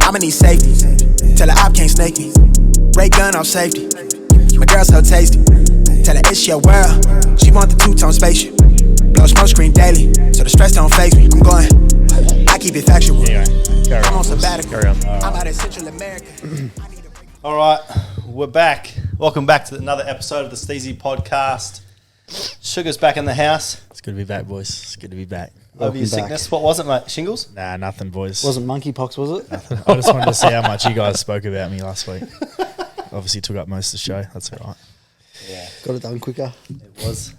I'ma need safety. Tell her I can't snake me. Ray gun off safety. My girl so tasty. Tell her it's your world. She want the two-tone spaceship. Blow smoke screen daily, so the stress don't faze me. I'm going. I keep it factual. Anyway, I'm on sabbatical. Carry on. I'm out in Central America. All right, we're back. Welcome back to another episode of the STEEZY podcast. Sugar's back in the house. It's good to be back, boys. It's good to be back. Over your sickness. What was it, mate? Shingles? Nah, nothing, boys. Wasn't monkeypox, was it? Nothing. I just wanted to see how much you guys spoke about me last week. Obviously took up most of the show. That's all right. Yeah, Got it done quicker. it was.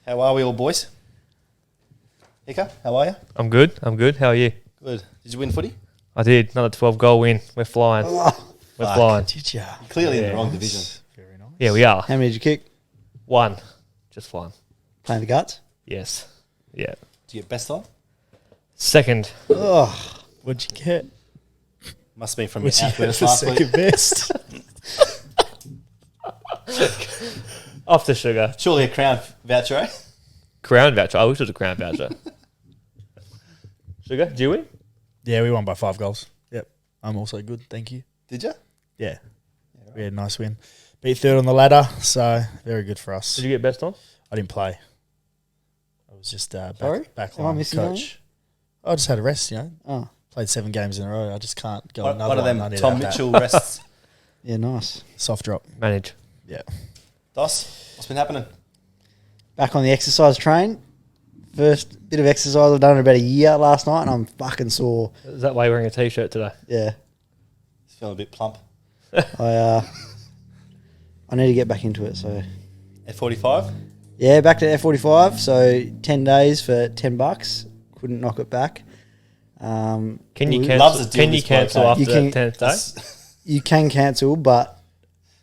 How are we all, boys? Hicka, how are you? I'm good. How are you? Good. Did you win footy? I did. Another 12-goal win. We're flying. We're flying. Did ya? Clearly in Yeah. the wrong division. Very nice. Yeah, we are. How many did you kick? One. Just flying. Playing the guts? Yes. Yeah. Did you get best on? Second. Oh, What'd you get? Must have been from What'd your you get outburst for last second week. best? Off the sugar. Surely a crown voucher, eh? Crown voucher. I wish it was a crown voucher. Sugar, do you win? Yeah, we won by 5 goals. Yep. I'm also good. Thank you. Did you? Yeah. We had a nice win. Beat third on the ladder, so very good for us. Did you get best on? I didn't play. I was just Sorry? back Am I line missing coach. I just had a rest, you know. oh, Played 7 games in a row. I just can't go One another of them I need to Tom have that Mitchell rests. yeah, nice. soft drop. Manage. Yeah. Dos, what's been happening? Back on the exercise train. First bit of exercise I've done in about a year last night, and I'm fucking sore. Is that why you're wearing a t-shirt today? Yeah, Feeling a bit plump. I need to get back into it. So At 45? yeah, back to F45. So 10 days for $10. Couldn't knock it back. Can you Loves cancel? to deal Can you this cancel bloke, after You the can- 10th day? You can cancel, but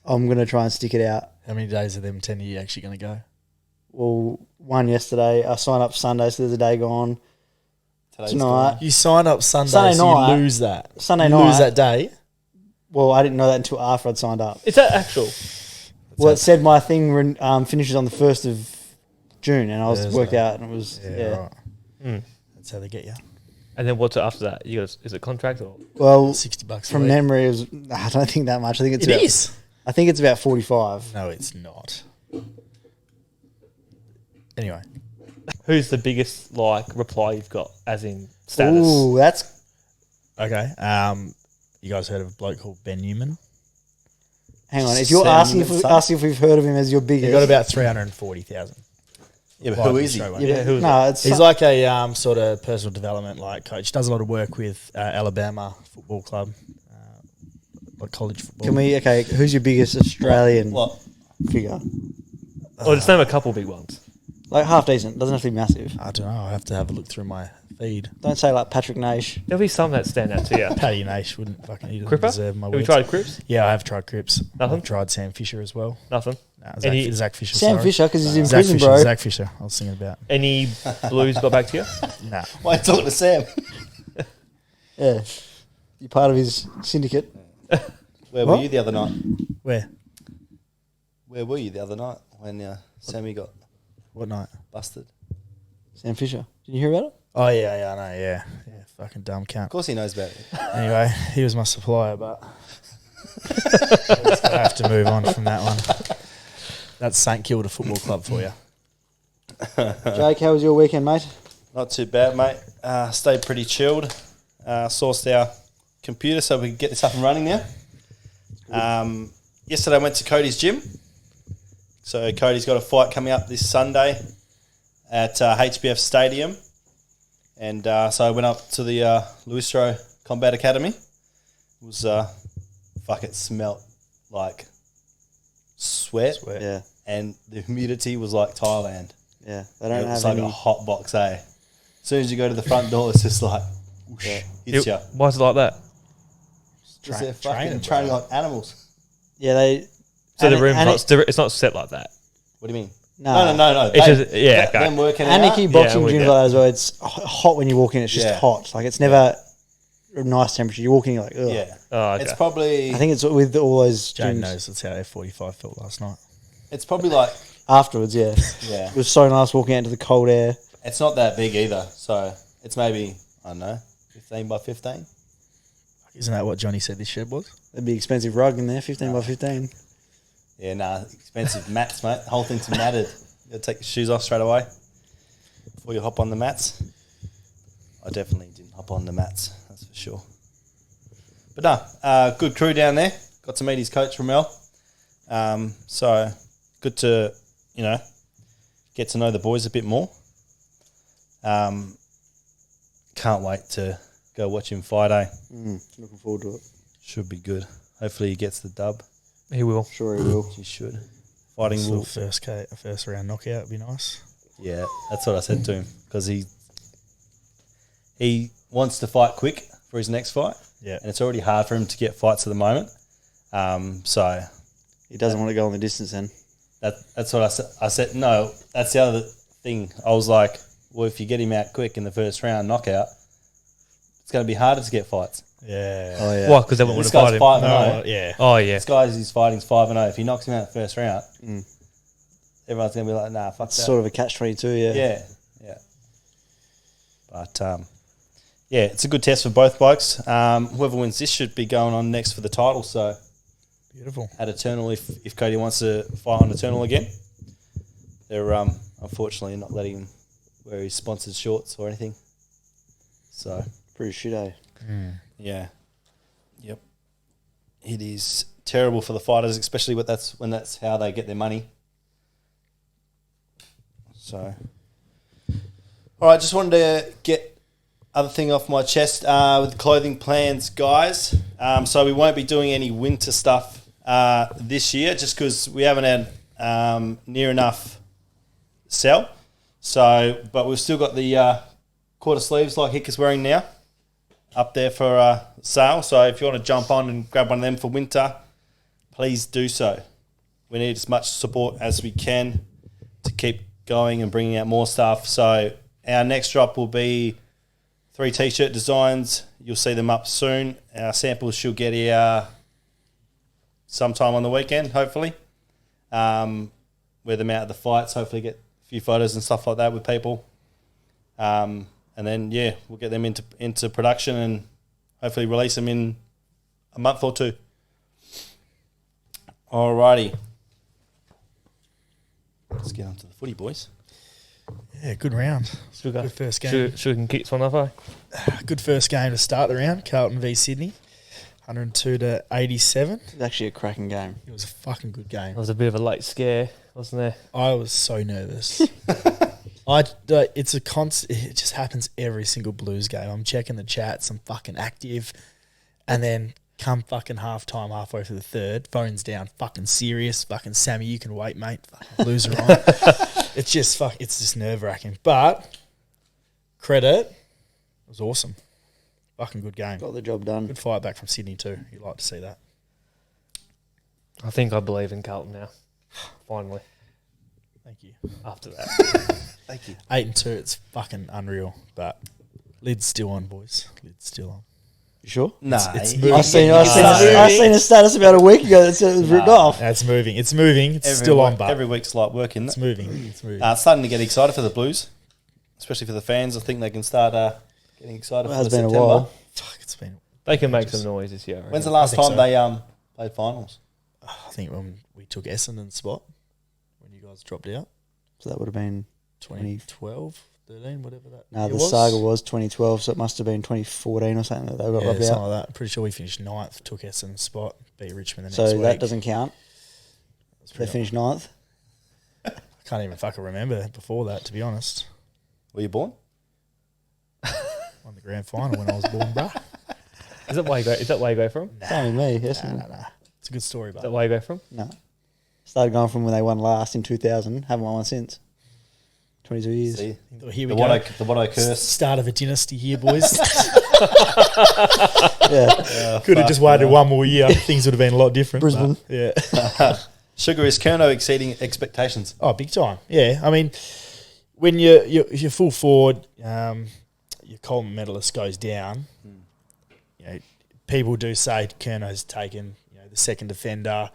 I'm gonna try and stick it out. How many days of them 10 are you actually going to go? Well, one yesterday. I signed up Sunday, so there's a day gone. Today's Tonight, You sign up Sunday, Sunday so night. you lose that. Sunday You lose night. that day. Well, I didn't know that until after I'd signed up. Is that actual? Well, it said my thing finishes on the 1st of June, and I was Thursday. worked out, and it was Right. Mm. That's how they get you. And then what's it after that? You got? Is it contract or? Well, $60 from a week. memory, it was, I don't think that much. I think it's It about, is. I think it's about 45. No, it's not. Anyway, Who's the biggest reply you've got, as in status? Ooh, that's okay. You guys heard of a bloke called Ben Newman? hang on. If you're Sam asking Newman's if we've heard of him as your biggest, He got about 340,000. Yeah, but who is he? yeah, who is no, it's He's like a sort of personal development coach. Does a lot of work with Alabama Football Club, like college football. Can we? Okay, who's your biggest Australian What? figure? Or just name a couple big ones. Like half decent. Doesn't have to be massive. I don't know. I have to have a look through my feed. Don't say like Patrick Naish. There'll be some that stand out to you. Paddy Nash wouldn't fucking he doesn't Cripper? deserve my Have we words. tried Cripps? Yeah, I have tried Cripps. Nothing? I've tried Sam Fisher as well. Nothing. No, Any- Zach Fisher. Sam sorry. Fisher, because he's in Zach prison, Fisher. bro. Zach Fisher. I was thinking about. Any Blues got back to you? Nah. Why are you talking to Sam? Yeah, you're part of his syndicate. Where What? were you the other night? Where? Where were you the other night when Sammy got What night? busted? Sam Fisher. Did you hear about it? Oh yeah, I know. Yeah, fucking dumb Of cunt. course he knows about it. Anyway, he was my supplier, but I have to move on from that one. That's St Kilda Football Club for you. Jake, how was your weekend, mate? Not too bad, mate. Stayed pretty chilled. Sourced our computer so we could get this up and running now. Yesterday I went to Cody's gym. So Cody's got a fight coming up this Sunday at HBF Stadium. And so I went up to the Luistro Combat Academy. It was, it smelt like sweat. Yeah, And the humidity was like Thailand. yeah. They It don't was have like any. a hot box, eh? As soon as you go to the front door, it's just like, whoosh, hits you. Why is it like that? Just they're training, fucking training bro. like animals. Yeah, they. So and the room's and not, it's not set like that. What do you mean? No. No. It's just, yeah, okay. Them working And out. Nikki boxing with gyms that. like that as well. It's hot when you walk in. It's just Yeah. hot. Like it's never a nice temperature. You walk in, you're like, ugh. Yeah. Oh, okay. It's probably, I think it's with all those Jane gyms knows that's how F45 felt last night. it's probably like, afterwards. Yeah, yeah. it was so nice walking out into the cold air. It's not that big either. So it's maybe, I don't know, 15 by 15. Isn't that what Johnny said this shed was? That'd be expensive rug in there, 15 by 15. Yeah, nah, expensive mats, mate. The whole thing's matted. You got to take your shoes off straight away before you hop on the mats. I definitely didn't hop on the mats, that's for sure. But no, good crew down there. Got to meet his coach, Ramel. So good to, get to know the boys a bit more. Can't wait to go watch him fight, eh? Looking forward to it. Should be good. Hopefully he gets the dub. He will. Sure he will. He should. Fighting will. First round knockout would be nice. Yeah, that's what I said to him because he wants to fight quick for his next fight. Yeah. And it's already hard for him to get fights at the moment. So He doesn't want to go on the distance then. that's what I said. I said, no, that's the other thing. I was like, well, if you get him out quick in the first round knockout, it's going to be harder to get fights. Yeah. Oh, yeah. Why? Because they won't want This to fight guy's him. 5-0. No, yeah. Oh, yeah. This guy's he's fighting's 5-0. If he knocks him out in the first round, everyone's going to be like, nah, fuck It's that. sort of a catch-22, Yeah. But, it's a good test for both blokes. Whoever wins this should be going on next for the title. So Beautiful. at Eternal, if Cody wants to fight on Eternal again, they're unfortunately not letting him wear his sponsored shorts or anything. So Pretty shit, eh? yeah, yep, it is terrible for the fighters, especially when that's how they get their money. So, all right, just wanted to get other thing off my chest with the clothing plans, guys. So we won't be doing any winter stuff this year, just because we haven't had near enough sell. So, but we've still got the quarter sleeves like HICKA'S wearing now up there for sale. So if you want to jump on and grab one of them for winter, please do so. We need as much support as we can to keep going and bringing out more stuff. So our next drop will be 3 t-shirt designs. You'll see them up soon. Our samples should get here sometime on the weekend, hopefully. Wear them out at the fights, hopefully get a few photos and stuff like that with people. And then, we'll get them into production and hopefully release them in a month or two. Alrighty. Let's get on to the footy, boys. Yeah, good round. Should we go? Good first game. Should we kick this one off, eh? Good first game to start the round. Carlton v Sydney, 102-87. It was actually a cracking game. It was a fucking good game. It was a bit of a late scare, wasn't there? I was so nervous. It's a constant. It just happens every single Blues game. I'm checking the chats. I'm fucking active, and then come fucking halftime, halfway through the third, phone's down. Fucking serious. Fucking Sammy, you can wait, mate. Fucking Blues are on. It's just nerve wracking. But credit, it was awesome. Fucking good game. Got the job done. Good fight back from Sydney too. You'd like to see that. I think I believe in Carlton now. Finally, Thank you. after that. Thank you. 8-2. It's fucking unreal. But lid's still on, boys. Lid's still on. You sure? Nah, it's you- moving. I seen a status about a week ago that said it was ripped off. It's moving. It's moving. It's every still week- on, but every week's light work, isn't it's it? moving. It's moving. Starting to get excited for the Blues, especially for the fans. I think they can start getting excited It for has the been a September. while. Fuck, it's been. They can make some noise this year. I reckon. When's the last think time so. they played finals? I think when we took Essendon's spot, when you guys dropped out, So that would have been 2012, 13, whatever that. no. year The was. saga was 2012, so it must have been 2014 or something that they got Yeah, rubbed something out. like that. I'm pretty sure we finished 9th, took Essendon's spot, beat Richmond the next So week. that doesn't count. That's They pretty finished 9th. I can't even fucking remember before that, to be honest. Were you born? Won the grand final when I was born, bruh. Is that where you go from? Only me. Yes. Nah. It's a good story, Is that but where you go from? No. Started going from when they won last in 2000. Haven't won one since. 22 years. See, here we the go. Watto curse. Start of a dynasty here, boys. Yeah. Could have just waited one more year. Things would have been a lot different. Brisbane. but, yeah. Sugar is Kerno exceeding expectations. Oh, big time. Yeah. I mean, when you're full forward, your Coleman medalist goes down. You know, people do say Kerno's taken the second defender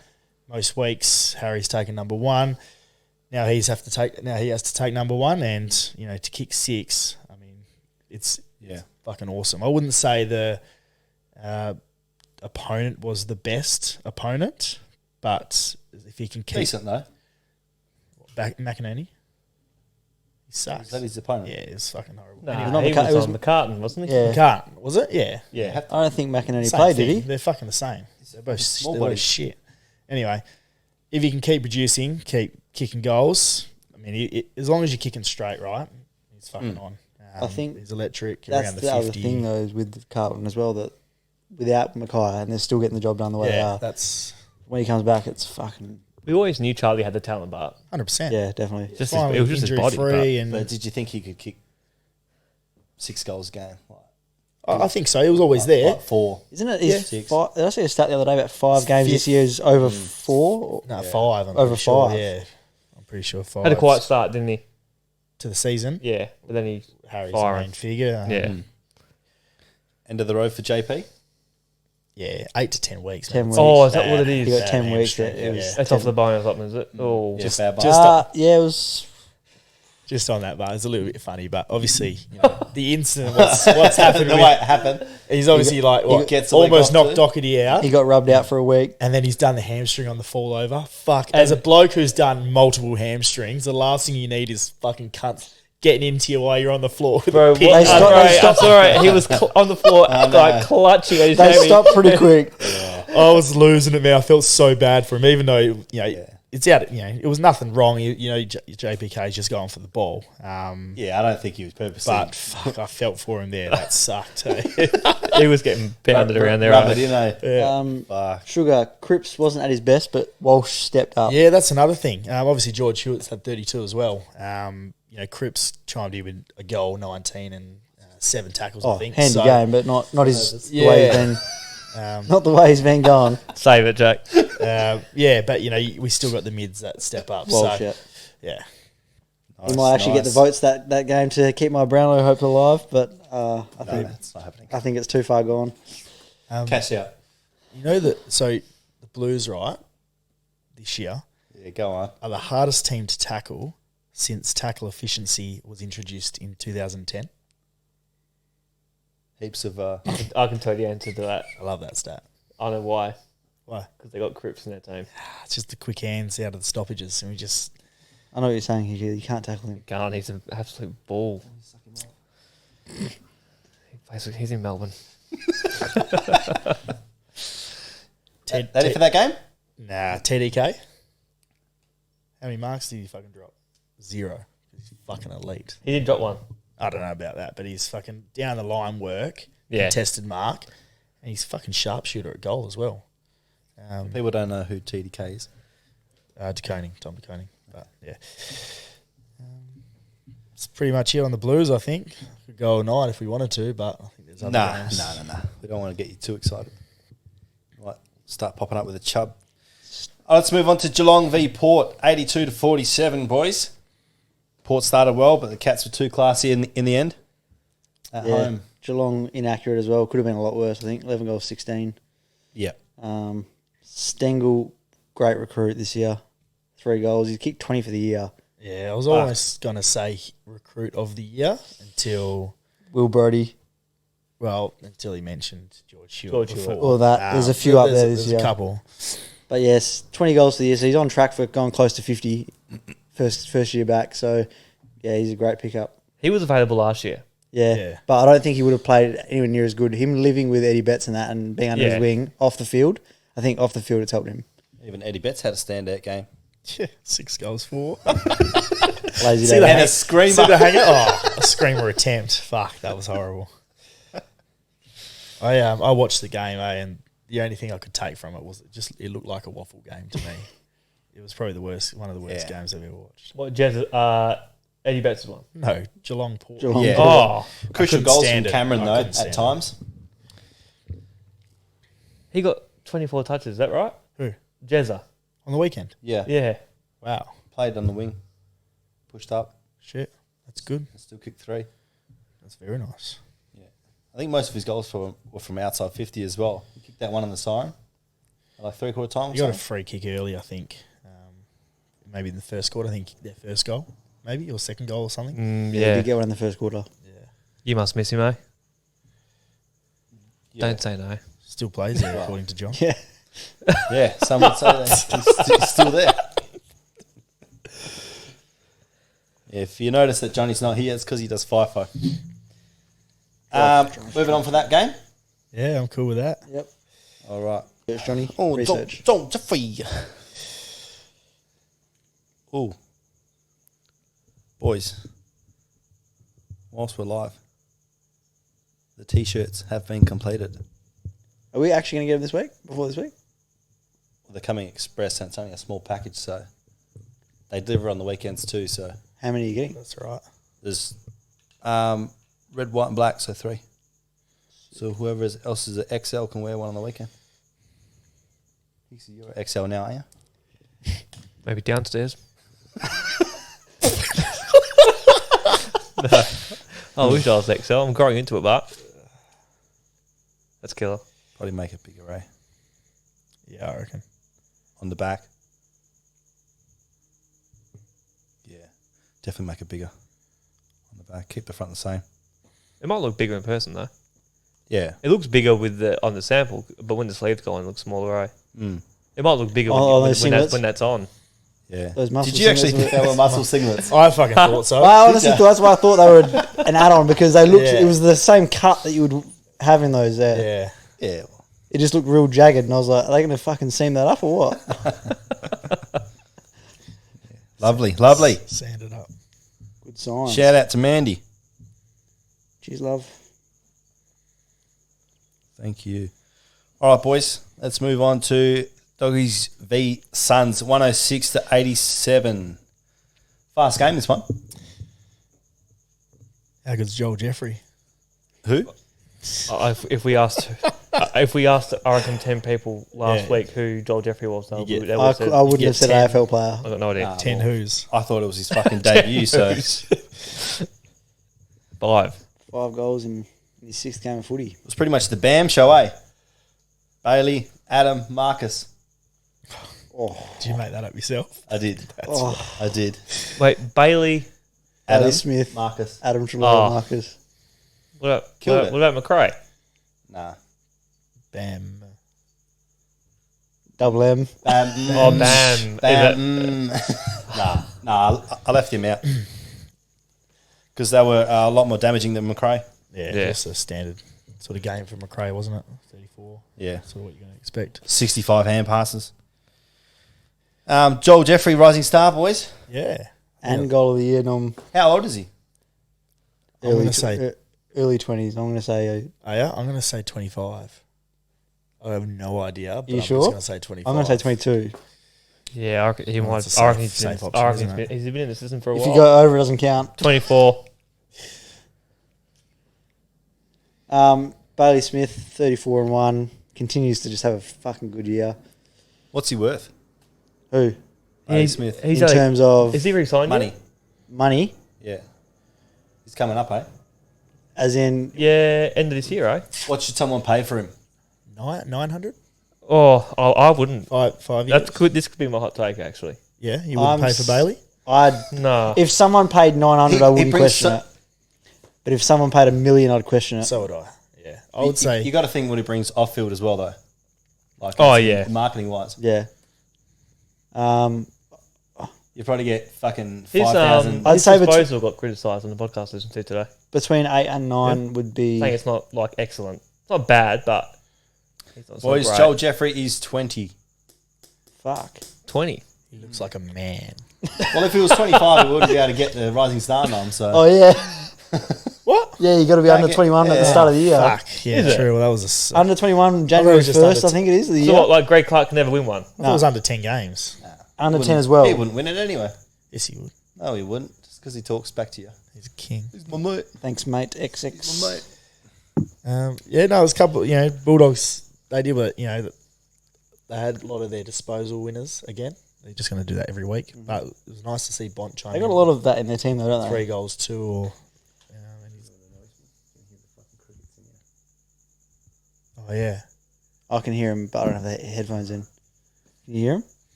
most weeks. Harry's taken number one. Now he has to take number one, and to kick 6. I mean, it's Yeah. fucking awesome. I wouldn't say opponent was the best opponent, but if he can keep Decent though. back McInerney, he Is sucks. that his opponent? Yeah, it's fucking horrible. Nah, Anyway, not he McCart- was it was- on McCartan, wasn't he? Yeah. Can't, was it? Yeah. Yeah. I don't think McInerney Same played, thing. did he? They're fucking the same. They're both, Small they're both body. shit. Anyway, if he can keep producing, keep kicking goals, I mean, as long as you're kicking straight, right, he's fucking on. I think he's electric. That's around the, the other 50. thing, though, is with Carlton as well, that without Mackay, and they're still getting the job done the way they Yeah, are. that's When he comes back, it's fucking... We always knew Charlie had the talent, but 100%. Yeah, definitely. just Finally it was just his body. injury-free and But did you think he could kick 6 goals a game? I think so. He was always there. Like 4. Isn't it? Yeah. Is did I see a stat the other day about 5 games this year is over 4? No, 5. I'm Over pretty sure. 5. Yeah, I'm pretty sure 5. Had a quiet start, didn't he? to the season. Yeah, but then he Harry's firing. the main figure. Yeah. End of the road for JP. Yeah, 8 to 10 weeks. 10 man. weeks. Oh, is that what it He is? got 10 weeks. hamstring, It was That's off the bone or something, is it? Oh, Yeah, bad bone. just- yeah, it was... Just on that, but it's a little bit funny. But obviously, you know, the incident, what's happened the with, way it happened. he's obviously like what, gets the almost leg off knocked too. Doherty out. He got rubbed out for a week. And then he's done the hamstring on the fall over. Fuck. As a bloke who's done multiple hamstrings, the last thing you need is fucking cunts getting into you while you're on the floor. With bro, a pin. what? They stopped- they stopped- Sorry, he was on the floor, like clutching at his They hammy. stopped pretty quick. I was losing it, man. I felt so bad for him, even though, you know, it's out, you know, it was nothing wrong. You know, JPK's just going for the ball. Yeah, I don't think he was purposely. But fuck, I felt for him there. That sucked. Eh? He was getting pounded around there. Rub it in, eh? Yeah. Fuck. Sugar, Cripps wasn't at his best, but Walsh stepped up. Yeah, that's another thing. Obviously, George Hewitt's had 32 as well. You know, Cripps chimed in with a goal, 19, and 7 tackles, I think. Handy So, game, but not his Yeah. the way he's been. Not the way he's been going. Save it, Jack. yeah, but, you know, we still got the mids that step up. Walsh, So, yeah. yeah. He might actually get the votes that game to keep my Brownlow hopes alive, but I It's not happening. think it's too far gone. Cash out. You know that, so the Blues, right, this year, Yeah, go on. are the hardest team to tackle since tackle efficiency was introduced in 2010. Heaps of. I can tell you the answer to that. I love that stat. I know why. Why? Because they got Cripps in their team. It's just the quick hands out of the stoppages, and we just I know what you're saying, Hugh. You can't tackle him. Garn, he's an absolute ball. He's in Melbourne. Ted, That it for that game? Nah, TDK. How many marks did he fucking drop? 0. He's fucking elite. He did drop one. I don't know about that, but he's fucking down the line work, Yeah. contested mark, and he's fucking sharpshooter at goal as well. People don't know who TDK is. Tom DeConing. But yeah, it's pretty much it on the Blues. I think could go all night if we wanted to, but I think there's other Nah. games. We don't want to get you too excited. Right, start popping up with a chub. Let's move on to Geelong v Port, 82-47, boys. Port started well, but the Cats were too classy in the end. At home. Geelong inaccurate as well. Could have been a lot worse, I think. 11 goals, 16. Yeah. Stengel, great recruit this year. 3 goals. He's kicked 20 for the year. Yeah, I was almost going to say recruit of the year until Will Brodie. until he mentioned George Hewitt. George Hewitt. before. Or that. There's a few up there this there's year. a couple. But yes, 20 goals for the year. So he's on track for going close to 50 first year back. So, yeah, he's a great pickup. He was available last year. Yeah. But I don't think he would have played anywhere near as good. Him living with Eddie Betts and that and being under his wing off the field, I think off the field it's helped him. Even Eddie Betts had a standout game. Yeah, 6 goals, 4. Lazy See day. the And hang- a screamer. see the hanger? Oh, a screamer attempt. Fuck, that was horrible. I watched the game, and the only thing I could take from it was it looked like a waffle game to me. It was probably one of the worst games I've ever watched. What, Eddie Betts' one? No, Geelong Port. Geelong. Yeah. Oh, Crucial couldn't goals from stand it. Cameron, I though, couldn't stand at it. times. he got 24 touches, is that right? Who? Jezza. On the weekend. Yeah. Yeah. Wow. Played on the wing. Pushed up. Shit. That's good. Still kicked 3. That's very nice. I think most of his goals were from outside 50 as well. He kicked that one on the siren. Like 3/4 time or You got a something. free kick early, I think. Maybe in the first quarter. I think their first goal, maybe, or second goal or something. He Yeah. did get one in the first quarter. You must miss him, eh? Yeah. Don't say no. Still plays there, according to John. Yeah. Yeah, some would say that he's still there. If you notice that Johnny's not here, it's because he does FIFO. Moving on for that game. Yeah, I'm cool with that. Yep. All right. There's Johnny. Oh, Research. John Jeffrey. Oh, boys. Whilst we're live, the T-shirts have been completed. Are we actually going to get them this week? Before this week? Well, they're coming express, and it's only a small package, so they deliver on the weekends too. So How many are you getting? That's right. there's red, white, and black, so 3. So whoever else is an XL can wear one on the weekend. You're an XL now, are you? Maybe downstairs. I wish I was XL. I'm growing into it, but that's killer. Probably make it bigger, eh? Yeah, I reckon. On the back. Yeah, definitely make it bigger on the back. Keep the front the same. It might look bigger in person though. Yeah. It looks bigger with the on the sample, but when the sleeves go on, it looks smaller. Eh? Mm. It might look bigger Oh, when, those when, singlets? when that's on. Yeah. Those muscle Did you actually singlets think they were muscle singlets? I fucking thought so. I honestly thought that's why I thought they were an add-on because they looked. Yeah. It was the same cut that you would have in those there. Yeah. Yeah. It just looked real jagged, and I was like, "Are they going to fucking seam that up or what?" Lovely, lovely. Sand it up. Good sign. Shout out to Mandy. Cheers, love. Thank you. All right, boys. Let's move on to Doggies v Suns, 106 to 87. Fast game, this one. How good's Joel Jeffrey? Who? If we asked, I reckon 10 people last Yeah. week who Joel Jeffrey was, they get- would I have said, wouldn't get have said 10. AFL player. I got no idea. 10 who's? I thought it was his fucking debut, so 5. 5 goals in his 6th game of footy. it was pretty much the BAM show, eh? Bailey, Adam, Marcus. Did you make that up yourself? I did. Oh, I did. Wait, Bailey. Adam, Bailey Smith, Marcus. Adam Trelawney, Oh. Marcus. Killed it. What about McRae? Nah. Bam. Double M. Oh, Bam. Bam. Nah. I left him out because they were a lot more damaging than McRae. Yeah, Yeah. just a standard sort of game for McRae, wasn't it? 34. Yeah. That's sort of what you're going to expect. 65 hand passes. Joel Jeffrey, rising star, boys. Yeah. And goal of the year, Nom. How old is he? I'm going to say... Early 20s. I'm going to say. Oh, yeah? I'm going to say 25. I have no idea, but You I'm sure? just going to say 25. I'm going to say 22. Yeah, I reckon he Well, might. it's a I reckon safe he's option, isn't it? been in the system for a If while. you go over, it doesn't count. 24. Bailey Smith, 34 and 1. Continues to just have a fucking good year. What's he worth? Who? Bailey Smith. He's In only- terms of is he re-signed Money. yet? money, Yeah. He's coming up, eh? as in. Yeah, end of this year, eh? What should someone pay for him? 900? Oh, I wouldn't. 5 years? That's good. This could be my hot take, actually. Yeah, you wouldn't pay for Bailey? No. If someone paid 900, I He wouldn't brings question it. But if someone paid $1 million, I'd question it. So would I. Yeah. I would say... You got to think what he brings off field as well, though. Like, Oh, yeah. marketing wise, Yeah. you probably get fucking His, 5,000. I'd his say disposal got criticised on the podcast I listened to today, Between 8 and 9 would be. saying it's not like excellent. It's not bad, but it's not Boys, great. Joel Jeffrey is 20. Fuck. 20. He looks like a man. Well, if he was 25, he wouldn't be able to get the rising star nom. So Oh, yeah. What? Yeah, you got to be under 21 at the start of the year. Fuck. Yeah, Is it? true. Well, that was a... Under 21, January was just 1st, under I think it is. The So year. what? Like Greg Clark can never win one. I thought it was under 10 games. Under 10 Wouldn't- as well. He wouldn't win it anyway. Yes, he would. No, he wouldn't. Just because he talks back to you. He's a king. He's my mate. Thanks, mate. XX. My mate. Yeah, no, it was a couple. Bulldogs. They did what they had a lot of their disposal winners again. They're just going to do that every week. But it was nice to see Bont chime They got in. a lot of that in their team, though, don't they? 3 goals, 2 or. And he's, oh yeah, I can hear him, but I don't have the headphones in. Can you hear him?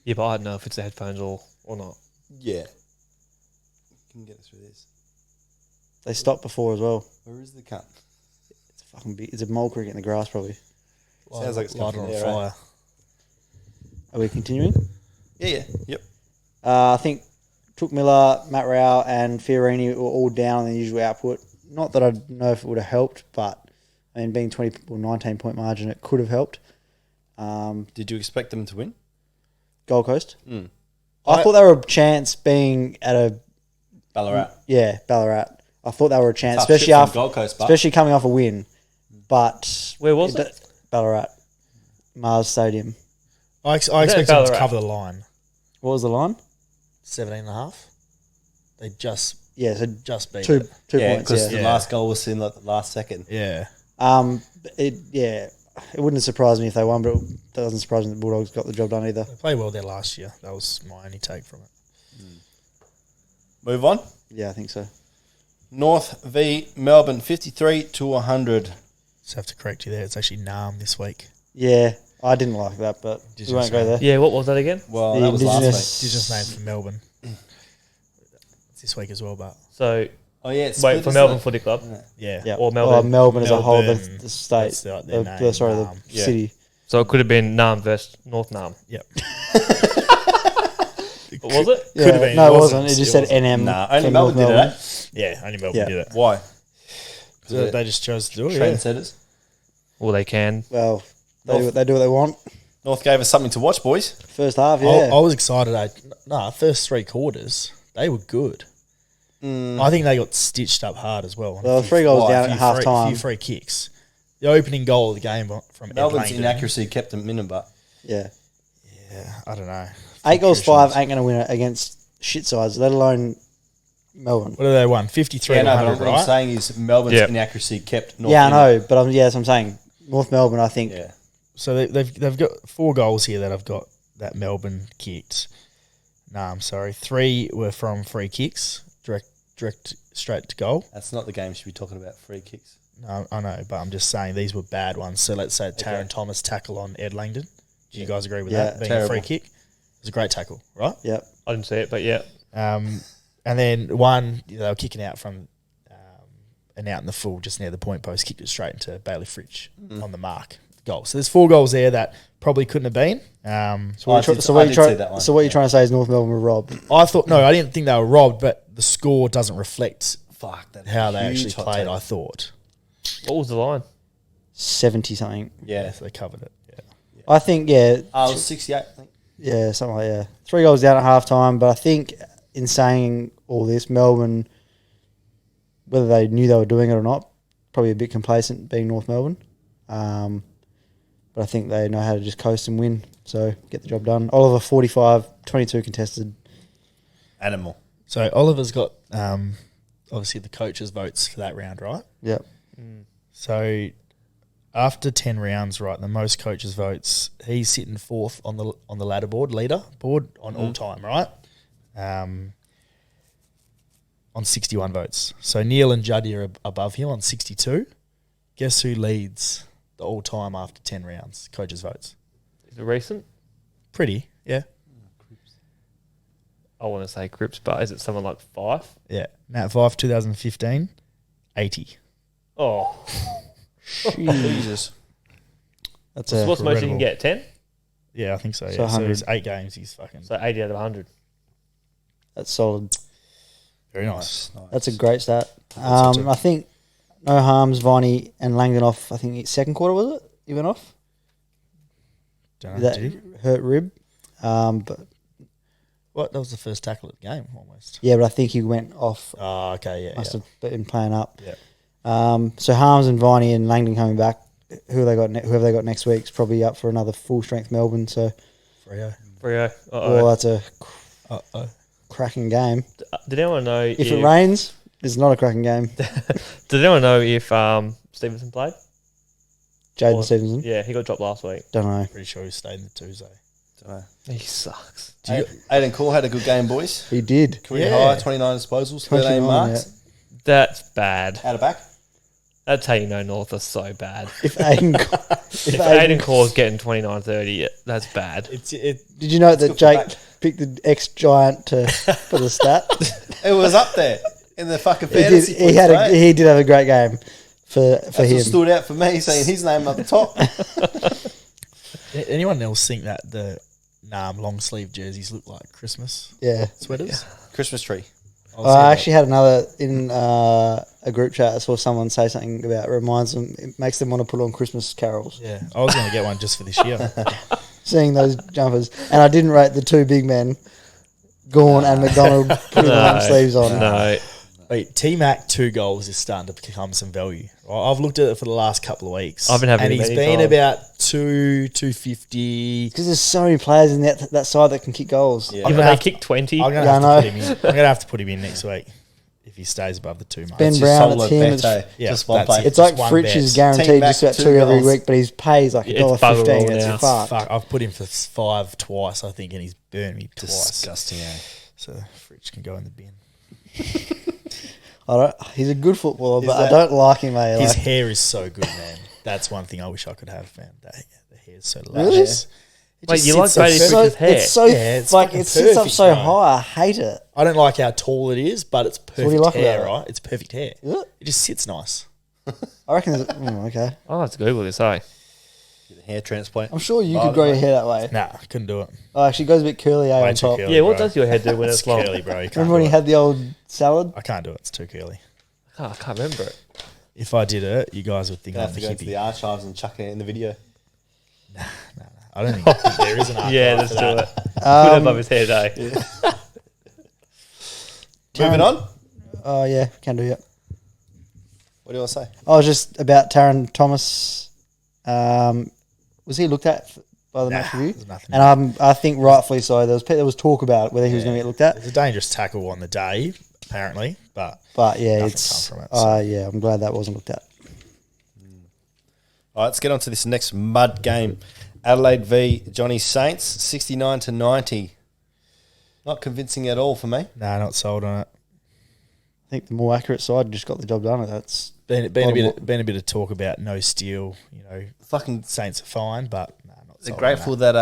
Yeah, but I don't know if it's the headphones or not. Yeah. Can get us through this. They stopped before as well. Where is the cup? It's a fucking big. It's a mole cricket in the grass, probably. Sounds like it's light coming on from there, fire. Are we continuing? Yeah. Yep. I think Took Miller, Matt Rao, and Fiorini were all down on their usual output. Not that I know if it would have helped, but I mean, being 20 or 19 point margin, it could have helped. Did you expect them to win? Gold Coast. Mm. I thought they were a chance being at a Ballarat. Ballarat. I thought they were a chance, Tough shit especially from after, Gold Coast, but especially coming off a win. But Where was it? Ballarat, Mars Stadium. I expect them to Ballarat? cover the line. What was the line? 17.5. They just So beat two it. Yeah, points. because Yeah. the last goal was in like the last second. Yeah. It wouldn't have surprised me if they won, but it doesn't surprise me the Bulldogs got the job done either. They played well there last year. That was my only take from it. Move on. Yeah, I think so. North v Melbourne, 53-100. Just have to correct you there. It's actually Nam this week. Yeah, I didn't like that, but we won't go there. Yeah, what was that again? Well, The that was last Indigenous- week. It's just named for Melbourne. It's this week as well, but So, Oh yeah, it's wait, split, for isn't Melbourne it? Footy Club. yeah. Yeah. Or Melbourne. Melbourne as a whole, Melbourne, the state. that's their name, the Yeah. city. So it could have been Nam versus North Nam. Yep. What was it? Yeah, Could have been. no, It it wasn't. wasn't. It just It said NM. Nah, only for Melbourne North did Melbourne. it. Yeah, only Melbourne Yeah. did it. Why? So they just chose to do it. Yeah. Trendsetters. Well, they can. Well, they do what they want. North gave us something to watch, boys. First half, I yeah. was excited. First 3 quarters, they were good. I think they got stitched up hard as well. Well, 3 goals down at half A time. few free kicks. The opening goal of the game from Melbourne's Ed Langdon. inaccuracy kept them in, but Yeah. Yeah, I don't know. 8 goals, Frustrations. 5 ain't going to win it against shit sides, let alone Melbourne. What did they won? 53 yeah, to no, 100, but what I'm right? saying is Melbourne's Yeah. inaccuracy kept North. Yeah, I in know, but that's what I'm saying. North Melbourne, I think. Yeah. So they've got 4 goals here that I've got that Melbourne kicked. No, I'm sorry. 3 were from free kicks, direct straight to goal. That's not the game you should be talking about, free kicks. No, I know, but I'm just saying these were bad ones. So let's say Taron Thomas tackle on Ed Langdon. Do you guys agree with Yeah, that? Being terrible. a free kick? It was a great tackle, right? Yep. I didn't see it, but yeah. And then one, they were kicking out from and out in the full, just near the point post, kicked it straight into Bailey Fritsch on the mark. Goal. So there's 4 goals there that probably couldn't have been. So what I did see that one. So what you're trying to say is North Melbourne were robbed. I thought, no, I didn't think they were robbed, but the score doesn't reflect Fuck, that how they huge actually hot played, take. I thought. What was the line? 70 something. Yeah. So they covered it. Yeah. I think, It was 68, I think. something like, 3 goals down at half time. But I think in saying all this, Melbourne, whether they knew they were doing it or not, probably a bit complacent being North Melbourne. But I think they know how to just coast and win. So get the job done. Oliver, 45, 22 contested. Animal. So Oliver's got obviously the coaches' votes for that round, right? Yep. So after 10 rounds, right, the most coaches' votes, he's sitting 4th on the leaderboard on all time, right? On 61 votes. So Neil and Juddy are above him on 62. Guess who leads the all time after 10 rounds? Coaches' votes. Is it recent? Pretty, yeah. I want to say Cripps, but is it someone like Fife? Yeah. Nat Fife, 2015, 80. Oh. Jesus. That's So what's the most you can incredible. get? 10? Yeah, I think so. So Yeah. So 100. it's 8 games. He's fucking So 80 out of 100. That's solid. very nice. That's a great stat. I think no harms, Viney and Langdon off. I think it's second quarter, was it? He went off. Don't know, That did he? hurt rib. But What? That was the first tackle of the game, almost. yeah, but I think he went off. Oh, okay, yeah. Must have been playing up. Yeah. So Harms and Viney and Langdon coming back. Whoever they got next week's probably up for another full strength Melbourne. So Freo. Freo. well, that's a Uh-oh. cracking game. Did anyone know If it rains, it's not a cracking game. Did anyone know if Stevenson played? Jaden Or- Stevenson. Yeah, he got dropped last week. Don't know. Pretty sure he stayed in the Tuesday. He sucks. Aiden Cole had a good game, boys. He did. Career Yeah. high, 29 disposals, 29, 13 marks. That's bad. Out of back. That's how you know North are so bad. If Aiden, If Aiden Core's getting 29-30, that's bad. did you know that good for Jake back. picked the ex-giant for the stat? It was up there in the fucking He did. fantasy. He did have a great game. for That's him. what stood out for me, seeing his name up the top. Anyone else think that the long sleeve jerseys look like Christmas Yeah. sweaters? Christmas tree. I actually had another in a group chat. I saw someone say something about it makes them want to put on Christmas carols. Yeah, I was going to get one just for this year. Seeing those jumpers, and I didn't rate the two big men, Gorn and McDonald, putting the long sleeves on. No. Wait, T-Mac 2 goals is starting to become some value. I've looked at it for the last couple of weeks. I've been having and it he's many been times. about 250. Because there's so many players in that side that can kick goals. Yeah. Given they kick 20. I'm going Yeah, I to know. have to put him in. I'm going to have to put him in next week if he stays above the 2 mark. Ben It's Brown, your it's solo him. bet, It's, eh? Yeah, Just one that's play. it. it's like Just one Fritsch is bet. guaranteed Team just back, about 2 two every goals. week, but his pay is like It's $1.15. bugger all It's now. fucked. Fuck, I've put him for 5 twice, I think, and he's burned me twice. Disgusting, eh? So Fritsch can go in the bin. He's a good footballer, but I that- don't like him, eh? His Like, hair is so good, man. That's one thing I wish I could have, man. The hair's so Really? luscious. It Wait, just you sits like Brady so- so, Fritsch's hair. it's so Yeah, it's like fucking it sits up perfect, so bro. high. I hate it. I don't like how tall it is, but it's what do you perfect like hair, about it? right? It's perfect hair. Is it? It just sits nice. I reckon. Okay. I'll have to Google this, eh? Get a hair transplant. I'm sure you could grow your hair that way. Nah, I couldn't do it. Oh, actually, it goes a bit curly, Way on too top. curly, Yeah, what bro. does your head do when It's it's long? curly, bro. You can't Remember when do he it. had the old salad? I can't do it. It's too curly. Oh, I can't remember it. If I did it, you guys would think Gonna I'm have a to go into the hippie. archives and chuck it in the video. I don't think there is an archive Yeah, for let's do that. it. Put it above his head, eh? Moving on. Oh yeah, can do. Yeah. What do you want to say? I was just about Taron Thomas. Was he looked at by the Nah, match review? there's nothing. And I think rightfully so. There was talk about it, whether he was going to get looked at. It's a dangerous tackle on the day, apparently, but But yeah, Nothing's it's come from it, so. yeah. I'm glad that wasn't looked at. All right, let's get on to this next mud game. Adelaide v Johnny Saints, 69-90. Not convincing at all for me. nah, not sold on it. I think the more accurate side just got the job done. That's Been a bit of talk about no steal. You know, Fucking, Saints are fine, but nah, not they're sold on grateful that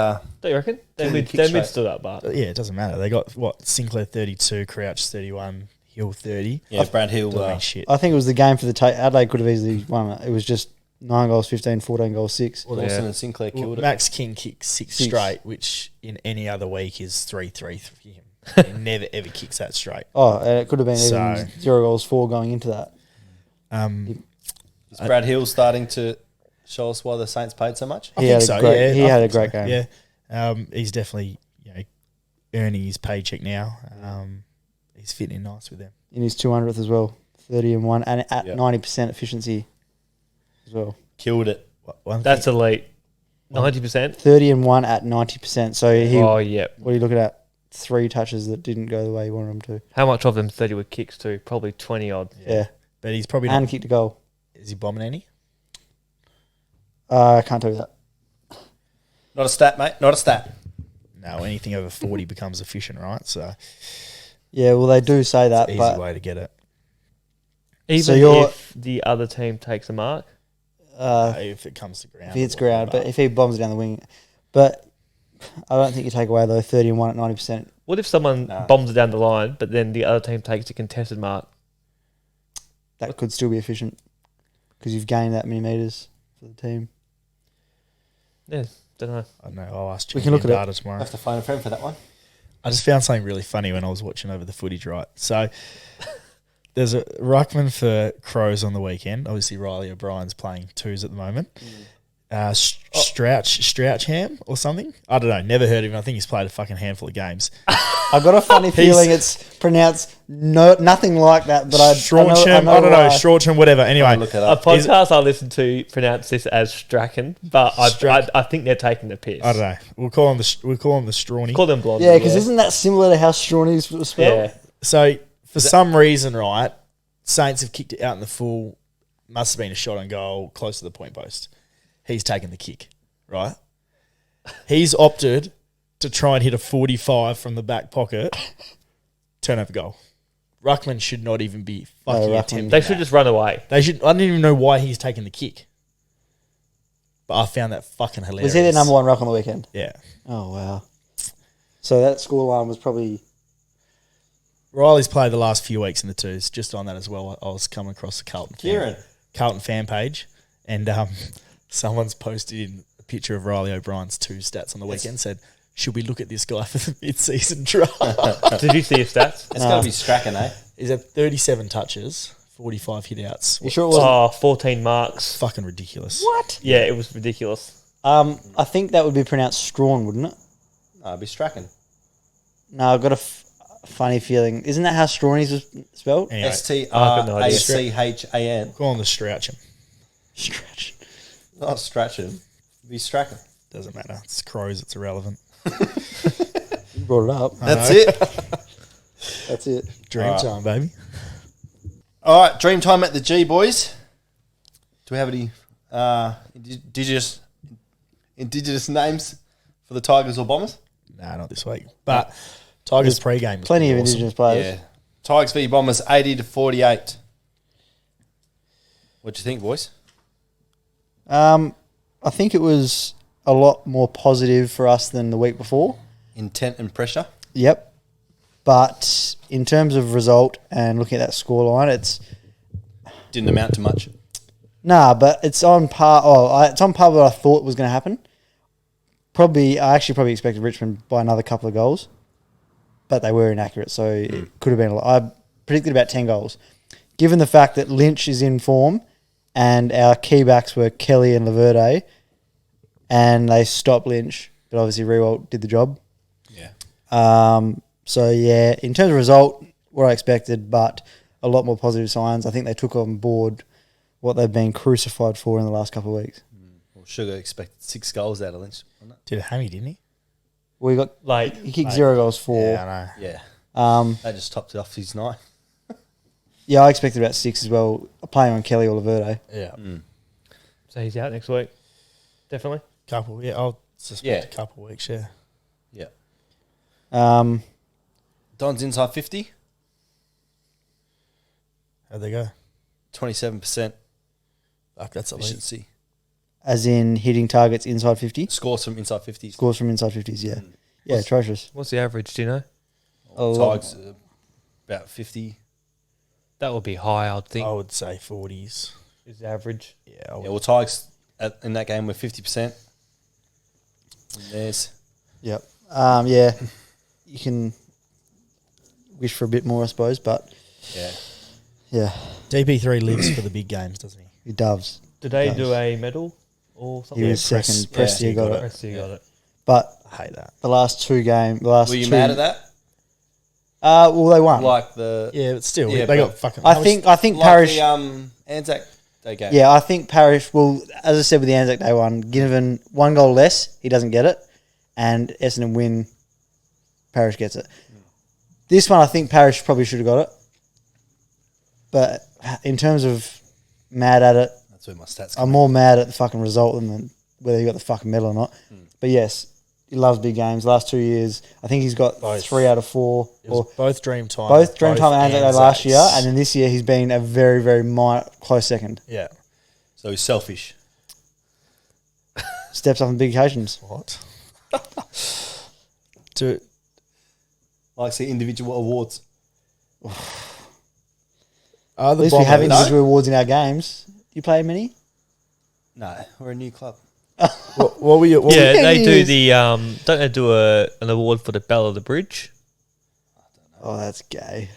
Don't you reckon? Didn't They kick mid straight. stood up, but that. Yeah, it doesn't matter. They got what Sinclair 32, Crouch 31, Hill 30. yeah, Brad Hill. Doesn't mean shit. I think it was the game for the Adelaide could have easily won it. It was just 9 goals, 15, 14 goals, 6. Dawson Yeah. and Sinclair Well, killed it. Max King kicked six Six. straight, which in any other week is 3-3 for him. He never ever kicks that straight. Oh, and it could have been So- even 0 goals, 4 going into that. Is Brad Hill starting to show us why the Saints paid so much? I He think had a so. great- Yeah, he I had a think great so. game. Yeah, he's definitely earning his paycheck now. He's fitting in nice with them. In his 200th as well, 30-1, and at Yeah. 90% efficiency as well. Killed it. One that's thing, elite. 90%? 30-1 at 90%. So he, Oh, yeah. what are you looking at? 3 touches that didn't go the way you wanted them to. How much of them 30 were kicks too? Probably 20 odd. Yeah. but he's probably And not. kicked a goal. Is he bombing any? I can't tell you that. Not a stat, mate. Not a stat. No, anything over 40 becomes efficient, right? So Yeah, well, they do say that, easy but way to get it. Even So you're- if the other team takes a mark? If it comes to ground, if he hits or ground, whatever. but if he bombs it down the wing. But I don't think you take away, though, 30-1 at 90%. What if someone Nah. bombs it down the line, but then the other team takes a contested mark? That could still be efficient because you've gained that many metres for the team. Yeah, don't know. I don't know. I'll ask We can look at it. data tomorrow. I have to phone a friend for that one. I just found something really funny when I was watching over the footage, right? So there's a ruckman for Crows on the weekend. Obviously, Riley O'Brien's playing 2s at the moment. Strouchham or something? I don't know. Never heard of him. I think he's played a fucking handful of games. I've got a funny feeling it's pronounced nothing like that, but I Strouchham, know I don't know. why. Strouchham, whatever. Anyway, Look it A up. podcast I listened to pronounced this as Strachan, but I think they're taking the piss. I don't know. We'll call him the Strawny. Call them blonde. Yeah, because isn't that similar to how Strawny was spelled? Yeah. So for some reason, right, Saints have kicked it out in the full. Must have been a shot on goal close to the point post. He's taken the kick, right? He's opted to try and hit a 45 from the back pocket, turnover goal. Ruckman should not even be fucking Ruckman- attempting They that. should just run away. They should. I don't even know why he's taking the kick, but I found that fucking hilarious. Was he the number 1 ruck on the weekend? Yeah. Oh, wow. So that scoreline was probably... Riley's played the last few weeks in the 2s. Just on that as well, I was coming across the Carlton. Kieran. Carlton fan page, and someone's posted in a picture of Riley O'Brien's 2 stats on the weekend. Said, "Should we look at this guy for the mid-season draft?" Did you see your stats? It's got to be Strachan, eh? He's at 37 touches, 45 hit-outs. You sure it wasn't? 14 marks. Fucking ridiculous. What? Yeah, it was ridiculous. I think that would be pronounced Strawn, wouldn't it? No, it'd be Strachan. No, I've got a funny feeling. Isn't that how Strawnies was spelled? Anyway, STRACHAN. go on the stretch him. Stretch. Not Strachan. It'd be Strachan. Doesn't matter. It's crows. It's irrelevant. You brought it up. That's it. That's it. Dream time, baby. All right, dream time at the G, boys. Do we have any indigenous names for the Tigers or Bombers? Nah, not this week. But Tigers pre-game. Plenty of Indigenous players. Yeah. Tigers v Bombers, 80-48. What do you think, boys? I think it was a lot more positive for us than the week before. Intent and pressure. Yep. But in terms of result and looking at that scoreline, it's Didn't amount to much. but it's on par. It's on par with what I thought was going to happen. I actually expected Richmond by another couple of goals, but they were inaccurate, so it could have been. I predicted about 10 goals. Given the fact that Lynch is in form, and our key backs were Kelly and Laverde, and they stopped Lynch, but obviously Rewalt did the job. Yeah. So yeah, in terms of result, what I expected, but a lot more positive signs. I think they took on board what they've been crucified for in the last couple of weeks. Well, Sugar expected 6 goals out of Lynch. Did a hammy, didn't he? We got Like, he kicked 0 goals for. Yeah, I know. Yeah. They just topped it off his 9. Yeah, I expected about 6 as well, playing on Kelly or Laverde. Yeah. so he's out next week. Definitely. Couple. Yeah, I'll suspect Yeah. a couple weeks, yeah. Yeah. Um, Don's inside 50, How'd they go? 27% Fuck, that's a lead. efficiency. as in hitting targets inside 50. Scores from inside 50s. Scores from inside 50s, yeah. Yeah, atrocious. What's the average, do you know? Tigers about 50. That would be high, I'd think. I would say 40s. Is the average. Yeah, I would. Yeah, well, Tigers in that game were 50%. And there's Yep. Yeah, you can wish for a bit more, I suppose, but yeah, DP3 lives for the big games, doesn't he? he does. Did they Does. do a medal or something? He was second. Prestia got it. Prestia got it. But I hate that. the last 2 games, Were you mad at that? Well, they won. Like the Yeah, but still, Yeah, they but got fucking... I think like Parish. the Anzac Day game. Yeah, I think Parish will, as I said with the Anzac Day one, given 1 goal less, he doesn't get it, and Essendon win, Parish gets it. This one, I think Parish probably should have got it, but in terms of mad at it, That's where my stats I'm come. more mad at the fucking result than whether he got the fucking medal or not. But yes, he loves big games. Last 2 years, I think he's got Both. 3 out of 4. It was Or both Dreamtime. both Dreamtime and Anzac Day last year, Anzacs. and then this year he's been a very, very close second. Yeah. So he's selfish. Steps up on big occasions. What? To Likes the individual awards. are At the least we have Bombers- individual awards in our games. Do you play many? No, we're a new club. What were you? What Yeah, Yeah, they he do is. the don't they do an award for the Bell of the Bridge? Oh, that's gay.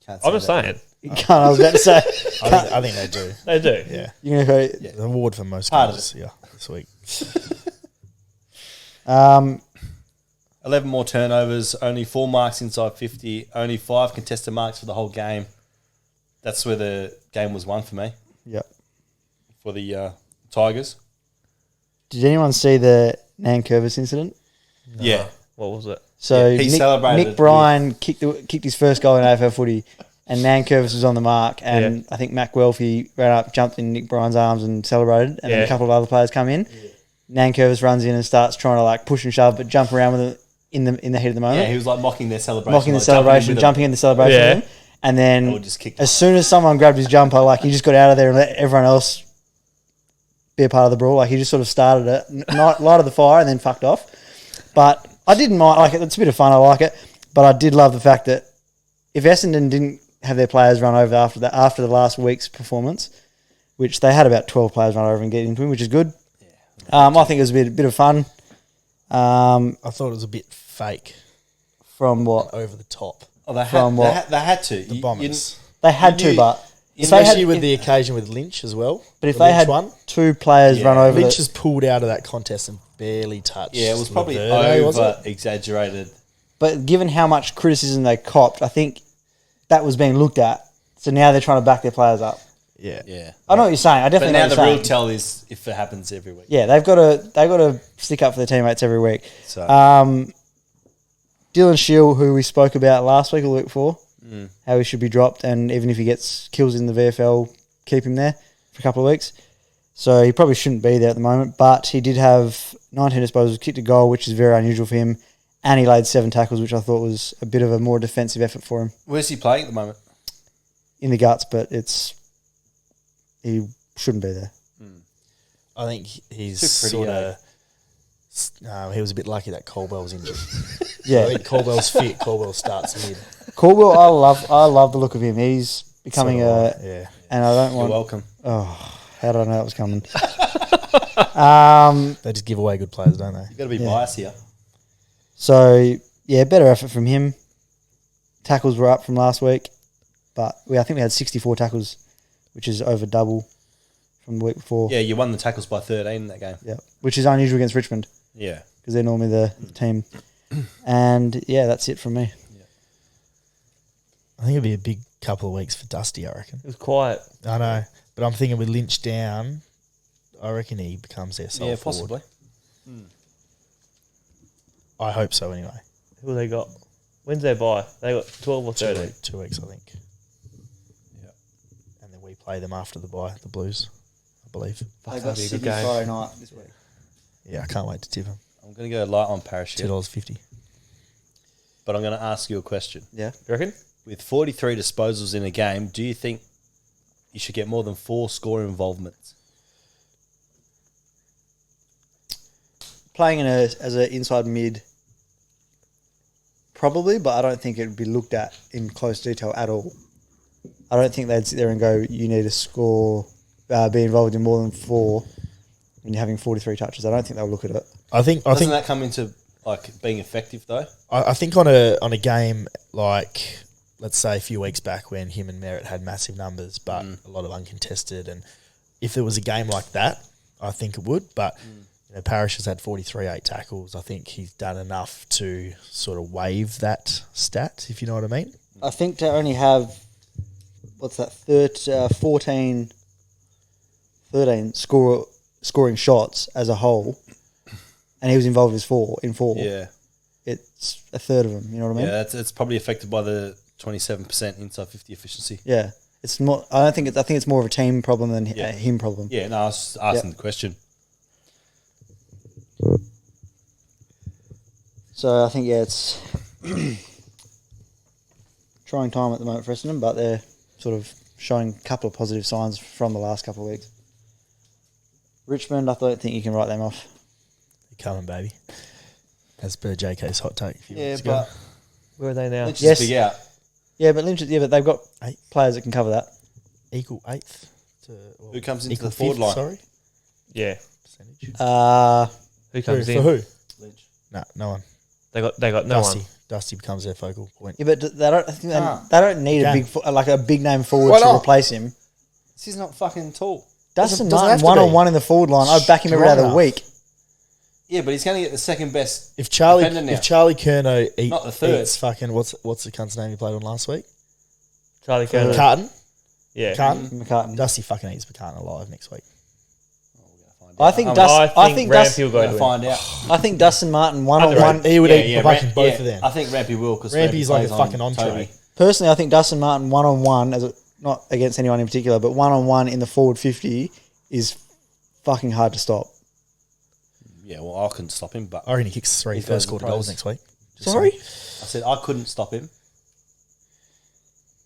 Can't I'm say just that. saying. You can't, I was about to say. I think they do. They do. Yeah. You're going to The award for most Part of goals. Yeah, this week. go. 11 more turnovers, only 4 marks inside 50, only 5 contested marks for the whole game. That's where the game was won for me, Yep. for the Tigers. Did anyone see the Nan Curvis incident? Yeah. What was it? So Yeah, he celebrated Nick Bryan kicked his first goal in AFL footy, and Nan Curvis was on the mark, and Yeah. I think Mac Guelphy ran up, jumped in Nick Bryan's arms and celebrated, and then Yeah. a couple of other players come in. Nan Curvis runs in and starts trying to like push and shove, but jump around with it in the heat of the moment. Yeah, he was like mocking their celebration. mocking the like celebration, jumping in the celebration Yeah. with him. And then Or just kicked as soon as someone grabbed his jumper, like he just got out of there and let everyone else be a part of the brawl. Like he just sort of started it, lighted the fire and then fucked off. But I didn't mind, like it's a bit of fun, I like it. But I did love the fact that if Essendon didn't have their players run over after the last week's performance, which they had about 12 players run over and get into him, which is good. I think it was a bit of fun. I thought it was a bit fake. From what? Over the top. Oh, they From had, what? they had to. The Bombers. They had You to, knew- but Especially with the occasion with Lynch as well. but if The they Lynch had two players run over, Lynch has pulled out of that contest and barely touched. Yeah, it was probably Laverde, was over it? exaggerated. but given how much criticism they copped, I think that was being looked at. So now they're trying to back their players up. Yeah. Yeah. I know what you're saying. I But definitely know now what the you're real saying. tell is if it happens every week. Yeah, they've got to stick up for their teammates every week. So Dylan Shield, who we spoke about last week or the week before, how he should be dropped, and even if he gets kills in the VFL, keep him there for a couple of weeks. So he probably shouldn't be there at the moment, but he did have 19 disposals, kicked a goal, which is very unusual for him, and he laid 7 tackles, which I thought was a bit of a more defensive effort for him where's he playing at the moment? in the guts, but he shouldn't be there. I think he's Too pretty, sort of. He was a bit lucky that Colwell was injured. I Yeah, think Colwell's fit. Colwell starts mid. Caldwell, I love the look of him. He's becoming yeah. and I don't You're want. welcome. Oh, how did I know that was coming? They just give away good players, don't they? You've got to be Yeah. biased here. So yeah, better effort from him. Tackles were up from last week, but I think we had 64 tackles, which is over double from the week before. Yeah, you won the tackles by 13 in that game. Yeah, which is unusual against Richmond Yeah. because they're normally the team. And yeah, that's it from me. I think it'll be a big couple of weeks for Dusty, I reckon. It was quiet. I know. But I'm thinking with Lynch down, I reckon he becomes their sole Yeah, forward. possibly. I hope so anyway. Who they got? When's their bye? They got 12 or 13. 2 weeks, I think. Yeah. And then we play them after the bye, the Blues, I believe. They that'd got be a good Sydney game. Friday night this week. Yeah, I can't wait to tip them. I'm going to go light on Parachute, $2.50. but I'm going to ask you a question. Yeah. You reckon? With 43 disposals in a game, do you think you should get more than 4 score involvements? Playing as an inside mid, probably, but I don't think it would be looked at in close detail at all. I don't think they'd sit there and go, you need to score, be involved in more than 4 when you're having 43 touches. I don't think they'll look at it. I think Doesn't that come into like being effective though? I think on a game like, let's say a few weeks back when him and Merritt had massive numbers, but a lot of uncontested, and if there was a game like that, I think it would. But you know, Parrish has had 43 8 tackles. I think he's done enough to sort of waive that stat, if you know what I mean. I think to only have, 13 scoring shots as a whole, and he was involved in 4. Yeah. It's a third of them. You know what I mean? Yeah, it's probably affected by the 27% inside 50 efficiency. Yeah. It's more. I think it's more of a team problem than a him problem. Yeah, no, I was just asking the question. So I think it's trying time at the moment for Essendon, but they're sort of showing a couple of positive signs from the last couple of weeks. Richmond, I don't think you can write them off. They're coming, baby. As per JK's hot take. A few Yeah, weeks ago. but Where are they now? Lynch Yes. is big out. Yeah, but Lynch. Yeah, but they've got players that can cover that. Equal 8th. Who comes into equal the forward 5th, line? Sorry. Yeah. Percentage. Who comes For in? who? Lynch. No, no one. They got no Dusty. one. Dusty becomes their focal point. Yeah, but they don't. I think they don't need Yeah. a big name forward Why to not? replace him. He's not fucking tall. Dustin doesn't Martin have to one on be. one in the forward line. I'd back him every Strong other enough. week. Yeah, but he's going to get the second best. If Charlie defender now. Curnow Not the third. eats fucking what's the cunt's name he played on last week? Charlie Kerner. Carton. Yeah. Carton. McCartan. Dusty fucking eats McCartan alive next week. I think I think Rampy will We're go going to to find win. out. I think Dustin Martin one on one. He would eat fucking both of them. I think Rampy will because Rampy's like a fucking entree. Personally, I think Dustin Martin one on one, not against anyone in particular, but one on one in the forward 50 is fucking hard to stop. Yeah, well, I couldn't stop him, but I reckon he kicks 3 He's first got the quarter goals prize. next week. Just Sorry, I said I couldn't stop him.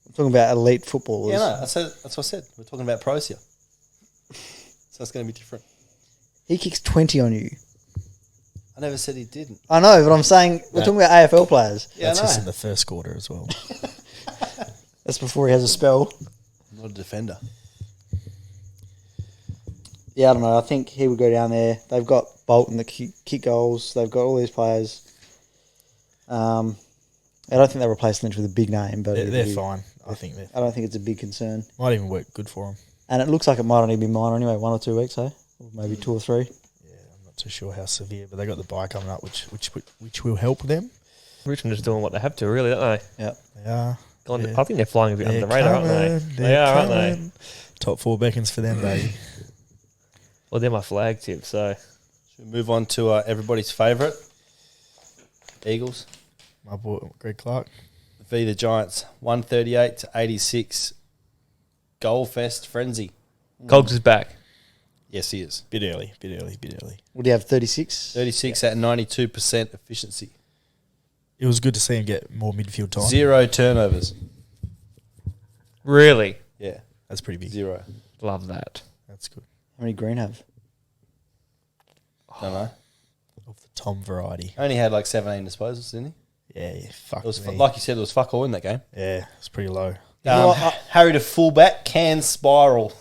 I'm talking about elite footballers. Yeah, no, that's what I said. We're talking about pros here, so it's going to be different. He kicks 20 on you. I never said he didn't. I know, but I'm saying we're talking about AFL players. Yeah, That's I just know. in the first quarter as well. That's before he has a spell. Not a defender. Yeah, I don't know. I think he would go down there. They've got Bolton that kick goals. They've got all these players. I don't think they replace Lynch with a big name, but They're fine. I think they're I don't think it's a big concern. might even work good for them. And it looks like it might only be minor anyway, 1 or 2 weeks, or maybe 2 or 3. I'm not too sure how severe, but they got the bye coming up, which will help them. Richmond is doing what they have to, really, don't they? Yeah. They are. I think they're flying a bit under the radar, aren't they? They are, aren't they? Top 4 beckons for them, baby. Well, they're my flag tip, so. Should we move on to everybody's favourite? Eagles. My boy Greg Clark. V the Giants. 138-86. Goal fest frenzy. Cogs is back. Yes, he is. Bit early. Would he have 36? 36 at 92% efficiency. It was good to see him get more midfield time. 0 turnovers. Really? Yeah, That's pretty big. 0. Love that. That's good. How many Green have? Don't know. Of the Tom variety. Only had like 17 disposals, didn't he? Yeah, fuck It was me. like you said, it was fuck all in that game. Yeah, it's pretty low. Harry to fullback can spiral.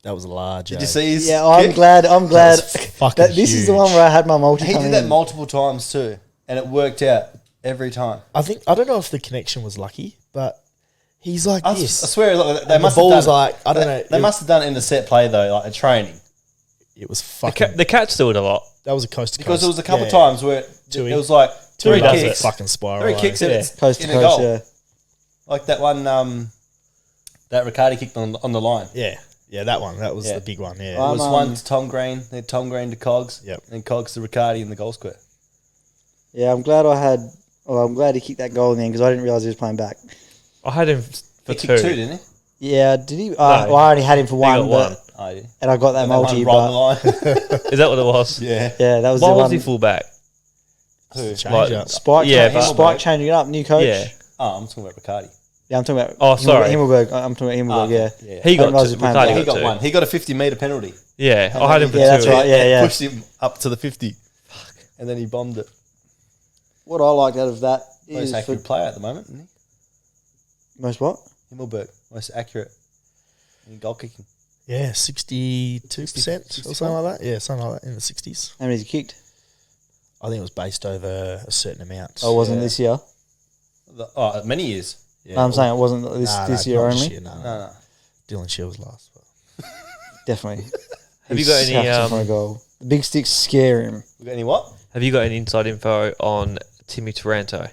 That was large. Did you see his? Yeah, I'm kick? glad. fucking That this is the huge. one where I had my multi. He coming did that in. multiple times too, and it worked out every time. I don't know if the connection was lucky, but he's like I this. swear, look, they And must the have ball's done. like, I don't know. They must have done it in the set play though, like a training, It was The, fucking. the catch still did a lot. That was a coast to coast. because there was a couple Yeah. times where Tui. it was like Tui three does kicks, it. Fucking spiral. 3 kicks and Yeah. it's Coast to in a coast, goal. yeah. Like that one, that Riccardi kicked on the line. Yeah, that one. That was Yeah. the big one. Yeah. It was I'm, one to Tom Green, then Tom Green to Cogs, Yep. and Cogs to Riccardi in the goal square. Yeah, I'm glad I'm glad he kicked that goal in the end because I didn't realise he was playing back. I had him for He two. kicked 2, didn't he? Yeah, did he? Well, I only had him for He one, got one. Oh, yeah. and I got that And multi. one right But on the line. Is that what it was? Yeah. yeah, that was Why the was one. he full back? Who? Change Like- up. Spike, Yeah, but- Spike changing it up, new coach. Yeah. Oh, I'm talking about Riccardi. Yeah, I'm talking about. Oh, sorry. Himmelberg. I'm talking about Himmelberg. Yeah. Yeah. He I didn't got realise two. he was playing Riccardi back. He got two. one. He got a 50-metre penalty. Yeah, I had him for Yeah, two. that's right. Yeah. Pushed him up to the 50. And then he bombed it. What I liked out of that Most is for accurate player at the moment, isn't most what? he? Himmelberg. Most accurate in goal kicking. Yeah, 62% or something like that. Yeah, something like that in the 60s. How many he kicked? I think it was based over a certain amount. Oh, it wasn't Yeah. this year. Many years. Yeah, No, I'm saying it wasn't this year not only. This year, no. No. Dylan Shields last. But Definitely. Have you got He's any? have to find a goal. The big sticks scare him. We got any what? Have you got any inside info on Timmy Taranto?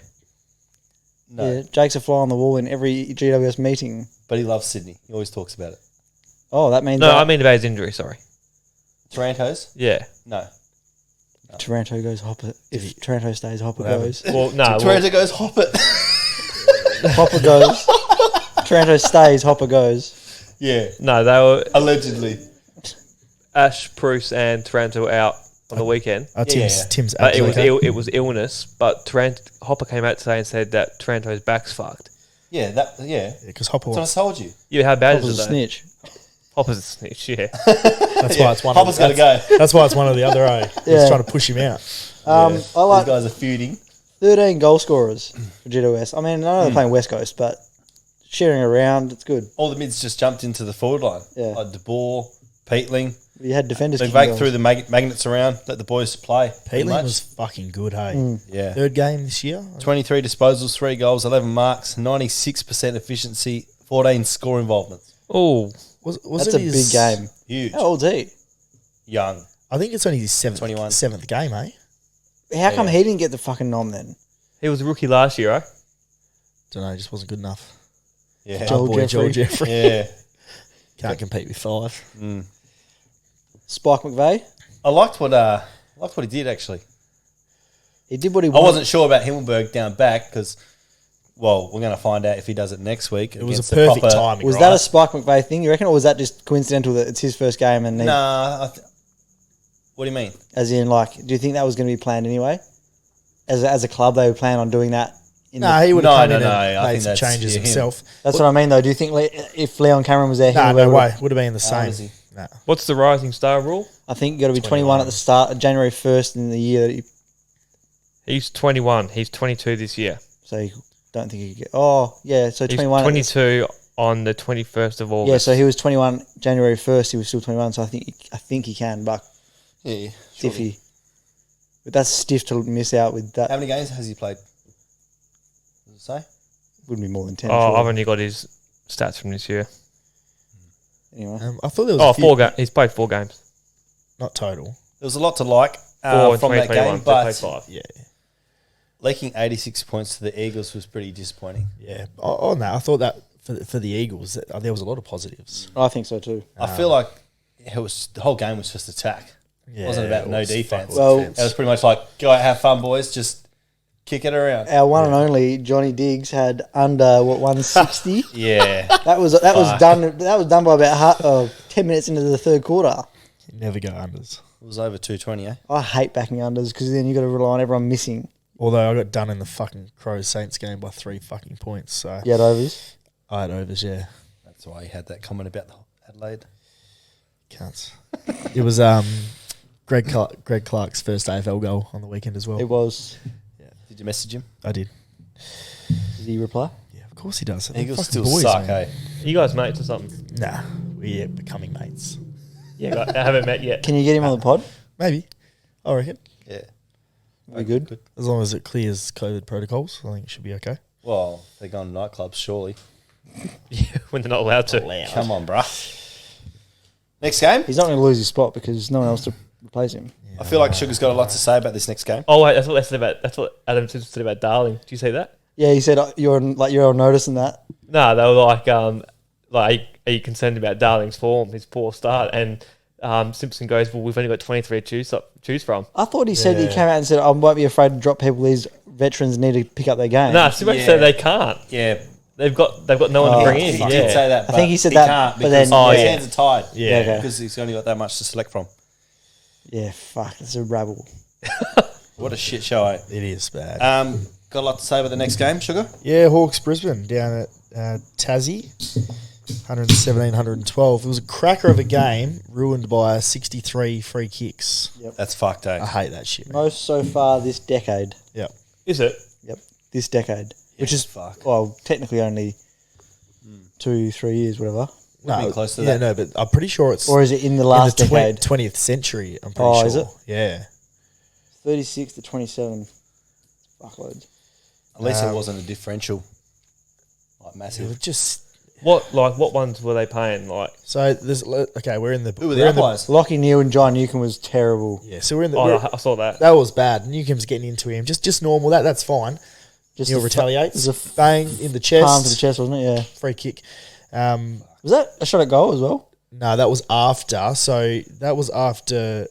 No. Yeah, Jake's a fly on the wall in every GWS meeting. But he loves Sydney. He always talks about it. Oh, that means No, that I mean about his injury. Sorry. Taranto's? Yeah. No. Taranto goes Hopper. If Taranto stays, Hopper What goes. Well, no. Well, Taranto goes hop it. Hopper goes. Taranto stays, Hopper goes. Yeah. no, they were Allegedly. Ash, Bruce, and Taranto were out on the weekend. Tim's But it was absolutely. it was illness. But Hopper came out today and said that Taranto's back's fucked. Yeah. Because Hopper That's what I wants. told you. Yeah, how bad Hopper's is a it? Though? snitch. Hopper's a snitch. Yeah. That's why it's one. Hopper's got to go. That's why it's one of the other. He's Yeah. trying to push him out. I These like guys are feuding. 13 goal scorers for GWS. I mean, I know they're playing West Coast, but sharing around, it's good. All the mids just jumped into the forward line. Yeah. Like De Boer, Peatling. You had defenders They kicking make goals. through the magnets around. Let the boys play. pretty Peatling much. was fucking good. Hey, Yeah. third game this year. 23 disposals, 3 goals, 11 marks, 96% efficiency, 14 score involvements. Oh, Was That's it a his, big game. Huge. How old's he? Young. I think it's only his 21. seventh game, eh? How come Yeah. he didn't get the fucking nom then? he was a rookie last year, right? Don't know, just wasn't good enough. Yeah. Joel Our boy Joel Jeffrey. Jeffrey Yeah. can't compete with 5. Spike McVeigh? I liked what he did, actually. He did what he I wanted. wasn't sure about Himmelberg down back because, well, we're going to find out if he does it next week. It was against a the perfect proper- timing. Was right? that a Spike McVeigh thing, you reckon, or was that just coincidental that it's his first game and he, Nah. What do you mean? as in, like, do you think that was going to be planned anyway? As a club, they were planning on doing that? No, he would have No, come no, in no, and I made think some that's changes him. himself. That's what I mean, though. Do you think if Leon Cameron was there, Nah, Himmelberg no would've- way. Would have been the same. is he? Nah. What's the rising star rule? I think you got to be 21 at the start, January 1st in the year that he. He's 21. He's 22 this year. So he don't think he could get. Oh, yeah. So He's 21. 22 on the 21st of August. Yeah, so he was 21 January 1st. He was still 21. So I think he can, but Yeah, stiffy. But that's stiff to miss out with that. How many games has he played? Does it say? Wouldn't be more than 10. Oh, sure. I've only got his stats from this year. Anyway. I thought there was Oh, a few, 4 games. He's played 4 games. not total. There was a lot to like 4 in from that 2021. game, They played but 5. Yeah, leaking 86 points to the Eagles was pretty disappointing. yeah. On that, I thought that for the Eagles, there was a lot of positives. I think so too. I feel like the whole game was just attack. Yeah, It wasn't about it no was defense. fuck Well- all It defense. was pretty much like, go out, have fun, boys. Just kick it around. Our one and only Johnny Diggs had under 160. Yeah. That was done. That was done by about 10 minutes into the third quarter. Never go unders. It was over 220, eh? I hate backing unders because then you got to rely on everyone missing. Although I got done in the fucking Crows Saints game by 3 fucking points, so You had overs. I had overs. Yeah, That's why he had that comment about the Adelaide. cunts. It was Greg Clark's first AFL goal on the weekend as well. It was. Did you message him? I did. Did he reply? Yeah, of course he does. They're Eagles fucking still boys, suck, man. eh? You guys mates or something? Nah, we're becoming mates. Yeah, I haven't met yet. Can you get him on the pod? Maybe. I reckon. Yeah. Be good. As long as it clears COVID protocols, I think it should be okay. Well, they're going to nightclubs, surely. When they're not allowed to. Come on, bruh. Next game? He's not going to lose his spot because there's no one else to replace him. I feel like Sugar's got a lot to say about this next game. Oh wait, that's what they said about. That's what Adam Simpson said about Darling. Did you see that? Yeah, he said you're on notice in that. No, they were like, are you concerned about Darling's form, his poor start? And Simpson goes, well, we've only got 23 to choose from. I thought he said he Yeah. came out and said I won't be afraid to drop people. These veterans need to pick up their game. No, Simpson Yeah. said they can't. Yeah. They've got no one to bring in. He Yeah. did say that, I but think he said he that, can't but because then- his yeah. hands are tied. Yeah. okay. Because he's only got that much to select from. Yeah, fuck, it's a rabble. What a shit show, eh? It is bad. Got a lot to say about the next game, Sugar? Yeah, Hawks Brisbane down at Tassie, 117, 112. It was a cracker of a game, ruined by 63 free kicks. That's fucked, eh? I hate that shit, man. Most so far this decade. Yep. Is it? Yep, this decade, which is fuck. well technically only 2-3 years, whatever. We've been close to yeah, that. no, but I'm pretty sure it's Or is it in the last in the decade? 20th century. I'm pretty Oh, sure. is it? Yeah. 36 to 27. Fuckloads. At least it wasn't a differential. Like It massive. was just What ones were they paying? Like, so. There's okay. We're in the. Who were we're the in umpires? Lockie Neal and John Newcomb was terrible. Yeah, so we're in the. oh, we're- I saw that. that was bad. Newcomb's getting into him. Just normal. That's fine. Just Neil a retaliates. It was a Bang in the chest. palm to the chest, wasn't it? Yeah. Free kick. Was that a shot at goal as well? No, that was after. So that was after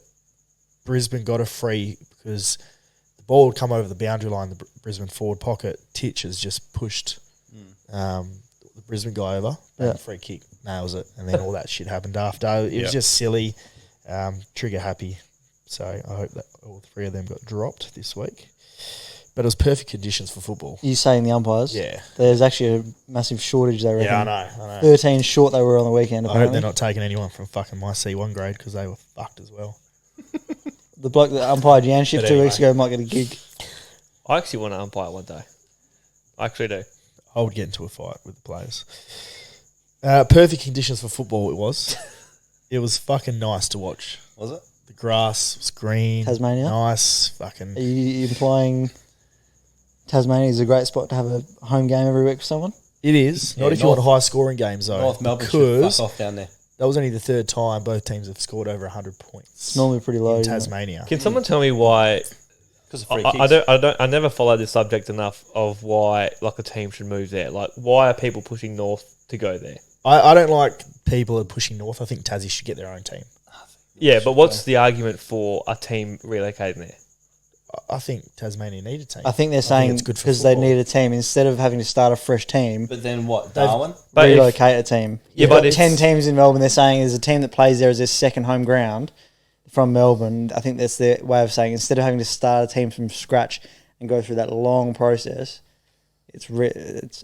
Brisbane got a free because the ball would come over the boundary line, the Brisbane forward pocket. Titch has just pushed the Brisbane guy over. Yeah. Free kick, nails it. And then all that shit happened after. It was just silly. Trigger happy. So I hope that all 3 of them got dropped this week. But it was perfect conditions for football. You saying the umpires? Yeah. There's actually a massive shortage, they reckon. Yeah, I know. 13 short they were on the weekend, I hope apparently. they're not taking anyone from fucking my C1 grade because they were fucked as well. The bloke that umpired Yan shift But 2 anyway. weeks ago might get a gig. I actually want to umpire one day. I actually do. I would get into a fight with the players. Perfect conditions for football it was. It was fucking nice to watch. Was it? The grass was green. Tasmania? Nice. Fucking. Are you implying Tasmania is a great spot to have a home game every week for someone? It is. Not Yeah, if you want high scoring games though. North Melbourne should because fuck off down there. that was only the 3rd time both teams have scored over 100 points. It's normally pretty low. in isn't it? Tasmania. Can someone tell me why? Because of free I kicks. I never follow this subject enough of why like a team should move there. Like, why are people pushing north to go there? I don't like people are pushing north. I think Tassie should get their own team. Yeah, but what's the argument for a team relocating there? I think Tasmania need a team. I think they're saying it's good for because they football. need a team instead of having to start a fresh team, But then what? Darwin? But if- relocate a team. Yeah, You've but got if- 10 teams in Melbourne. They're saying there's a team that plays there as their second home ground from Melbourne. I think that's their way of saying instead of having to start a team from scratch and go through that long process,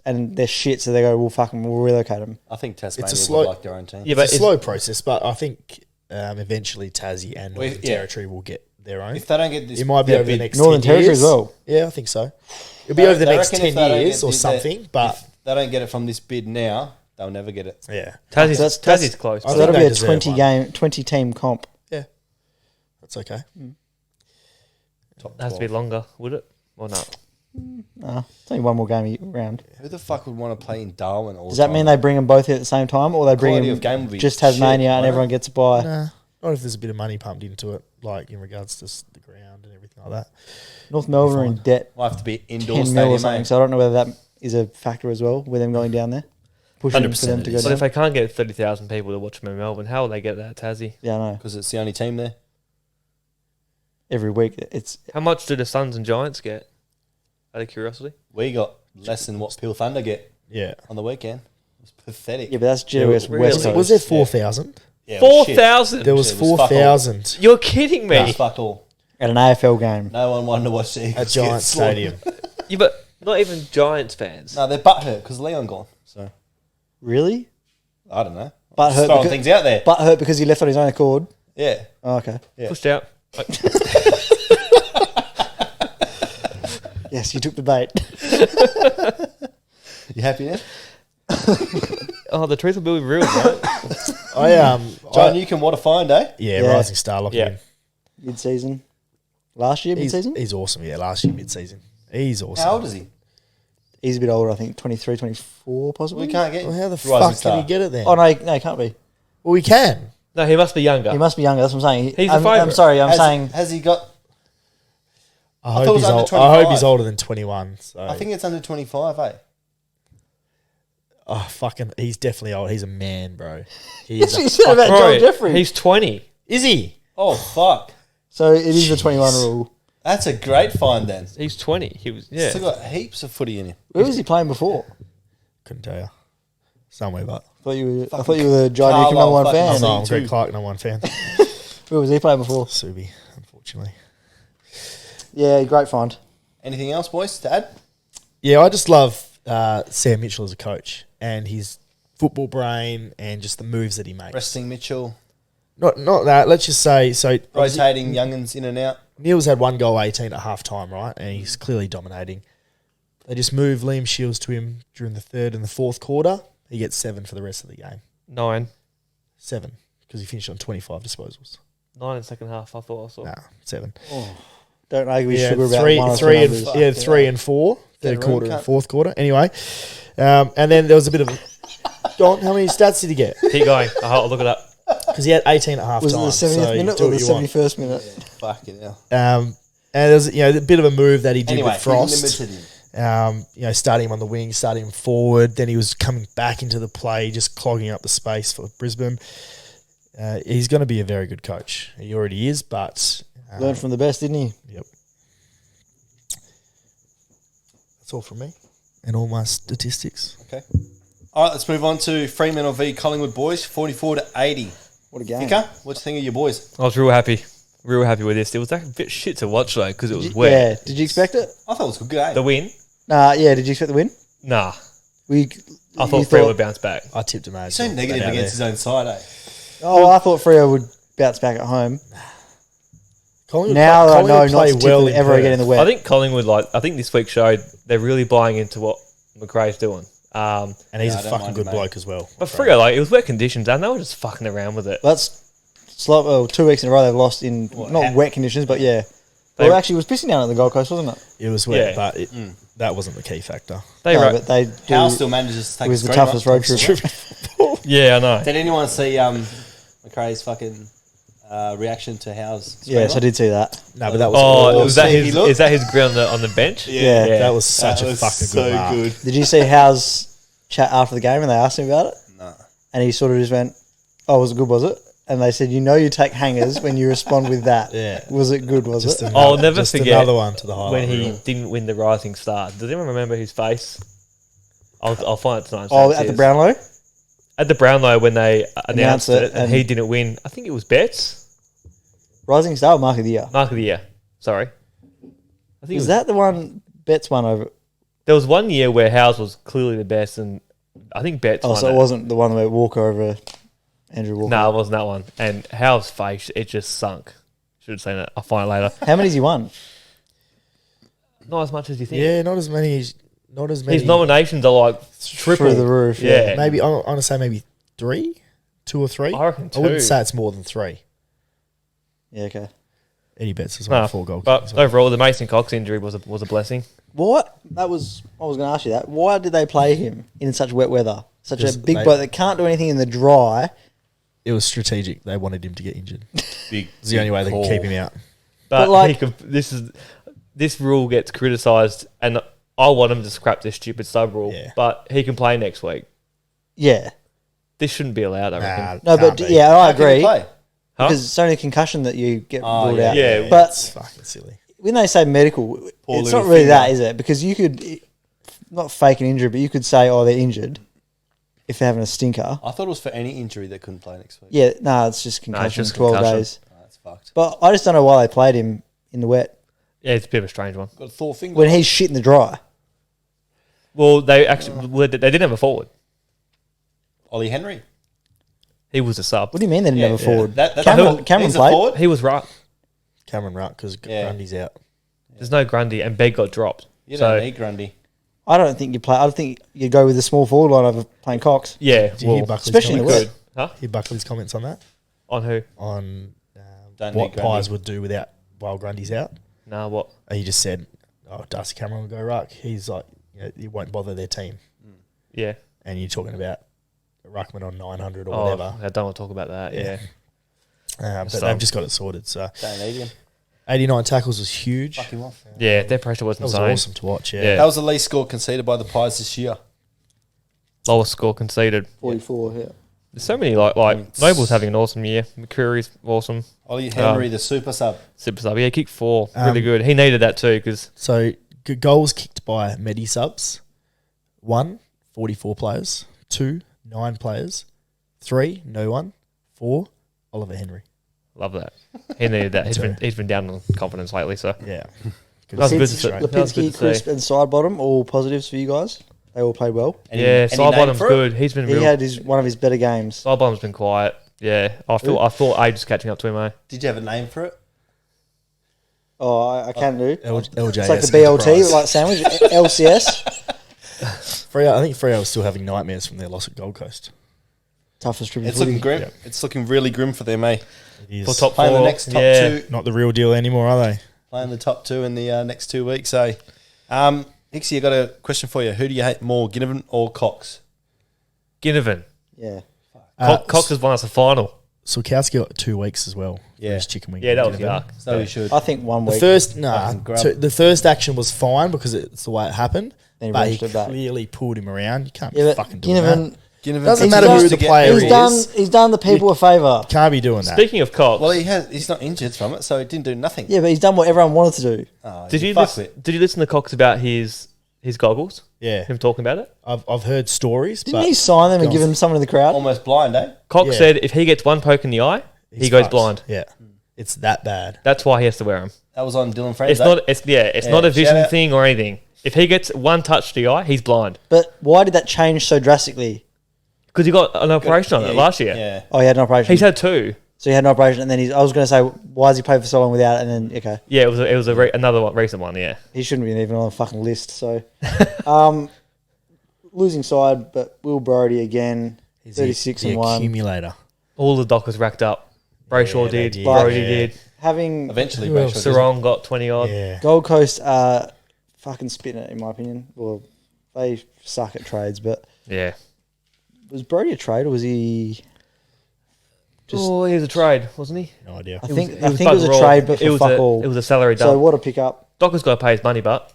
and they're shit, so they go, we'll relocate them. I think Tasmania slow- would like their own team. Yeah, It's but a slow process, but I think eventually Tassie and Northern yeah. Territory will get their own. If they don't get this, It might be their over the bid- next Northern 10 Territory years. as well. Yeah, I think so. It'll be over the They next reckon if 10 they don't years get or the- something, but if they don't get it from this bid now, they'll never get it. yeah, Tassie's, that's- close. I So think that'll they be a deserve 20 one. game, 20 team comp. that's okay. Top It has to be 12. longer, would it? Or not? It's only one more game round. Who the fuck would want to play in Darwin all Does the that time? mean they bring them both here at the same time, or they bring Quality them of game would be just shit, Tasmania and won't it? everyone gets a buy? Nah, not if there's a bit of money pumped into it, like in regards to the ground and everything like that. North Melbourne are in debt Might have to be indoor 10 mil or stadium, something, mate. so I don't know whether that is a factor as well with them going down there. Pushing for 100% them to it go is. But down. if they can't get 30,000 people to watch them in Melbourne, how will they get that at Tassie? Yeah, I know. Because it's the only team there. Every week it's How much do the Suns and Giants get? Out of curiosity. We got less than what Peel Thunder get Yeah. on the weekend. It was pathetic. yeah, but that's GWS really? West Was, Coast. was there 4,000? Yeah, it was shit. 4,000? There was It was fuck all. 4,000 You're kidding me. It was fuck all. At an AFL game. No one wanted to watch the Eagles at get Giant slaughtered. Stadium. Yeah, but not even Giants fans. No, they're butthurt because Leon gone. So Really? I don't know. Butthurt Just throwing because- things out there. But hurt because he left on his own accord. Yeah. Oh, okay. Yeah. Pushed out. Yes, you took the bait. You happy now? Oh, the truth will be real, mate. John, you can what a find, eh? Yeah, Yeah. Rising Star lock Yeah. in. Mid-season. Last year, He's, mid-season? he's awesome. Yeah, last year mid-season. He's awesome. How old is he? He's a bit older, I think. 23, 24 possibly. We can't get Well, how the Rising fuck Star. can he get it then? Oh, no, he can't be. Well, we can. No, he must be younger. He must be younger. That's what I'm saying. He's the I'm favourite. sorry. I'm Has- saying Has he got... I thought it hope, was he's under old, I hope 25. he's older than 21. So. I think it's under 25, eh? Oh, fucking, he's definitely old. He's a man, bro. He That's is what a you said about Bro, Joel Jeffrey. he's 20. Is he? Oh, fuck. So it is the 21 rule. That's a great find then. He's 20. He was, yeah. Still got heaps of footy in him. Where was he playing before? Couldn't tell you. Somewhere, but. I thought you were the John Newcombe Carlisle number one fucking fan. No, I'm too. Greg Clark, number one fan. Where was he playing before? Subi, unfortunately. Yeah, great find. Anything else, boys, to add? Yeah, I just love Sam Mitchell as a coach and his football brain and just the moves that he makes. Resting Mitchell, Not that. Let's just say so. rotating youngins in and out. Neil's had one goal 18 at half time, right? And he's clearly dominating. They just move Liam Shields to him during the third and the fourth quarter. He gets 7 for the rest of the game. 9. 7 because he finished on 25 disposals. 9 in the second half, I thought I saw. Nah, 7. Don't argue with Yeah, Sugar about three, one or three, two and numbers. yeah, 3 and 4. Get a Third room quarter cut. and fourth quarter. Anyway, and then there was a bit of. Don, how many stats did he get? Keep going. I'll look it up. Because he had 18 at half Was it time. the 70th so minute do or what the you want. 71st minute? Fucking hell. And there's a bit of a move that he did Anyway, with Frost. he limited him. Starting him on the wing, starting him forward. Then he was coming back into the play, just clogging up the space for Brisbane. He's going to be a very good coach. He already is, but Learned from the best, didn't he? yep. That's all from me and all my statistics. Okay. All right, let's move on to Fremantle v Collingwood, boys. 44-80. What a game. Hicker, what do you think of your boys? I was real happy with this. It was like a bit shit to watch though because it was wet. Yeah. Did you expect it? I thought it was a good game. The win? Yeah. Did you expect the win? Nah. We. I you thought Freo would bounce back. I tipped him as He's so negative against his own side, eh? Oh, I thought Freo would bounce back at home. Collingwood Now I know Collingwood not play to tip well them in ever again in the Perth. wet. I think Collingwood, I think this week showed they're really buying into what McRae's doing. And he's Yeah, I a don't fucking mind good him, mate. bloke as well. But Freo, it was wet conditions and they were just fucking around with it. That's 2 weeks in a row they've lost in not wet conditions, but yeah. Well, actually, it was pissing down at the Gold Coast, wasn't it? It was wet, Yeah. but that wasn't the key factor. They No, wrote, but they do. Hal still manages to take It was a the screamer. toughest road trip. yeah, I know. Did anyone see McRae's fucking reaction to Hal's Yes, I did see that. No, but that was Oh, is that sneaky his? look. Is that his grid on the bench? Yeah. that was such That a was fucking so good mark. good. Did you see Hal's chat after the game and they asked him about it? No. And he sort of just went, "Oh, was it good? Was it?" And they said, "You take hangers when you respond with that." Yeah. Was it good? Was Just it? I'll never just forget another one to the highlight when he reel. didn't win the Rising Star. Does anyone remember his face? I'll find it tonight. Oh, at the Brownlow. At the Brownlow when they Announced announced it it and and- he didn't win. I think it was Betts. Rising Star, Mark of the Year. Mark of the Year. Sorry. I think it Is was that the one Betts won over? There was one year where Howes was clearly the best, and I think Betts Oh, won so it wasn't the one where Walker over Andrew Walker. No, it wasn't that one. And Howes' face, it just sunk. Should have seen it. I'll find it later. How many's he won? Not as much as you think. Yeah, not as many. Not as many. His nominations are like triple. Through the roof. Yeah. Maybe I'm gonna say maybe 3, 2 or 3. I reckon I wouldn't 2. say it's more than 3. Yeah, okay. Eddie Betts as well, No, 4 goal but kickers. Well. overall, the Mason Cox injury was a blessing. What? I was going to ask you that. Why did they play him in such wet weather? Such a Just big they- bloke that can't do anything in the dry. It was strategic. They wanted him to get injured. Big, It's the only way they could keep him out. But like- this rule gets criticised, and I want him to scrap this stupid sub rule. Yeah. But he can play next week. Yeah. This shouldn't be allowed. I reckon. No, but can't be. yeah, I How can he agree. play? Huh? Because it's only a concussion that you get ruled yeah. out. Yeah. But It's fucking silly. when they say medical, Poor it's little not really finger. that, is it? Because you could, not fake an injury, but you could say, oh, they're injured if they're having a stinker. I thought it was for any injury that couldn't play next week. Yeah, no, it's just concussion, just 12 concussion. days. Oh, that's fucked. But I just don't know why they played him in the wet Yeah, it's a bit of a strange one. Got a Thor finger. when he's shit in the dry. Well, they didn't have a forward. Ollie Henry. He was a sub. What do you mean they didn't have a forward? That's Cameron he's a played. forward? He was right. Cameron Ruck because Yeah. Grundy's out. There's no Grundy, and Begg got dropped. You so don't need Grundy. I don't think you play. I think you go with the small forward line over playing Cox. yeah, Did you hear well, Buckley's especially in the comments? wet. Huh? Hear Buckley's comments on that? On who? On Don't what need Grundy. Pies would do without while Grundy's out? Nah, what? He just said, "Oh, Darcy Cameron will go ruck." He's like, he won't bother their team. Yeah. And you're talking about Ruckman on 900 or Oh, whatever. I don't want to talk about that. Yeah. But So- they've just got it sorted. So Don't need him. 89 tackles was huge. Fuck him off. Yeah, their pressure was That was insane. awesome to watch. Yeah. Yeah. That was the least score conceded by the Pies this year. Lowest score conceded. 44, yeah. There's so many like Noble's having an awesome year. McCreary's awesome. Ollie Henry, the super sub. Super sub. Yeah, kicked 4. Really good. He needed that too because So goals kicked by Medi subs. 1, 44 players. 2, 9 players. 3, no one. 4, Oliver Henry. love that. He needed that. He's been down on confidence lately. So Yeah. that was good to see. Lipinski, That was good Lipinski, to Crisp, see. and Sidebottom, all positives for you guys. They all played well. Yeah, Any name Sidebottom's for it? good. He's been He real. had one of his better games. Sidebottom's been quiet. Yeah, I thought Age was catching up to him. Eh? Did you have a name for it? Oh, I can do. LJS. It's like the BLT, like sandwich, LCS. Freo, I think Freo was still having nightmares from their loss at Gold Coast. Toughest trip in It's footy. looking grim. Yeah. It's looking really grim for them, eh? It is For top Playing 4. the next top yeah. two. not the real deal anymore, are they? Playing the top 2 in the next 2 weeks, eh? Hixie, I got a question for you. Who do you hate more, Ginnivan or Cox? Ginnivan. Yeah. Cox has won us a final. Sulkowski got 2 weeks as well. for Yeah. his chicken wing. Yeah, that was Ginnivan. yuck. So we should. I think 1 The week. first, Fucking grub. the first action was fine because it's the way it happened. Then he But he wrenched it back. clearly pulled him around. You can't Yeah, be but fucking doing Ginnivan, that. Ginnivan Doesn't seems matter to who used the to get player every- is. he's done the people a favour. Can't be doing that. Speaking of Cox, Well, he's not injured from it, so it didn't do nothing. Yeah, but he's done what everyone wanted to do. Oh, did you fuck it. listen to Cox about his goggles? Yeah, Him talking about it. I've heard stories. Didn't but he sign them and Go give on. them some to the crowd? Almost blind, eh? Cox Yeah. said if he gets one poke in the eye, he he's goes fucked. blind. Yeah, it's that bad. That's why he has to wear them. That was on Dylan Friends. It's not. It's not a shout vision out. thing or anything. If he gets one touch to the eye, he's blind But why did that change so drastically? because he got an operation on it last year. Yeah. Oh, he had an operation. He's had 2. So he had an operation, and then I was going to say, why has he played for so long without? And then okay, Yeah, it was another one, recent one. Yeah, he shouldn't be even on the fucking list. So, losing side, but Will Brody again, He's 36 the and 1. accumulator. all the Dockers racked up. Brayshaw Yeah, they did. did. Brody Yeah. did. Having Eventually, Who Brayshaw else? did. Sarong got 20 odd. Yeah, Gold Coast are fucking spitting it, in my opinion. Well, they suck at trades, but Yeah. was Brody a trade or was he? Just, Oh, he was a trade, wasn't he? no idea. I It think was it was a bugger all. trade, but it for was fuck a, all. It was a salary So dump. what a pickup. Docker's got to pay his money, but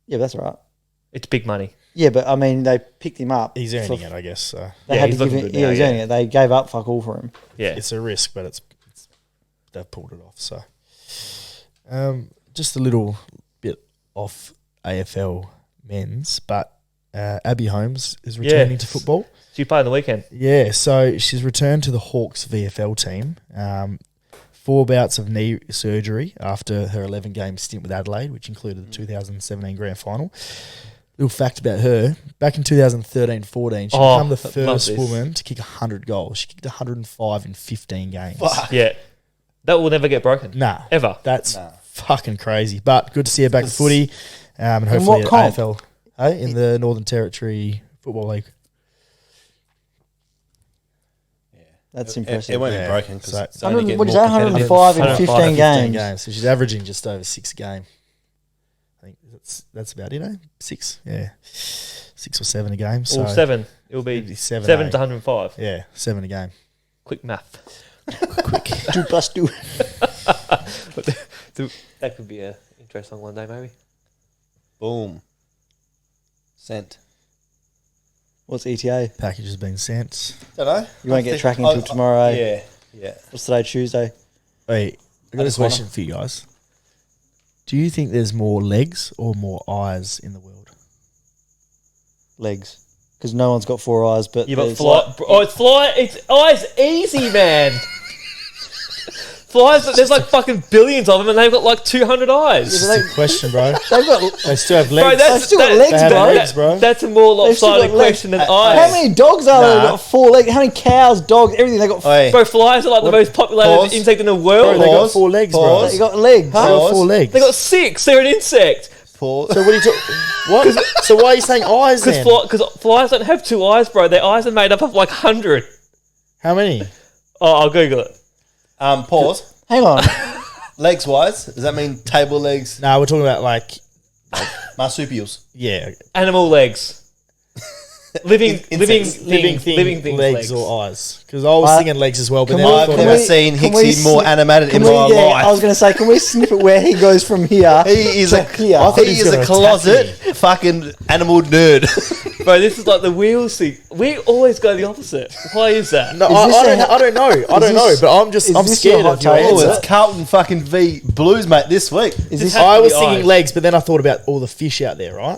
Yeah, that's all right. it's big money. Yeah, but I mean, they picked him up. He's for- earning it, I guess. So They Yeah, had he's to give looking him. good Yeah, now, he's yeah. earning it. They gave up fuck all for him. Yeah. it's a risk, but it's they've pulled it off. So, just a little bit off AFL men's, but Abby Holmes is returning to football. She played on the weekend. Yeah, so she's returned to the Hawks VFL team. 4 bouts of knee surgery after her 11-game stint with Adelaide, which included the 2017 grand final. Little fact about her, back in 2013-14, she Oh, became the love first this. woman to kick 100 goals. She kicked 105 in 15 games. Yeah. That will never get broken. Nah. Ever. That's fucking crazy. But good to see her back to footy. And hopefully what comp? AFL. Hey, in the Northern Territory Football League. That's impressive. It won't Yeah. be broken because So- it's only getting What is more that? competitive. 105 in 105 15 games. So she's averaging just over 6 a game. I think that's about it, eh? 6? Yeah. 6 or 7 a game. So Or 7. It'll it'd be be 7. 7 eh? to 105. Yeah, 7 a game. Quick math. Quick. 2 plus 2. That could be an interesting one day, maybe. Boom. Sent. What's ETA? Package has been sent. Don't know. You won't get tracking until tomorrow, eh? Yeah. Yeah. What's today, Tuesday? Hey, I got a question for you guys. Do you think there's more legs or more eyes in the world? Legs. Because no one's got 4 eyes, but Yeah, but there's fly. Oh, it's fly. It's eyes easy, man. Flies. There's like fucking billions of them, and they've got like 200 eyes. Yeah, That's the question, bro. they've got... They still have Bro, legs. They've still got legs, They have bro. legs, bro. That's a more They've still lopsided got legs. question than How eyes. many dogs are there that Nah. got 4 legs? How many cows, dogs, everything? They got... Oi. Bro, flies are like the most populated Pause. insect in the Bro, world. they got Pause. 4 legs, bro. Pause. They got legs. They got Pause. 4 legs. They got 6. They're an insect. Pause. So what are you talking? What? So why are you saying eyes then? Because flies don't have 2 eyes, bro. Their eyes are made up of like 100. How many? Oh, I'll Google it. Pause. Hang on. Legs wise, does that mean table legs, No, we're talking about like marsupials? yeah, Animal legs. Living Insects. things, living things legs or eyes. Because I was thinking legs as well, but can then we- I I've thought never about seen can we Hicksy more snip- animated in Can we, my yeah, life. I was going to say, can we snip it where he goes from here? He is to a here. I thought he he was is gonna a attack closet me. fucking animal nerd. Bro, this is like the wheels thing. We always go the opposite. Why is that? no, Is this I a- don't know. I don't know, this- but I'm just is I'm this scared your of hot your take? Oh, answer. it's Carlton fucking v Blues, mate, this week. Is this... has I to was be thinking eyes. legs, but then I thought about all the fish out there, right?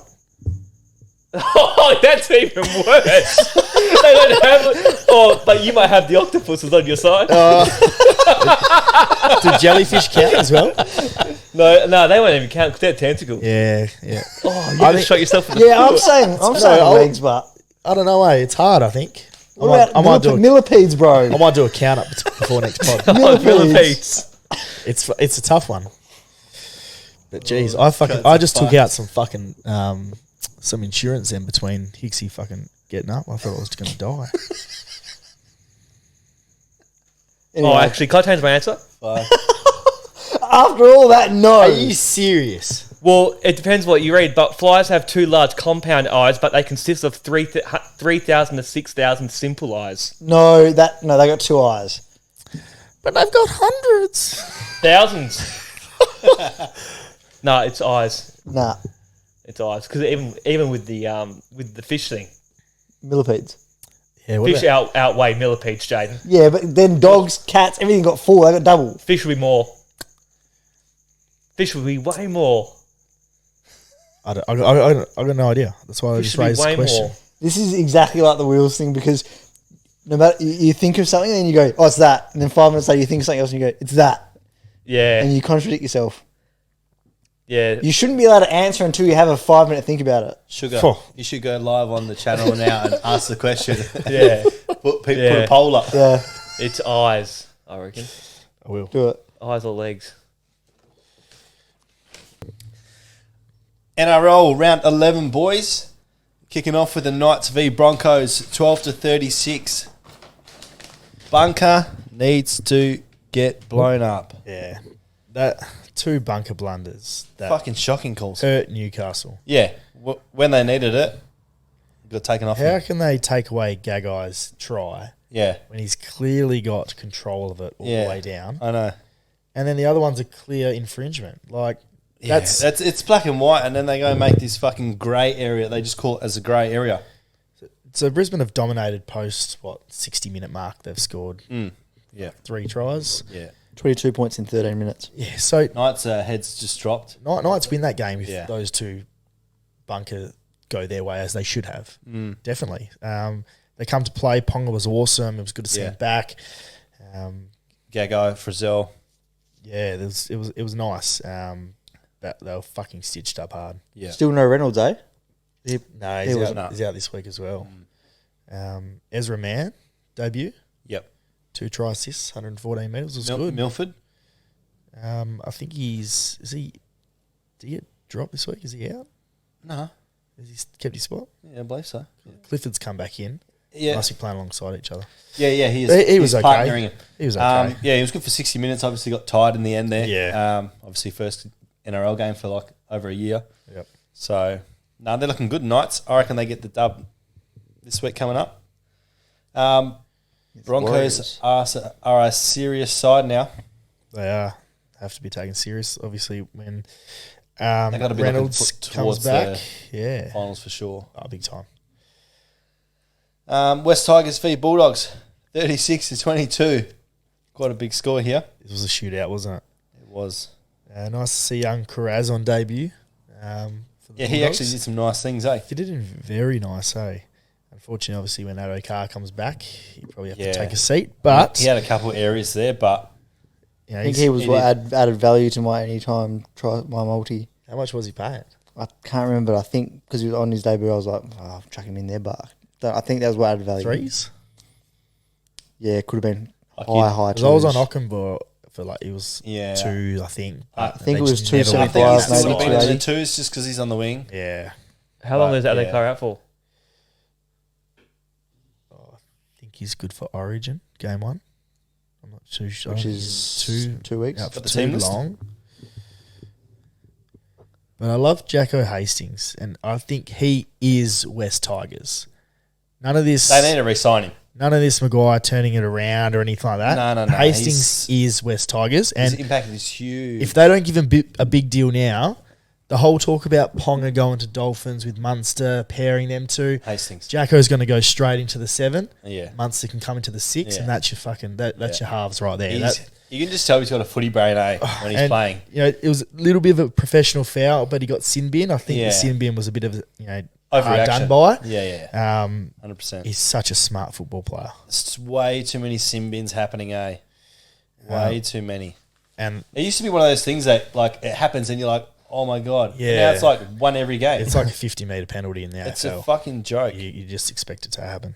Oh, that's even worse. They don't have. Oh, but you might have the octopuses on your side. Do jellyfish count as well? No, they won't even count because they're tentacles. Yeah, yeah. Oh, you I just think- shot yourself in the Yeah, I'm foot. saying I'll- legs, but... I don't know, it's hard. I think. What I might do about a, millipedes, bro? I might do a count up before next pod. Oh, Millipedes. millipedes. It's a tough one. But geez, I just took out some fucking some insurance in between Hicksy fucking getting up. I thought I was gonna die. Anyway, Oh, actually, can I change my answer? after all that, no. Are you serious? Well, it depends what you read, but flies have 2 large compound eyes, but they consist of 3,000 to 6,000 simple eyes. No, they got 2 eyes. But I've got hundreds. Thousands. No, it's eyes. Nah, It's eyes. Because even with the fish thing, millipedes. Yeah, what fish about, outweigh millipedes, Jaden. Yeah, but then dogs, cats, everything got 4. They got double. Fish would be more. Fish would be way more. I got no idea. That's why I Fish just would be raised the way question. more. This is exactly like the wheels thing because no matter you think of something and then you go, oh, it's that, and then 5 minutes later you think of something else and you go, it's that, Yeah. and you contradict yourself. Yeah. You shouldn't be allowed to answer until you have a 5-minute think about it. Sugar, Oh. you should go live on the channel now and ask the question. Yeah. Put Yeah. a poll up. Yeah, It's eyes, I reckon. I will. do it. Eyes or legs. NRL round 11, boys. Kicking off with the Knights v Broncos, 12 to 36. Bunker needs to get blown up. Yeah, that 2 bunker blunders that Fucking shocking calls. hurt Newcastle. Yeah, when they needed it, got taken off. How him. can they take away Gagai's try Yeah, when he's clearly got control of it all yeah, the way down, I know. and then the other one's a clear infringement? Like That's it's black and white, and then they go and make this fucking grey area. They just call it as a grey area. so Brisbane have dominated post 60-minute mark. They've scored Yeah, 3 tries. yeah. 22 points in 13 minutes. Yeah, so Knights heads just dropped. Knights win that game if Yeah. those 2 bunker go their way as they should have. Definitely. They come to play. Ponga was awesome. It was good to see Yeah. him back. Gagai, Frizzell. Yeah, it was nice. That they were fucking stitched up hard. Yeah, Still no Reynolds, eh? No, He was he's out this week as well. Ezra Mann debut, yep. 2 try assists, 114 metres was good. Milford. I think he's. Is he? Did he get dropped this week? Is he out? No. Has he kept his spot? Yeah, I believe so. Clifford's come back in. Yeah. Must be playing alongside each other. Yeah, he is. He was he's okay. partnering him. He was okay. Yeah, he was good for 60 minutes. Obviously got tired in the end there. Yeah. Obviously first NRL game for like over a year. Yep. So, no, they're looking good. Knights, I reckon they get the dub this week coming up. Broncos are a serious side now. They are. Have to be taken serious. Obviously, when They got to be Reynolds looking comes towards back, the finals for sure. big time. West Tigers v Bulldogs, 36-22. Quite a big score here. This was a shootout, wasn't it? It was. Nice to see young Carraz on debut. For the Yeah, he Bulldogs. actually did some nice things, eh? He did it very nice, Unfortunately, obviously, when that car comes back, he probably have to take a seat. But he had a couple of areas there, but you know, I think he was what added value to my anytime try my multi. how much was he paying? I can't remember. But I think because he was on his debut, I was like, I'll chuck him in there. But I think that was what added value. Threes? Yeah, it could have been Like high. Because I was on twos. Ockenbaugh for like, it was Yeah. 2, I think. I think They it was just never 275, went I think past he's that still maybe been in 280. the twos just because he's on the wing. Yeah. How long But, is that yeah. they car out for? I think he's good for Origin, game 1. I'm not too sure. Which I think is he's 2 weeks. out for Got the too team list? long. But I love Jacko Hastings, and I think he is West Tigers. None of this. They need to re-sign him. None of this Maguire turning it around or anything like that. No. Hastings is West Tigers, His and impact is huge. if they don't give him a big deal now, the whole talk about Ponga going to Dolphins with Munster, pairing them two, Hastings. Jacko's going to go straight into the 7. Yeah. Munster can come into the 6, Yeah. and that's your fucking that's Yeah. your halves right there. He's- you can just tell he's got a footy brain, when he's And, playing. You know, it was a little bit of a professional foul, but he got sin bin. I think Yeah. the sin bin was a bit of hard Overreaction. done by. Yeah. 100%. He's such a smart football player, It's way too many sin bins happening, eh? Way too many. and It used to be one of those things that, like, it happens and you're like, oh my God. Yeah. Now it's like one every game. it's like a 50-meter penalty in the It's a AFL. fucking joke. You just expect it to happen.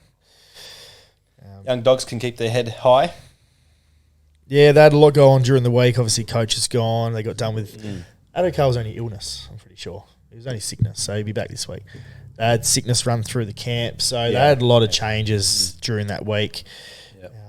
Young dogs can keep their head high. Yeah, they had a lot go on during the week. Obviously, coach is gone. They got done with. Adokar was only illness, I'm pretty sure. It was only sickness, so he'll be back this week. They had sickness run through the camp, so they had a lot of changes during that week.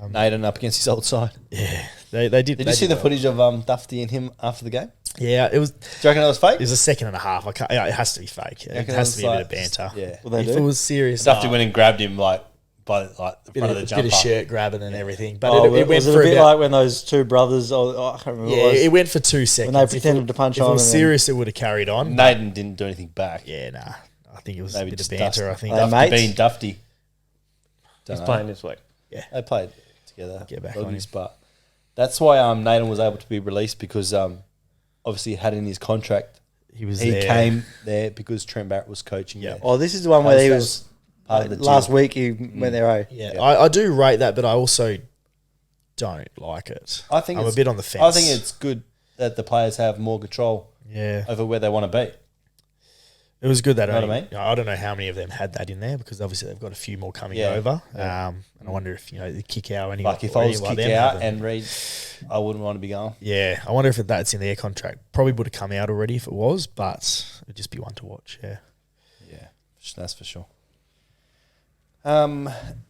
Naden up against his old side. Yeah, they did. Did they you see did the well. footage of Dufty and him after the game? Do Yeah, it was. you reckon it was fake? It was a second and a half. I can't. It has to be fake. It reckon has it to be a was bit of banter. Yeah. What they If do? it was serious, Dufty went and grabbed him by the front bit of the of jumper. shirt grabbing and everything. But Oh, it went was it for a bit about, like when those two brothers? I can't remember. yeah, what it it was. went for 2 seconds. they If pretended to punch if on it was and then- serious, it would have carried on. Naden didn't do anything back. Yeah, nah. I think it was Maybe a bit of just banter. Dusty. I think. They Dufty mates? being Dufty. He's Dunno. playing this week. They played together. Get back Doggies, on him. but that's why Naden was able to be released because obviously he had in his contract. He was He there. came there because Trent Barrett was coaching. Yeah. there. Oh, this is the one where he That was part of the last deal. week. He went there. Eh? Yeah, Yeah. I do rate that, but I also don't like it. I think I'm a it's- bit on the fence. I think it's good that the players have more control yeah. over where they want to be. It was good that You know what only, I mean? I don't know how many of them had that in there because obviously they've got a few more coming Yeah. over. Yeah. And I wonder if the kick out any Like if or I was any like kicked them out have them. and Reed, I wouldn't want to be going. Yeah, I wonder if that's in their contract. Probably would have come out already if it was, but it'd just be one to watch. Yeah. Yeah, that's for sure.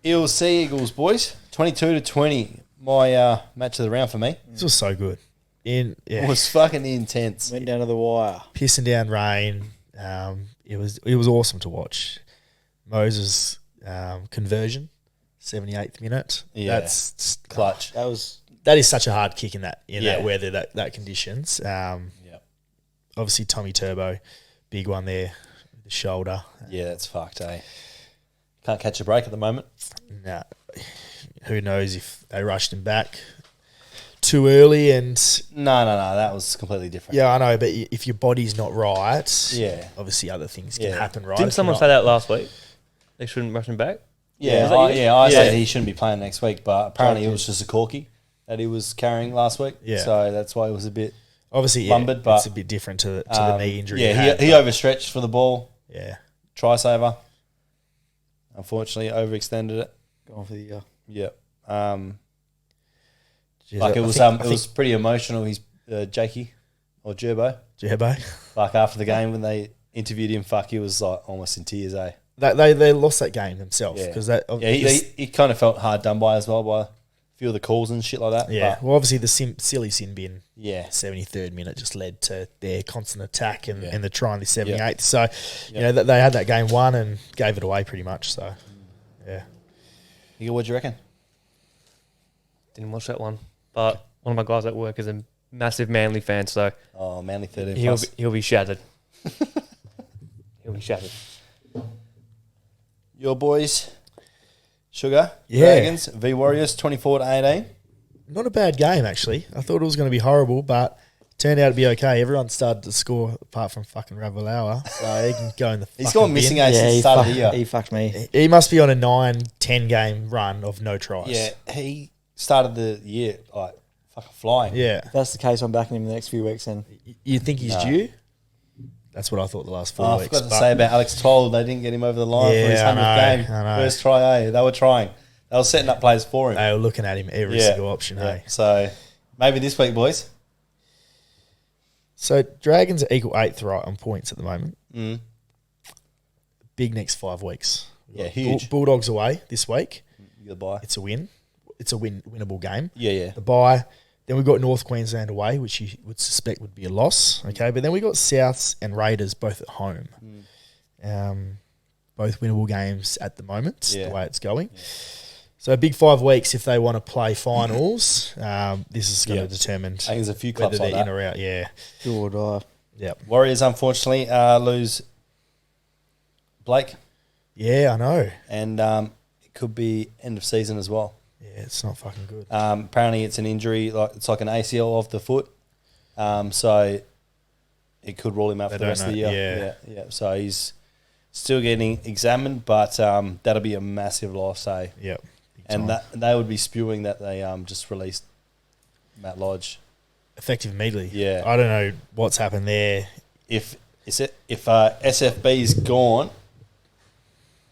Eels Sea Eagles, boys, 22-20. My match of the round for me. This was so good. It was fucking intense. Went down to the wire. Pissing down rain. It was awesome to watch. Moses' conversion, 78th minute. Yeah. That's Clutch. that is such a hard kick in that Yeah. weather, that conditions. Yeah, Obviously Tommy Turbo, big one there, with the shoulder. yeah, that's fucked, eh? Can't catch a break at the moment. Nah, who knows if they rushed him back too early and No, that was completely different. yeah, I know, but if your body's not right, Yeah. obviously other things can Yeah. happen, right? Didn't If someone you're say not- that last week? They shouldn't rush him back. Yeah, Was that you? I said Yeah. he shouldn't be playing next week, but apparently it was just a corky that he was carrying last week. Yeah. So that's why it was a bit. Obviously, lumbered, but, it's a bit different to the knee injury. Yeah, he had, he but- overstretched for the ball. yeah. Try saver. Unfortunately, overextended it. Going for the Yeah. Jeez, Like I it was think- I it was pretty emotional. His Jakey or Gerbo. Jebo. Like after the game when they interviewed him, he was like almost in tears, eh? They lost that game themselves Yeah. because that He kind of felt hard done by as well by a few of the calls and shit like that. yeah. But, Well, obviously the silly sin bin. yeah. 73rd minute just led to their constant attack and, Yeah. and the try in the 78th. Yeah. So, you know, they had that game won and gave it away pretty much. So, yeah. What do you reckon? Didn't watch that one, but one of my guys at work is a massive Manly fan, so Oh, Manly 13 he'll plus. he'll be shattered. He'll be shattered. Your boys, Sugar, Yeah. Dragons, v Warriors, 24-18. Not a bad game, actually. I thought it was going to be horrible, but it turned out to be okay. Everyone started to score apart from fucking Ravalawa, so he can go in the He's fucking gone missing bin. since the he, start of the year. he fucked me. He must be on a 9-10 game run of no tries. Yeah, he started the year like fucking flying. Yeah. If that's the case, I'm backing him in the next few weeks. And You think he's No. due? That's what I thought the last 4 Oh, I weeks. forgot to but- say about Alex Toll. They didn't get him over the line for his Yeah, I 100th know, game. I know. First try, eh? They were trying. They were setting up plays for him. They were looking at him every single option, hey? So maybe this week, boys. So Dragons are equal 8th right on points at the moment. Mm. Big next 5 weeks. We've Yeah, got huge. Bulldogs away this week. You got bye. It's a win. It's a winnable game. Yeah. The bye. Then we've got North Queensland away, which you would suspect would be a loss. Okay, but then we got Souths and Raiders both at home. Both winnable games at the moment, Yeah. the way it's going. So a big 5 weeks if they want to play finals. This is going to determine I think there's a few whether clubs they're like in that. or out. Yeah, do or die. yep. Warriors, unfortunately, lose Blake, Yeah, I know. and it could be end of season as well. Yeah, it's not fucking good. Apparently, it's an injury, it's like an ACL of the foot, so it could rule him out for They the rest don't of the know, year. Yeah. So he's still getting examined, but that'll be a massive loss, eh? Yep. Big And time. they would be spewing that they just released Matt Lodge. Effective immediately. Yeah. I don't know what's happened there If SFB is gone,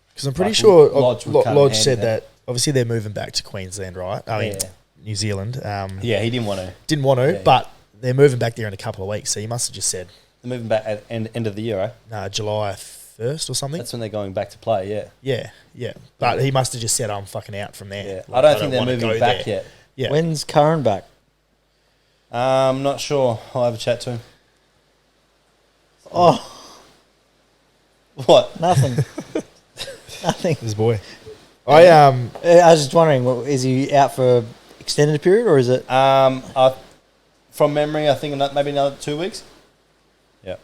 because I'm pretty Like, sure Lodge would come Lodge in said handy that obviously they're moving back to Queensland, right? I mean, Yeah. New Zealand. yeah, he didn't want to. Didn't want to, Yeah. but they're moving back there in a couple of weeks. So you must have just said They're moving back at end of the year, eh? July 1st or something. That's when they're going back to play, yeah. Yeah. But he must have just said, I'm fucking out from there. Yeah. Like, I don't think they're wanna moving go back there. yet. Yeah. When's Curran back? I'm not sure. I'll have a chat to him. Oh, What? nothing. Nothing. This boy. I I was just wondering, is he out for extended period or is it? From memory, I think maybe another 2 weeks. Yeah.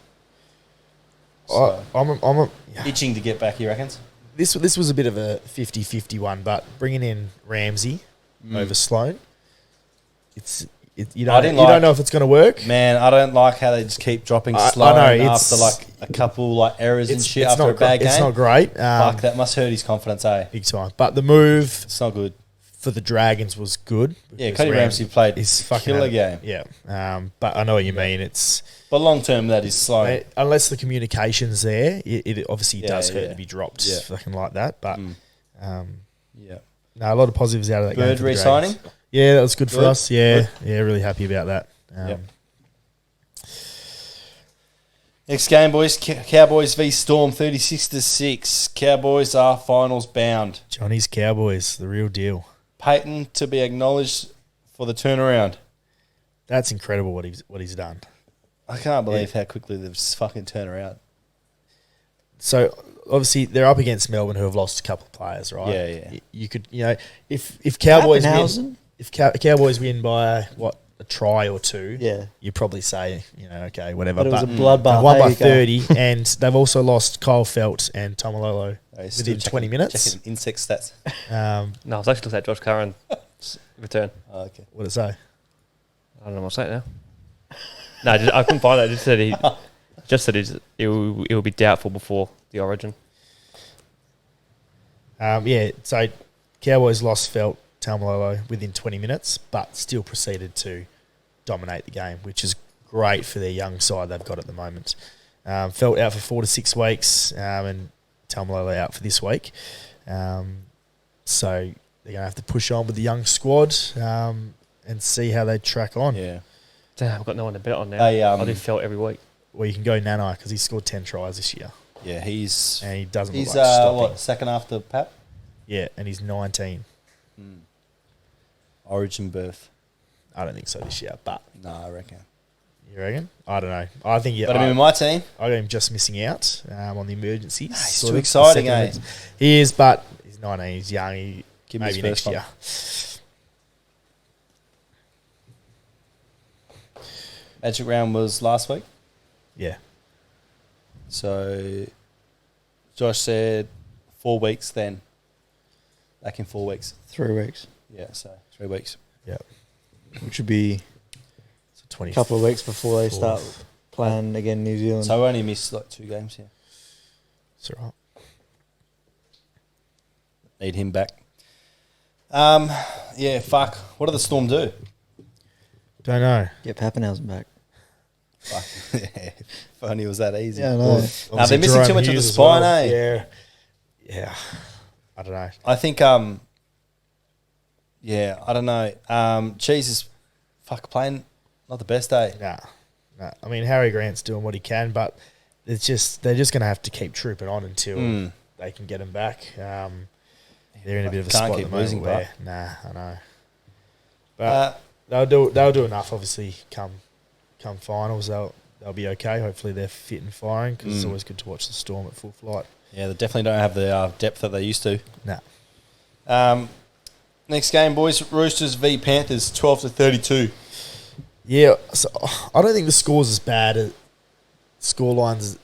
I'm Itching to get back, he reckons. this was a bit of a 50-50 one, but bringing in Ramsey over Sloan, you don't know if it's going to work. Man, I don't like how they just keep dropping I slow know, after like a couple errors and shit it's after not a bad game. It's not great. Fuck, that must hurt his confidence, eh? Big time. But the move It's not good. for the Dragons was good. Yeah, because Cody Ramsey played his fucking killer game. Yeah. But I know what you mean. It's But long term, that is slow. unless the communication's there, it obviously does hurt yeah. to be dropped Yeah. fucking like that. But Yeah. no, a lot of positives out of that game. Bird for the re-signing? Dragons. Yeah, that was good for Good. us. Yeah, Good. yeah, really happy about that. Yep. Next game, boys. Cowboys v Storm, 36-6. Cowboys are finals bound. Johnny's Cowboys, the real deal. Peyton to be acknowledged for the turnaround. That's incredible what he's done. I can't believe how quickly they've just fucking turned around. So obviously they're up against Melbourne, who have lost a couple of players, right? Yeah. You could, if Cowboys win, Pappenhausen? if Cowboys win by a try or two, Yeah. you probably say, okay, whatever. But it was a But bloodbath. they've won There by you go. 30, and they've also lost Kyle Felt and Tomalolo Still within 20 minutes. Checking insect stats. No, I was actually looking at Josh Curran's return. Oh, okay. What did it say? I don't know what's that now. No, I couldn't find that. It just said it will be doubtful before the Origin. So Cowboys lost Felt, Tomalolo within 20 minutes, but still proceeded to dominate the game, which is great for their young side they've got at the moment. Felt out for 4 to 6 weeks, and Tomalolo out for this week. So they're going to have to push on with the young squad and see how they track on. Yeah. Damn, I've got no one to bet on now. They, I do felt every week. Well, you can go Nanai because he scored 10 tries this year. Yeah, he's And he doesn't he's look like stopping. what, second after Pap? Yeah, and he's 19. Origin birth. I don't think so this year, but No, I reckon. you reckon? I don't know. I think But I mean, with my team, I got him just missing out on the emergencies. he's sort too of, exciting, the eh? second He is, but he's 19. He's young. Give him his Maybe next first year. Magic round was last week. Yeah. So Josh said 4 weeks then. Back in 4 weeks. 3 weeks, Yeah, so 3 weeks. Yeah. which would be So 20. a couple of weeks before they start Fourth. playing again in New Zealand. So I only missed like 2 games here. It's all right. Need him back. Yeah, fuck. What did the Storm do? Don't know. Get Pappenhausen back. Fuck. If only it was that easy. Yeah, I know. Nah, Obviously they're missing too Jerome much of the Hughes as spine, well. eh? Yeah. Yeah. I don't know. I think, yeah, I don't know. Cheese is playing not the best day. Nah. I mean, Harry Grant's doing what he can, but they're just going to have to keep trooping on until they can get him back. They're in a bit of a Can't spot keep at the moment losing, where, I know. But they'll do enough, obviously, come finals. They'll be okay. Hopefully they're fit and firing because it's always good to watch the Storm at full flight. Yeah, they definitely don't have the depth that they used to. Nah. Next game, boys. Roosters v Panthers, 12-32. Yeah, so I don't think the score's as bad as scorelines.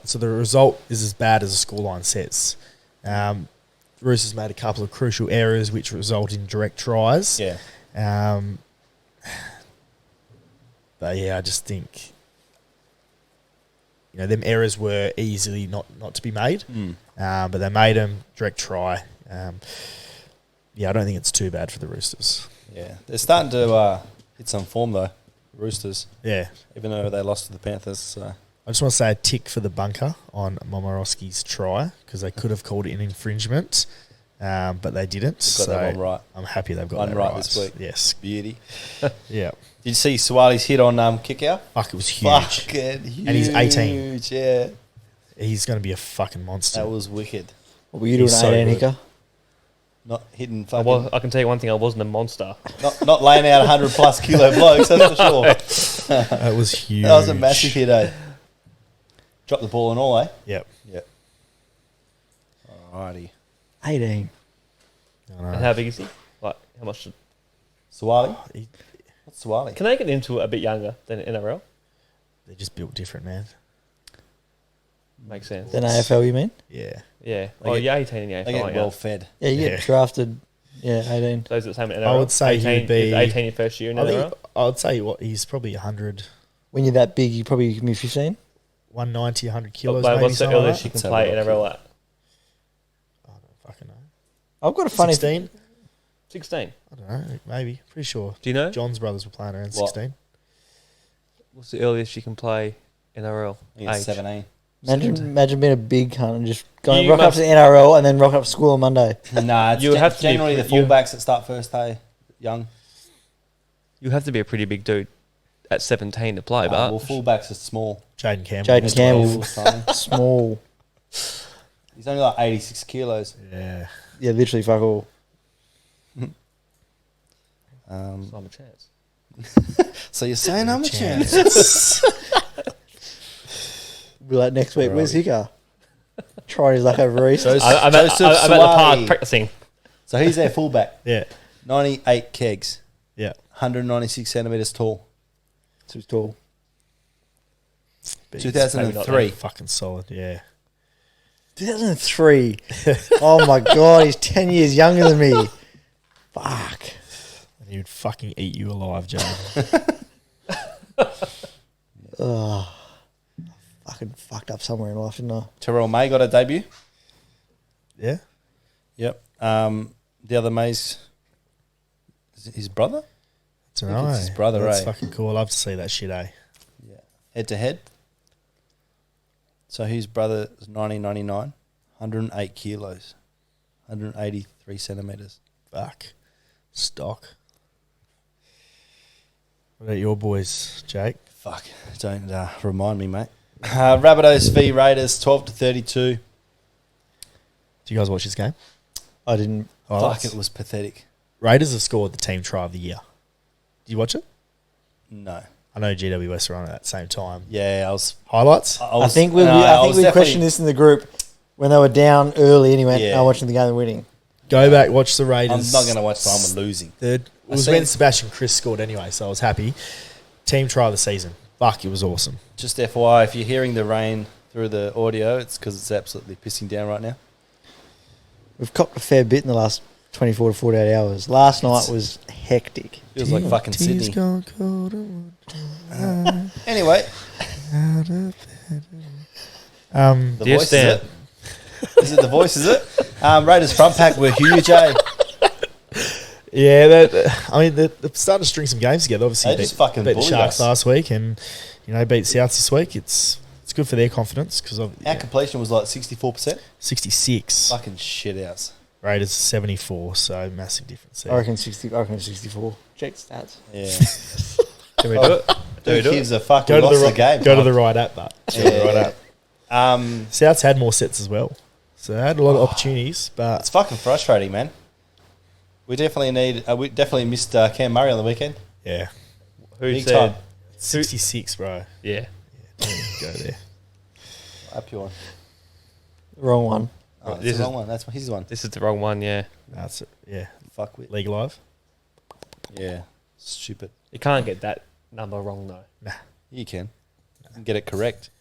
So the result is as bad as the scoreline says. Roosters made a couple of crucial errors which result in direct tries. Yeah. But yeah, I just think them errors were easily not to be made. But they made them, direct try. Yeah, I don't think it's too bad for the Roosters. Yeah. They're starting to hit some form, though, Roosters, Yeah. even though they lost to the Panthers. So. I just want to say a tick for the bunker on Momorowski's try because they could have called it an infringement, but they didn't. They've got that one right. I'm happy they've got One that right right this week. Yes. Beauty. Yeah. Did you see Suwali's hit on kick out? Fuck, it was huge. Fucking huge. And he's 18. Yeah. He's going to be a fucking monster. That was wicked. What were you doing He's at so 18, good. Hicka? Not hitting I fucking... can tell you one thing, I wasn't a monster. Not laying out 100-plus kilo blokes, that's for sure. That was huge. That was a massive hit, eh? Dropped the ball and all, eh? Yep. Yep. Alrighty. 18. I know. And how big is he? Like, how much? Suwali? He- What's Suwali? Can they get into it a bit younger than NRL? They're just built different, man. Makes sense. Then AFL, you mean? Yeah. Yeah. They Oh, get- you're 18 in the AFL, They get aren't you? well fed. Yeah, you Yeah. get drafted. Yeah, 18. Those are the same at NRL. I would say he 18, would be- is 18 your first year in NRL? I would say he's probably 100, When you're that big, you probably give me 15. 190, 100 kilos. But maybe what's the something like earliest that. you can Let's have play a look. NRL at? I don't fucking know. I've got a funny 16? 16. I don't know. Maybe. Pretty sure. Do you know? John's brothers were playing around What? 16. What's the earliest you can play NRL? I think it's Age? 17. Imagine being a big cunt and just going You rock up must- to the NRL and then rock up to school on Monday. Nah, it's You have to be generally the you- fullbacks that start first, hey? Young. You have to be a pretty big dude at 17 to play, but Well, fullbacks are small. Jaden Campbell. Jaden as Campbell. well. He's tiny. Small. He's only like 86 kilos. Yeah. Yeah, literally fuck all. I'm a chance. So you're saying I'm a Chance. chance? Be like, next week, where's Hicka? Trying his luck over east. Joseph I'm at the park Suwali. practicing. So he's their fullback. Yeah. 98 kegs. Yeah. 196 centimetres tall. Too tall. But he's 2003. Fucking solid. Yeah. 2003. Oh my god, he's 10 years younger than me. Fuck. And he would fucking eat you alive, Jaden. Oh, fucking fucked up somewhere in life, didn't I? Terrell May got a debut. Yeah. Yep. The other May's his brother. It's I think it's his brother, That's eh? fucking cool. Love to see that shit, eh? Yeah. Head to head. So his brother is 1999, 108 kilos, 183 centimetres. Fuck. Stock. What about your boys, Jake? Fuck, don't remind me, mate. Rabbitohs v Raiders, 12-32. Do you guys watch this game? I didn't. Fuck, it was pathetic. Raiders have scored the team try of the year. Did you watch it? No. I know GWS were on at that same time. Yeah, I was. Highlights? I think we definitely questioned this in the group when they were down early anyway. Yeah. I'm watching the game and winning. Go back, watch the I'm Raiders. not going to watch the one we're losing. Third. It was when Sebastian Chris scored anyway, so I was happy. Team try of the season. Fuck, it was awesome. Just FYI, if you're hearing the rain through the audio, it's because it's absolutely pissing down right now. We've copped a fair bit in the last 24 to 48 hours. Last night was hectic. Feels like fucking Tears Sydney. gone cold and Anyway, the Dear voice Stan. is it? Is it the voice, is it? Raiders front pack were huge, eh? yeah, they're starting to string some games together. Obviously, They just fucking beat the bullied Sharks us. last week, and beat South this week. It's good for their confidence because Our completion was like 64%. 66. Fucking shit outs. Raiders 74, so massive difference there. I reckon 64. Check stats. Yeah. Can we do it? Who gives a fuck? Go We to lost the the game. Go to the right app, but Yeah. the right app. South's had more sets as well, so they had a lot of opportunities, but It's fucking frustrating, man. We definitely missed Cam Murray on the weekend. yeah, Who Big said? time. 66, bro. Yeah. Don't even go there. Up your one. Wrong one. Oh, that's This the is- wrong one. That's his one. This is the wrong one, yeah. That's it. Yeah, Fuck with. League Live. Yeah. Stupid. You can't get that number wrong, though. Nah, You can. You can get it correct.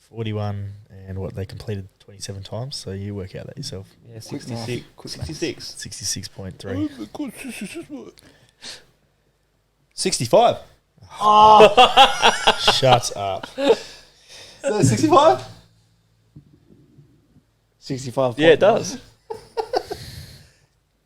41 and what they completed 27 times. So you work out that yourself. Yeah, Quick math. 66. Quick math. 66. 66.3. 65. Shut up. 65? 65. Yeah, it does.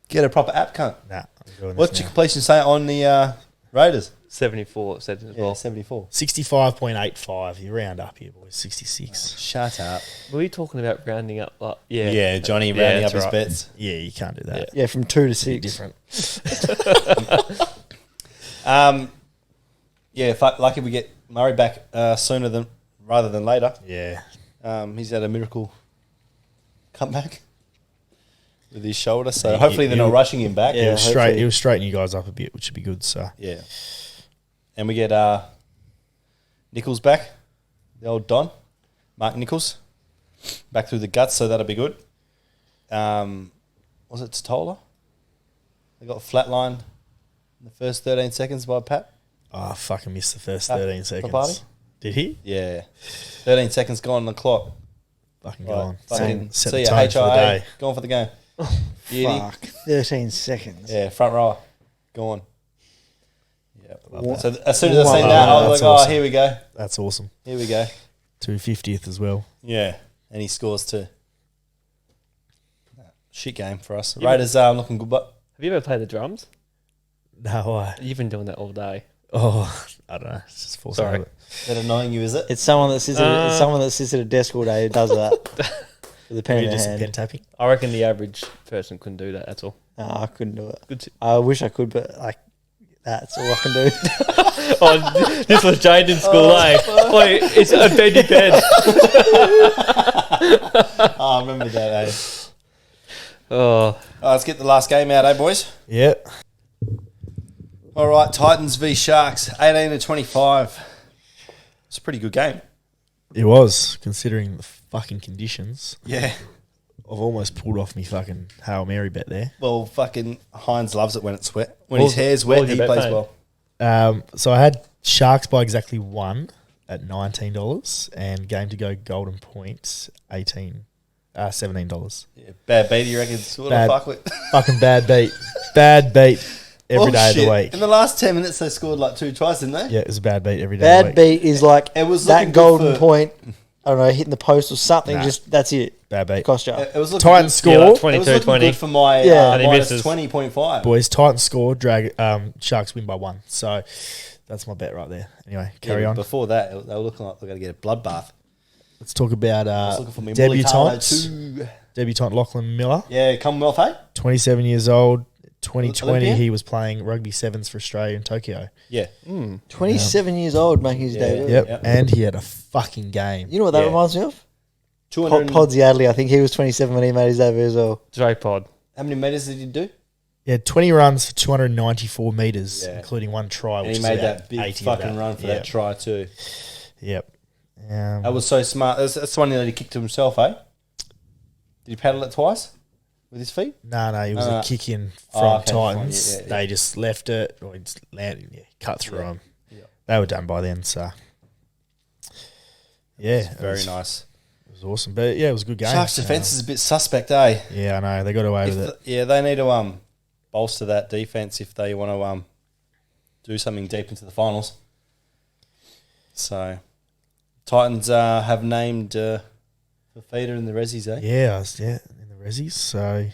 Get a proper app, cunt. Nah, I'm doing What's this your now. completion say on the Raiders? 74 said as Yeah, well. 74. 65.85. You round up here, boys. 66. Shut up. Were we talking about rounding up? Like, yeah. Yeah, Johnny Yeah, rounding up that's his right. bets. Yeah, you can't do that. Yeah, from 2 to It's a bit 6. different. Yeah, lucky we get Murray back sooner rather than later. Yeah. He's had a miracle comeback with his shoulder, so Yeah, hopefully they're not rushing him back. Yeah. hopefully. It was straighten you guys up a bit, which would be good. So Yeah. And we get Nichols back, the old Don, Mark Nichols, back through the guts, so that'll be good. Was it Totola? They got flatlined in the first 13 seconds by Pat. I fucking missed the first Ah, 13 seconds. Papali? Did he? Yeah. 13 seconds gone on the clock. Fucking Right. gone. Fucking Set see the ya, tone for the HIA. day. Going for the game. Beauty. Fuck. 13 seconds. Yeah, front rower. Gone. Yeah. Love So as soon as I Wow. seen that, I was That's like, awesome. oh, here we go. That's awesome. Here we go. 250th as well. Yeah. And he scores too. Shit game for us. Yeah. Raiders are looking good, but Have you ever played the drums? No, I. You've been doing that all day. Oh, I don't know. It's just force Sorry. habit. is that annoying you, is it? It's someone that sits at a desk all day who does that. With a pen Maybe in their just pen hand. tapping. I reckon the average person couldn't do that. That's all. No, I couldn't do it. Good. To- I wish I could, but like that's all I can do. oh, this was Jade in school, eh? Wait, it's a bendy pen. Oh, I remember that, eh? Oh, Let's get the last game out, eh, boys? Yeah. All right, Titans v Sharks, 18-25. It's a pretty good game. It was, considering the fucking conditions. Yeah. I've almost pulled off me fucking Hail Mary bet there. Well, fucking Hines loves it when it's wet. When What his was- hair's what wet, was he your bet plays paying? well. So I had Sharks by exactly 1 at $19 and Game to Go Golden Points $17. Yeah, bad beat, you reckon? What Bad. the fuck with? Fucking bad beat. Bad beat every day of the Bullshit. week. In the last 10 minutes, they scored like 2 tries, didn't they? Yeah, it was a bad beat every day of the Bad week. beat is like It was looking that good golden for- point. I don't know, hitting the post or something. Nah. Just that's it. Bad beat. Cost you. It was looking Titans good. yeah, like score. It was 22, looking 20. good for my Yeah. And he minus misses. 20.5. Boys, Titans score, Sharks win by 1. So that's my bet right there. Anyway, carry Yeah, on. Before that, they were looking like they're going to get a bloodbath. Let's talk about I was looking for me Mully Carlo debutantes. too. Debutant Lachlan Miller, Yeah, Commonwealth, hey? 27 years old, 2020 Olympia? he was playing rugby sevens for Australia in Tokyo. Yeah. 27 years old making his Yeah. debut. Yep, Yep. and he had a fucking game. You know what that Yeah. reminds me of? 200. Pods Yardley. I think he was 27 when he made his debut as well. Dre Pod. How many metres did he do? He had 20 runs for 294 metres, Yeah. including one try, And which he is made about that big 80 of fucking that. run for Yep. that try too. Yep. That was so smart. That's one that he kicked to himself, eh? Did he paddle it twice with his feet? No, he was No. a kick in Oh, from okay, Titans. fine, yeah. They just left it, or he just landed, cut through Yeah. them. Yeah. They were done by then, so. Yeah. It's very nice. It was awesome. But yeah, it was a good game. Sharks' defence is a bit suspect, eh? Yeah, I know. They got away with it. They need to bolster that defence if they want to do something deep into the finals. So, Titans have named Fafita in the Rezzies, eh? Yeah, in the Rezzies. So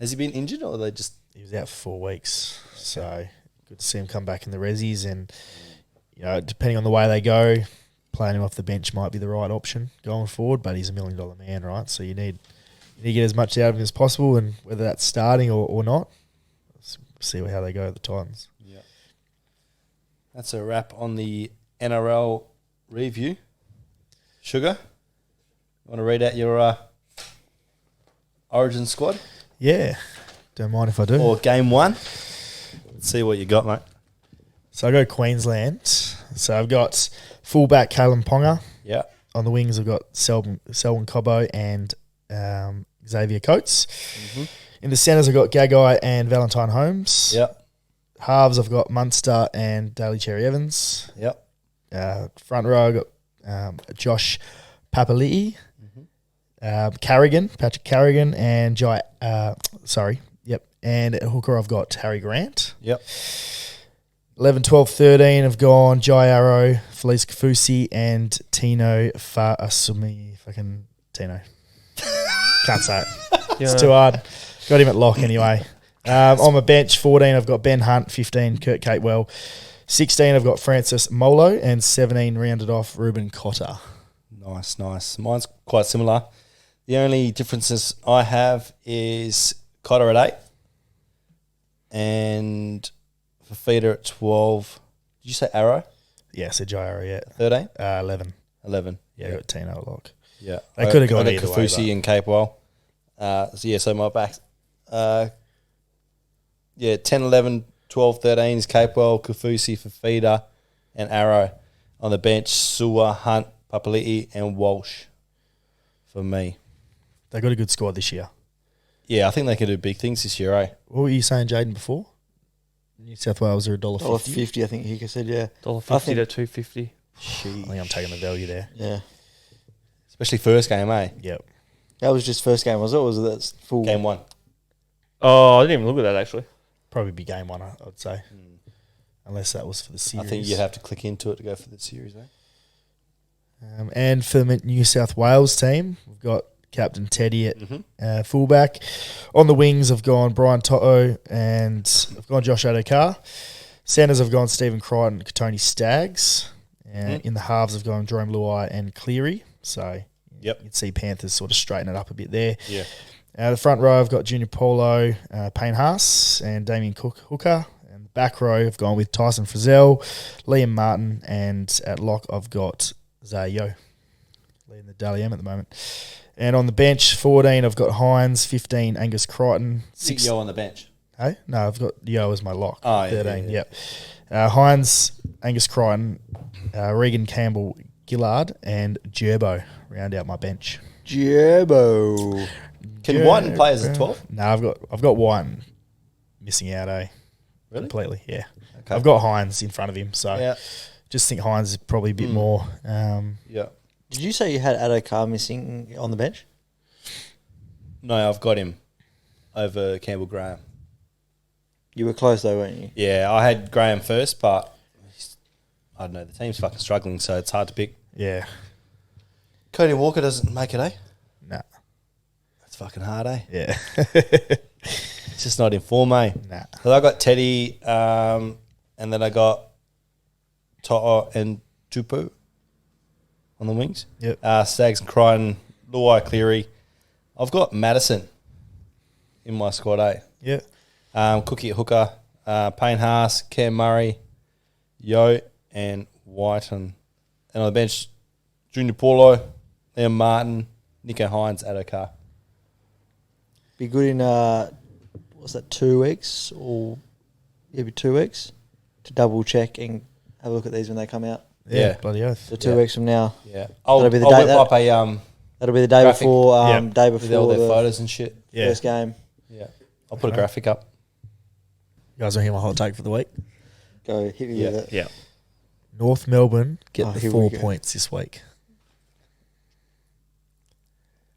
Has he been injured or they just... he was out for 4 weeks. So good to see him come back in the Rezzies. And, depending on the way they go, playing him off the bench might be the right option going forward. But he's $1 million man, right? So you need to get as much out of him as possible. And whether that's starting or not, let's see how they go at the Titans. Yeah. That's a wrap on the NRL review. Sugar, you want to read out your Origin squad? Yeah, don't mind if I do. Or game one? Let's see what you got, mate. So I go Queensland. So I've got fullback Kalen Ponga. Yeah. On the wings, I've got Selwyn Cobbo and Xavier Coates. Mm-hmm. In the centres, I've got Gagai and Valentine Holmes. Yep. Halves, I've got Munster and Daly Cherry Evans. Yep. Front row, I've got Josh Papali'i, Patrick Carrigan, and and at hooker, I've got Harry Grant. Yep. 11, 12, 13 have gone Jai Arrow, Felice Kafusi, and Tino Fa'asumi. Fucking Tino. Can't say it. It's too hard. Got him at lock anyway. On my bench, 14, I've got Ben Hunt. 15, Kurt Catewell. 16, I've got Francis Molo. And 17, rounded off, Ruben Cotter. Nice. Mine's quite similar. The only differences I have is Cotter at 8 and Fafita at 12. Did you say Arrow? Yeah, I said Jai Arrow, yeah. 13? 11. 11. Yeah, I got Tino at lock. Yeah. They could have gone I either got way, Kafusi and Capewell. So my back. 10, 11, 12, 13 is Capewell, Kafusi, Fafita, and Arrow. On the bench, Sua, Hunt, Papali'i, and Walsh for me. They got a good squad this year. Yeah, I think they can do big things this year, eh? What were you saying, Jaden, before? New South Wales are $1.50. $1.50, I think Hicka said, yeah. $1.50 to $2.50. I think I'm taking the value there. Yeah. Especially first game, eh? Yep. That was just first game, was it? Or was it that full Game one. Oh, I didn't even look at that actually. Probably be game one, I'd say. Unless that was for the series. I think you'd have to click into it to go for the series, eh? And for the New South Wales team, we've got Captain Teddy at fullback. On the wings, I've gone Brian Toto and I've gone Josh Adokar. Centres, I've gone Stephen Crichton and Tony Staggs. And in the halves, I've gone Jerome Luai and Cleary. So you can see Panthers sort of straighten it up a bit there. Yeah. The front row, I've got Junior Polo, Payne Haas, and Damien Hooker. And the back row, I've gone with Tyson Frizzell, Liam Martin, and at lock, I've got Zayo, leading the Dally M at the moment. And on the bench, 14, I've got Hines, 15, Angus Crichton. Yo on the bench. Hey? No, I've got Yo as my lock. Oh, yeah, 13, yeah. yep. Hines, Angus Crichton, Regan Campbell, Gillard, and Gerbo round out my bench. Gerbo. Can Whiten play as a 12? No, I've got Whiten missing out, Really? completely, yeah. Okay. I've got Hines in front of him, so Yeah. just think Hines is probably a bit more. Yeah. Did you say you had Adokar missing on the bench? No, I've got him over Campbell Graham. You were close though, weren't you? Yeah, I had Graham first, but I don't know. The team's fucking struggling, so it's hard to pick. Yeah, Cody Walker doesn't make it, eh? nah, That's fucking hard, eh? yeah, It's just not in form, eh? nah. So I got Teddy, and then I got To'o and Tupu on the wings. Yep. Stags and Crichton, Luai Cleary. I've got Madison in my squad, eh? Yeah. Cookie at hooker, Payne Haas, Cam Murray, Yo, and Whiten. And on the bench, Junior Paulo, Liam Martin, Nico Hines, Addo Carr. Be good in, what's that, 2 weeks? Or maybe 2 weeks to double check and have a look at these when they come out. Yeah. Bloody oath. So 2 weeks from now. Yeah. That'll be the I'll day- whip that- up a That'll be the day Graphic. before, Yeah. day with all before their the photos and shit. Yeah. first game. Yeah. I'll put a graphic up. You guys want to hear my hot take for the week? Go hit me Yeah. with it. Yeah. North Melbourne get Oh, the here 4 we go. points this week.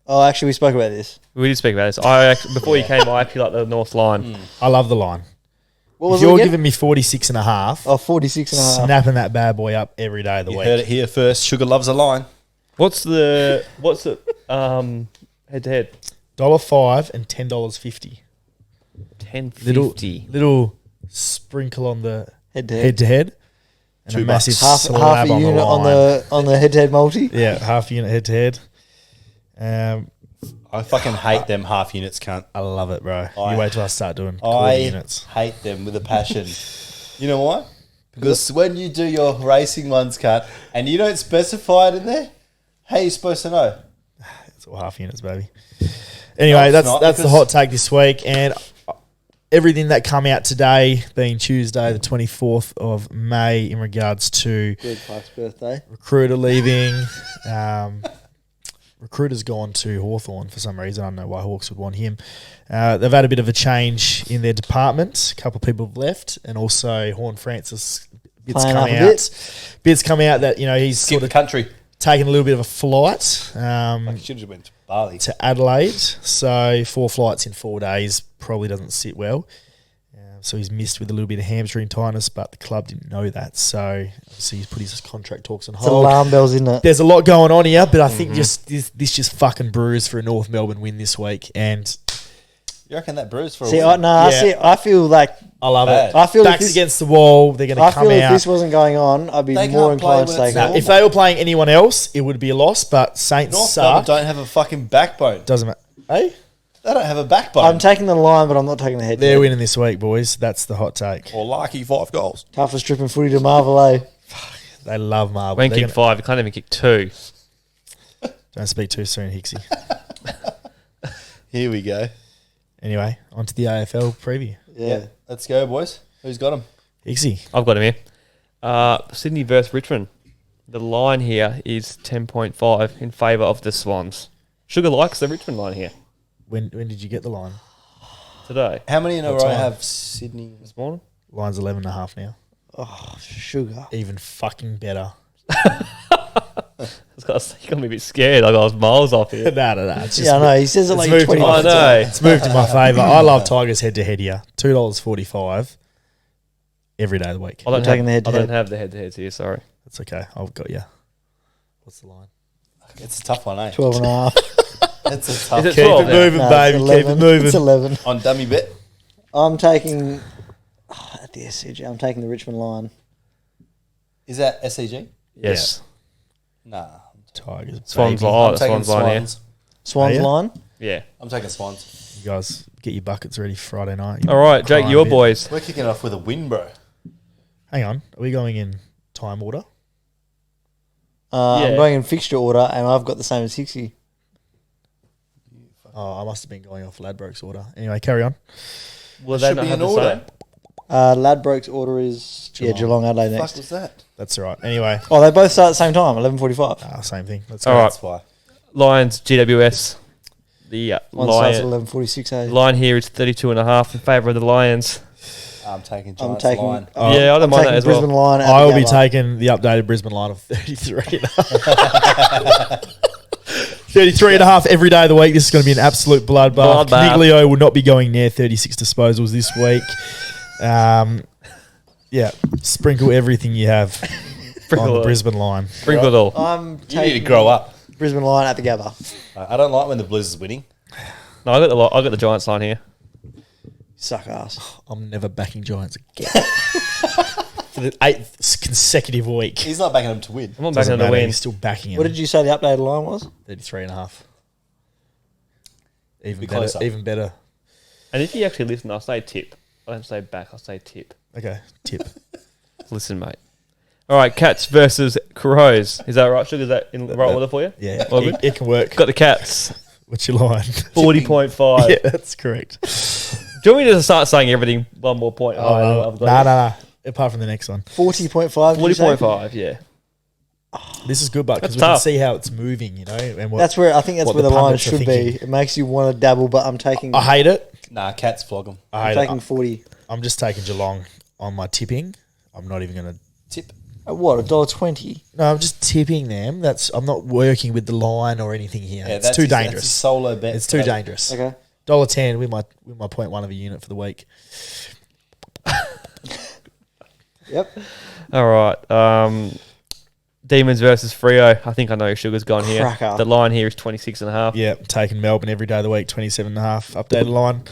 Oh, actually, we spoke about this. We did speak about this. Before you came, I actually like the North line. I love the line. What If was you're it again? giving me 46 and a half, 46 and a half. snapping that bad boy up every day of the You week. heard it here first. Sugar loves a line. What's the head to head? $1.05 and $10.50. $10.50. Little sprinkle on the Head head to head, and a $2. massive Half slab a on the unit line. on the head-to-head multi. Yeah, half unit head to head. I fucking hate them half units, cunt. I love it, bro. I- You wait till I start doing quarter I units. hate them with a passion. You know why? Because when you do your racing ones, cunt, and you don't specify it in there, how are you supposed to know? It's all half units, baby. Anyway, it's that's not, that's the because- hot take this week, and everything that come out today, being Tuesday, the 24th of May, in regards to Good Clark's birthday. recruiter leaving. Recruiter's gone to Hawthorn for some reason. I don't know why Hawks would want him. They've had a bit of a change in their department. A couple of people have left, and also Horn Francis bits Playing come up a out. bit. Bits come out that he's Skip sort the of country. taken a little bit of a flight Should have went to Bali. to Adelaide. So 4 flights in 4 days probably doesn't sit well. So he's missed with a little bit of hamstring tightness, but the club didn't know that. So obviously he's put his contract talks on It's hold. alarm bells, isn't it? There's a lot going on here, but I think just this just fucking brews for a North Melbourne win this week, and You reckon that bruise for a See, win? I feel like I love Bad. it. I feel if Backs this- against the wall, they're going to I come feel if out. this wasn't going on, I'd be They more can't play inclined to when take it's it. If they were playing anyone else, it would be a loss. But Saints North Melbourne suck. don't have a fucking backbone. Doesn't matter. Hey, They don't have a backbone. I'm taking the line, but I'm not taking the head. they're winning this week, boys. That's the hot take. or lucky 5 goals. Toughest stripping footy to Marvel, eh? They love Marvel. When They're kick gonna- 5, you can't even kick 2. Don't speak too soon, Hicksy. Here we go. Anyway, on to the AFL preview. Yeah. Let's go, boys. Who's got them? Hicksy, I've got him here. Sydney versus Richmond. The line here is 10.5 in favour of the Swans. Sugar likes the Richmond line here when did you get the line? today. How many in a What row time? have Sydney? This morning. Line's 11.5 now. Oh, sugar. Even fucking better. I was gonna say, you got me a bit scared. Like I was miles off here. No. It's just Yeah, I know. He says it it's like moved 20 to my- I know. It's moved in my favour. I love Tigers head to head here. $2.45 every day of the week. I don't, taking the have, I head-to-head. don't have the head-to-heads here. Sorry. That's okay. I've got you. What's the line? It's a tough one, eh? 12 and a half. It's a tough Is it Keep 12 it now? moving, No, baby. it's Keep it 11. moving. It's 11. on dummy bet. I'm taking... at the SCG, I'm taking the Richmond line. Is that SCG? Yes. Nah. Tigers. Swans baby. line. I'm taking Swans line here. Swans. Swans Are you? line. Yeah. I'm taking Swans. You guys get your buckets ready for Friday night. All right, Jake, Crying your bit. boys. We're kicking off with a win, bro. Hang on. Are we going in time order? Yeah. I'm going in fixture order, and I've got the same as 60. Oh, I must have been going off Ladbroke's order. Anyway, carry on. Will There they should not be have an the order. same? Ladbroke's order is Geelong Adelaide What the next. fuck was that? That's all right. Anyway, Oh, they both start at the same time, 11:45. same thing. Let's All go. right. That's why. Lions, GWS. The One starts at line, 11:46. Eh? line here is 32.5 in favour of the Lions. I'm taking I'm Giants taking. line. Oh, Yeah, I don't I'm mind taking that as Brisbane well. line. At I will the be Gabba. taking the updated Brisbane line of 33. 33 and a half every day of the week. This is going to be an absolute bloodbath. Bloodbath. Caniglio will not be going near 36 disposals this week. Yeah, sprinkle everything you have on Sprinkle the it. Brisbane line. Sprinkle it all. I'm You need to taking grow up. Brisbane line at the Gabba. I don't like when the Blues is winning. No, I got the Giants line here. Suck ass. I'm never backing Giants again. For the 8th consecutive week. He's not backing them to win. I'm not Doesn't backing them to matter, win. He's still backing him. What did you say the updated line was? 33 and a half. Even Be better. closer. Even better. And if you actually listen, I'll say tip. I don't say back, I'll say tip. Okay, tip. Listen, mate. All right, Cats versus Crows. Is that right, Sugar? Is that in the right order for you? Yeah, Well, it can work. Got the Cats. What's your line? 40.5. Yeah, that's correct. Do you want me to start saying everything one more point? Nah. Apart from the next one. 40.5. 40.5, yeah. This is good, but because That's we can tough. see how it's moving, you know. And what, That's where I think that's what where the the line pundits are should be. thinking. It makes you want to dabble, but I'm taking. I hate it. Nah, Cats flog them. I I'm hate taking it. 40. I'm just taking Geelong on my tipping. I'm not even going to. Tip. At what? $1.20. No, I'm just tipping them. I'm not working with the line or anything here. Yeah, It's that's too his- that's dangerous. his solo bet. It's too dangerous. Okay. $1.10 with my 0.1 of a unit for the week. Yep. All right. Demons versus Freo. I think I know Sugar's gone here. Cracker. The line here is 26.5. Yeah, taking Melbourne every day of the week, 27.5 updated line.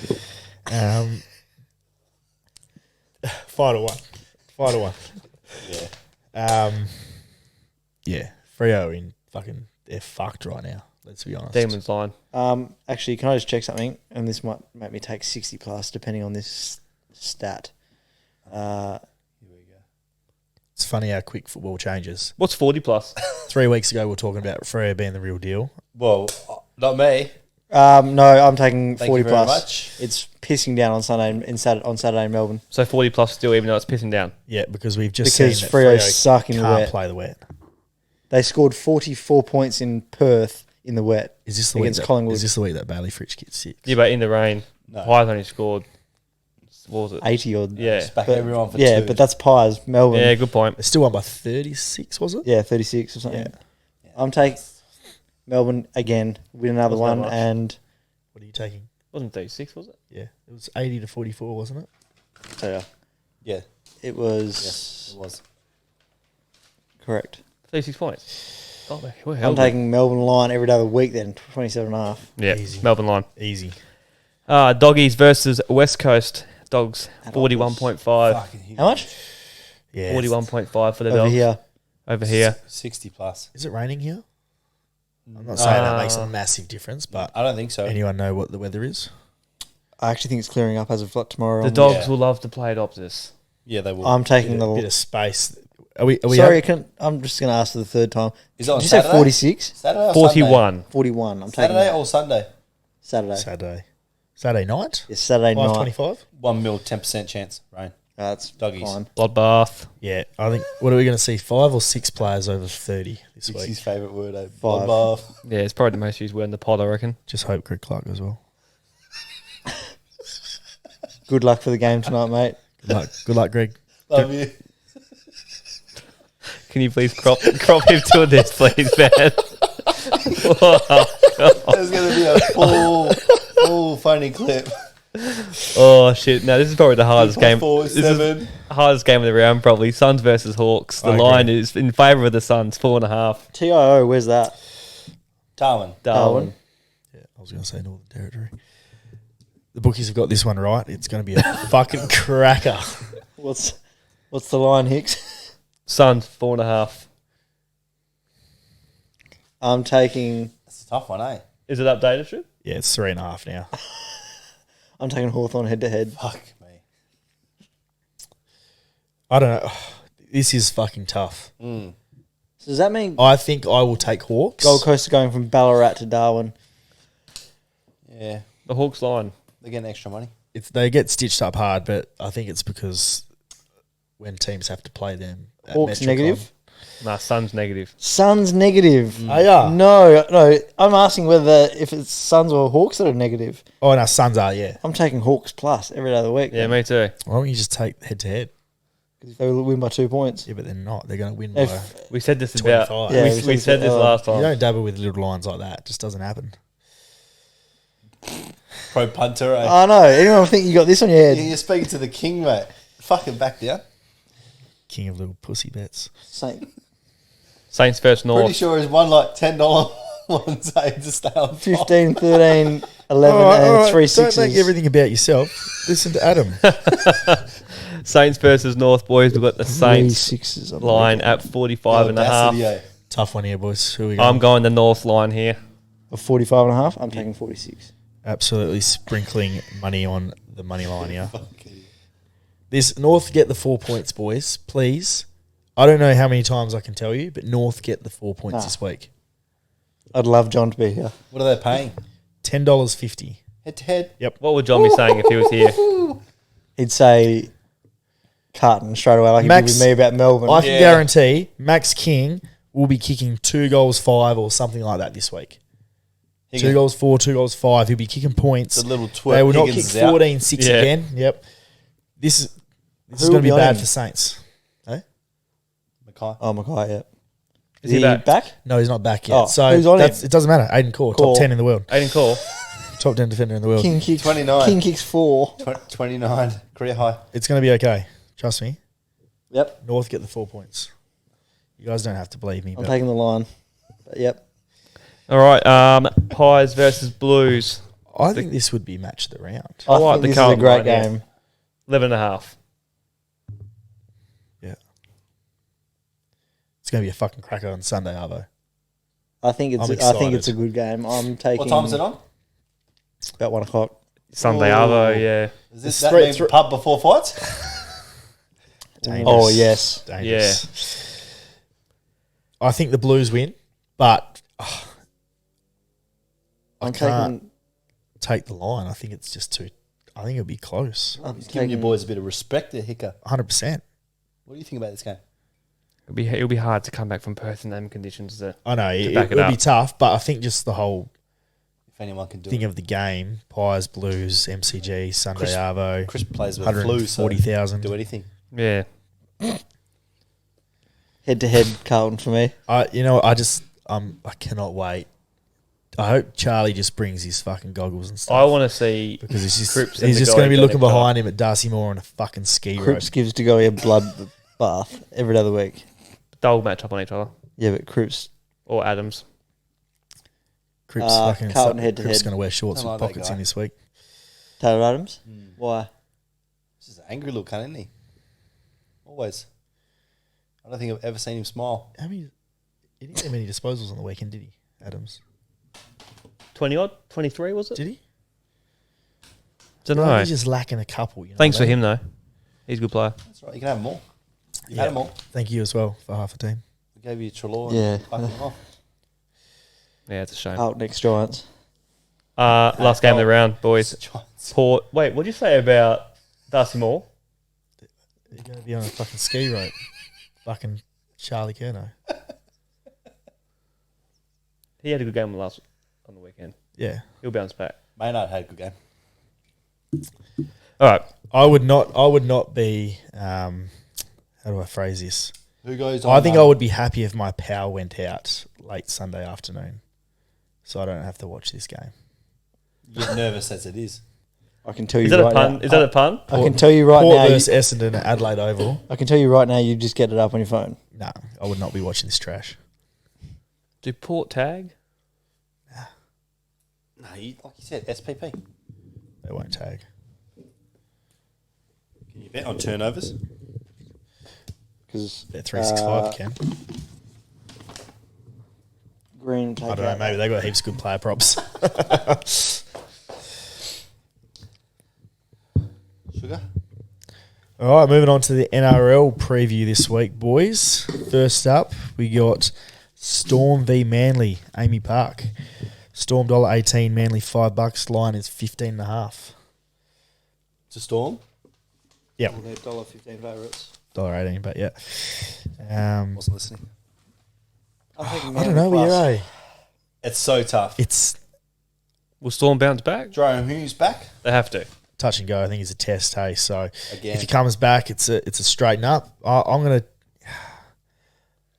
5-1. 5-1. Yeah. Yeah, Freo in fucking they're fucked right now. Let's be honest. Demons line. Actually, can I just check something? And this might make me take 60 plus, depending on this stat. It's funny how quick football changes. What's 40 plus? 3 weeks ago, we were talking about Freo being the real deal. Well, not me. No, I'm taking Thank 40 you very plus. much. It's pissing down on Saturday in Melbourne So 40 plus still, even though it's pissing down. Yeah, because we've just because seen that Freo Freo suck in the can't wet. play the wet. They scored 44 points in Perth in the wet. Is this the week Against that, Collingwood. Is this the week that Bailey Fritsch gets sick? Yeah, but in the rain, No. Pies only scored. What was it? 80 or Yeah. Just back but- everyone for yeah, two. but that's Pies. Melbourne, Yeah, good point. They still won by 36, was it? yeah, 36 or something. I'm taking Melbourne again, win another Wasn't that one, much. and What are you taking? Wasn't 36, was it? Yeah, it was 80 to 44, wasn't it? so yeah, it was yes, it was. correct. 36 points. Oh, we're I'm held. taking Melbourne line every day of the week then, 27.5. Yeah, Easy. Melbourne line. Easy. Doggies versus West Coast. Dogs, At 41.5. Fucking huge. How much? Yeah. 41.5 for the Over Dogs. here. Over here. 60 plus. Is it raining here? I'm not saying that makes a massive difference, but I don't think so. anyone know what the weather is? I actually think it's clearing up as of like tomorrow. The on. Dogs Yeah. will love to play at Optus. Yeah, they will. I'm taking Bit the. of space. Are we Sorry, I'm just going to ask for the third time. Is it on Did you say Saturday? 46? Saturday or 41. 41. I'm Saturday? taking Saturday or Sunday? Saturday. Saturday night? It's Saturday night. 5:25? 1 mil, 10% chance. Rain. That's Doggies. fine. Bloodbath. Yeah, I think. What are we going to see? 5 or 6 players over 30 this It's week? his favourite word. Eh? Five. Bloodbath. Yeah, it's probably the most used word in the pod, I reckon. Just hope Greg Clark as well. Good luck for the game tonight, mate. Good luck, Greg. Love you. Can you please crop him to this, please, man? There's going to be a full funny clip. Oh, shit. No, this is probably the hardest game. 4, This is 7. the hardest game of the round, probably. Suns versus Hawks. The I line agree. is in favour of the Suns, 4.5. TIO, where's that? Darwin. Darwin. Yeah, I was going to say Northern Territory. The bookies have got this one right. It's going to be a fucking cracker. What's the line, Hicks? Suns, 4.5. I'm taking That's a tough one, eh? Is it updated, Shrew? Yeah, it's 3.5 now. Hawthorn head to head. Fuck me. I don't know. This is fucking tough. So does that mean I think I will take Hawks. Gold Coast are going from Ballarat to Darwin? Yeah. The Hawks line. They're getting extra money. They get stitched up hard, but I think it's because when teams have to play them, at Hawks Metricon- negative? Nah, Suns negative. Suns negative. Oh, yeah. No. I'm asking whether if it's Suns or Hawks that are negative. Oh, no, Suns are, yeah. I'm taking Hawks plus every day of the week. Yeah, me too. Why don't you just take head to head? Because they will win by 2 points. Yeah, but they're not. They're going to win If- by. We said this about. 25. Yeah, we said this last You time. don't dabble with little lines like that. It just doesn't happen. Pro punter, eh? I know. Anyone think you got this on your head? You're speaking to the king, mate. Fucking back down. King of little pussy bets. Saint. Saints versus North. Pretty sure he's won like $10 ones, eh, to stay on 15, 13, 11, All right, and 3 don't sixes. make everything about yourself. Listen to Adam. Saints versus North, boys. We've got the 3 Saints sixes on the line weekend. at 45.5. Audacity, eh? Tough one here, boys. Who are we going? I'm going the North line here. Of 45.5. I'm taking 46. Absolutely sprinkling money on the money line here. This North get the 4 points, boys. Please. I don't know how many times I can tell you, but North get the 4 points this week. I'd love John to be here. What are they paying? $10.50. Head to head. What would John be saying if he was here? He'd say Carton straight away, like he did with me about Melbourne. I can guarantee Max King will be kicking 2 goals 5 or something like that this week. 2 goals 4, 2 goals 5. He'll be kicking points. The little twerp. They will not kick Higgins is out. 14-6 again. Yep. This is going to be bad for Saints. Eh? Mackay. Oh, Mackay, yeah. Is he back? No, he's not back yet. Oh, so who's on him? it doesn't matter. Aiden Core, top 10 in the world. Aiden Cole. Top 10 defender in the world. King kicks 29. King kicks 4. 29. Career high. It's going to be okay. Trust me. Yep. North get the 4 points. You guys don't have to believe me. I'm But taking the line. But yep. All right. Pies versus Blues. I think this would be match of the round. I like think the this is a Carlton great line, yeah. game. 11.5. Yeah. It's going to be a fucking cracker on Sunday, Arvo. I think I'm it's excited. a good game. I'm taking. What time is it on? About 1 o'clock. Sunday Ooh. Arvo, yeah. Is this It's that three- pub before fights? Dangerous. Oh yes. Dangerous. I think the Blues win, but I I'm can't taking. take the line. I think it's just too. I think it'll be close. I'm He's giving you taking. boys a bit of respect there, Hicker. 100%. What do you think about this game? It'll be hard to come back from Perth in them conditions. I know back it it'll be up. tough, but I think just the whole If anyone can do thing it. of the game: Pies, Blues, MCG, Sunday Chris- Arvo, Chris plays with the flu, so 140,000. do anything. Yeah. Head to head, Carlton for me. I cannot wait. I hope Charlie just brings his fucking goggles and stuff. I want to see because he's Cripps just, and he's the just guy going to be who looking done it behind him at Darcy Moore on a fucking ski Cripps rope. gives to go a blood bath every other week. they'll match up on each other. Yeah, but Cripps. Or Adams. Cripps fucking Carlton head to Cripps head. going to wear shorts Don't with like that pockets guy. in this week. Taylor Adams. Why? This is an angry look, isn't he? Always. I don't think I've ever seen him smile. How many? He didn't get many disposals on the weekend, did he, Adams? 20 odd? 23 was it? Did he? Don't Like, know. he's just lacking a couple. You know Thanks what for I mean? him though. He's a good player. That's right. You can have them all. You Yeah. had them all. Thank you as well for half a team. We gave you Trelaw. Yeah. And fucked them off. Yeah, it's a shame. Carlton next Giants. Last game of the round, boys. Giants. Port. Wait, what did you say about Darcy Moore? You're going to be on a fucking ski rope. Fucking Charlie Curnow. He had a good game on the weekend. Yeah. He'll bounce back. Maynard had a good game. All right. I would not be. How do I phrase this? Who goes on? I think I would be happy if my power went out late Sunday afternoon, so I don't have to watch this game. You get nervous as it is. I can tell you Is that right a pun? now. Is that a pun? I can tell you right Port now. versus Essendon at Adelaide Oval. I can tell you right now. You just get it up on your phone. No, I would not be watching this trash. Do Port tag? No, like you said, SPP. They won't tag. Can you bet on turnovers? Because They're 365 can. Green take I don't know. out. Maybe they got heaps of good player props. Sugar? All right, moving on to the NRL preview this week, boys. First up, we got Storm v Manly, Amy Park. Storm $1.18, Manly $5. Line is 15.5. To Storm? Yep, $1.15 favourites. $1.18, but yeah. Wasn't listening. I don't know, yeah. It's so tough. It's Will Storm bounce back? Jerome Hughes back They have to. touch and go. I think it's a test, hey. So again. if he comes back, it's a straighten up. I might.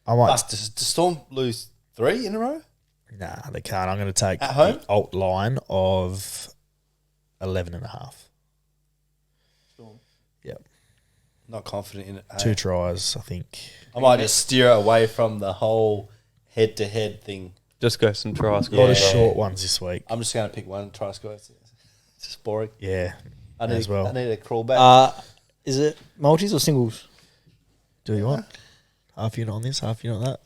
But does Storm lose 3 in a row? Nah, they can't. I'm going to take At home? the alt line of 11.5. Yep, Not confident in it. Hey. 2 tries, I think. I might just steer away from the whole head-to-head thing. Just go some try A score. lot of Yeah. short ones this week. I'm just going to pick one, try to score. It's just boring. Yeah, I need, as well. I need to crawl back. Is it multis or singles? Do you want half unit on this, half unit on that?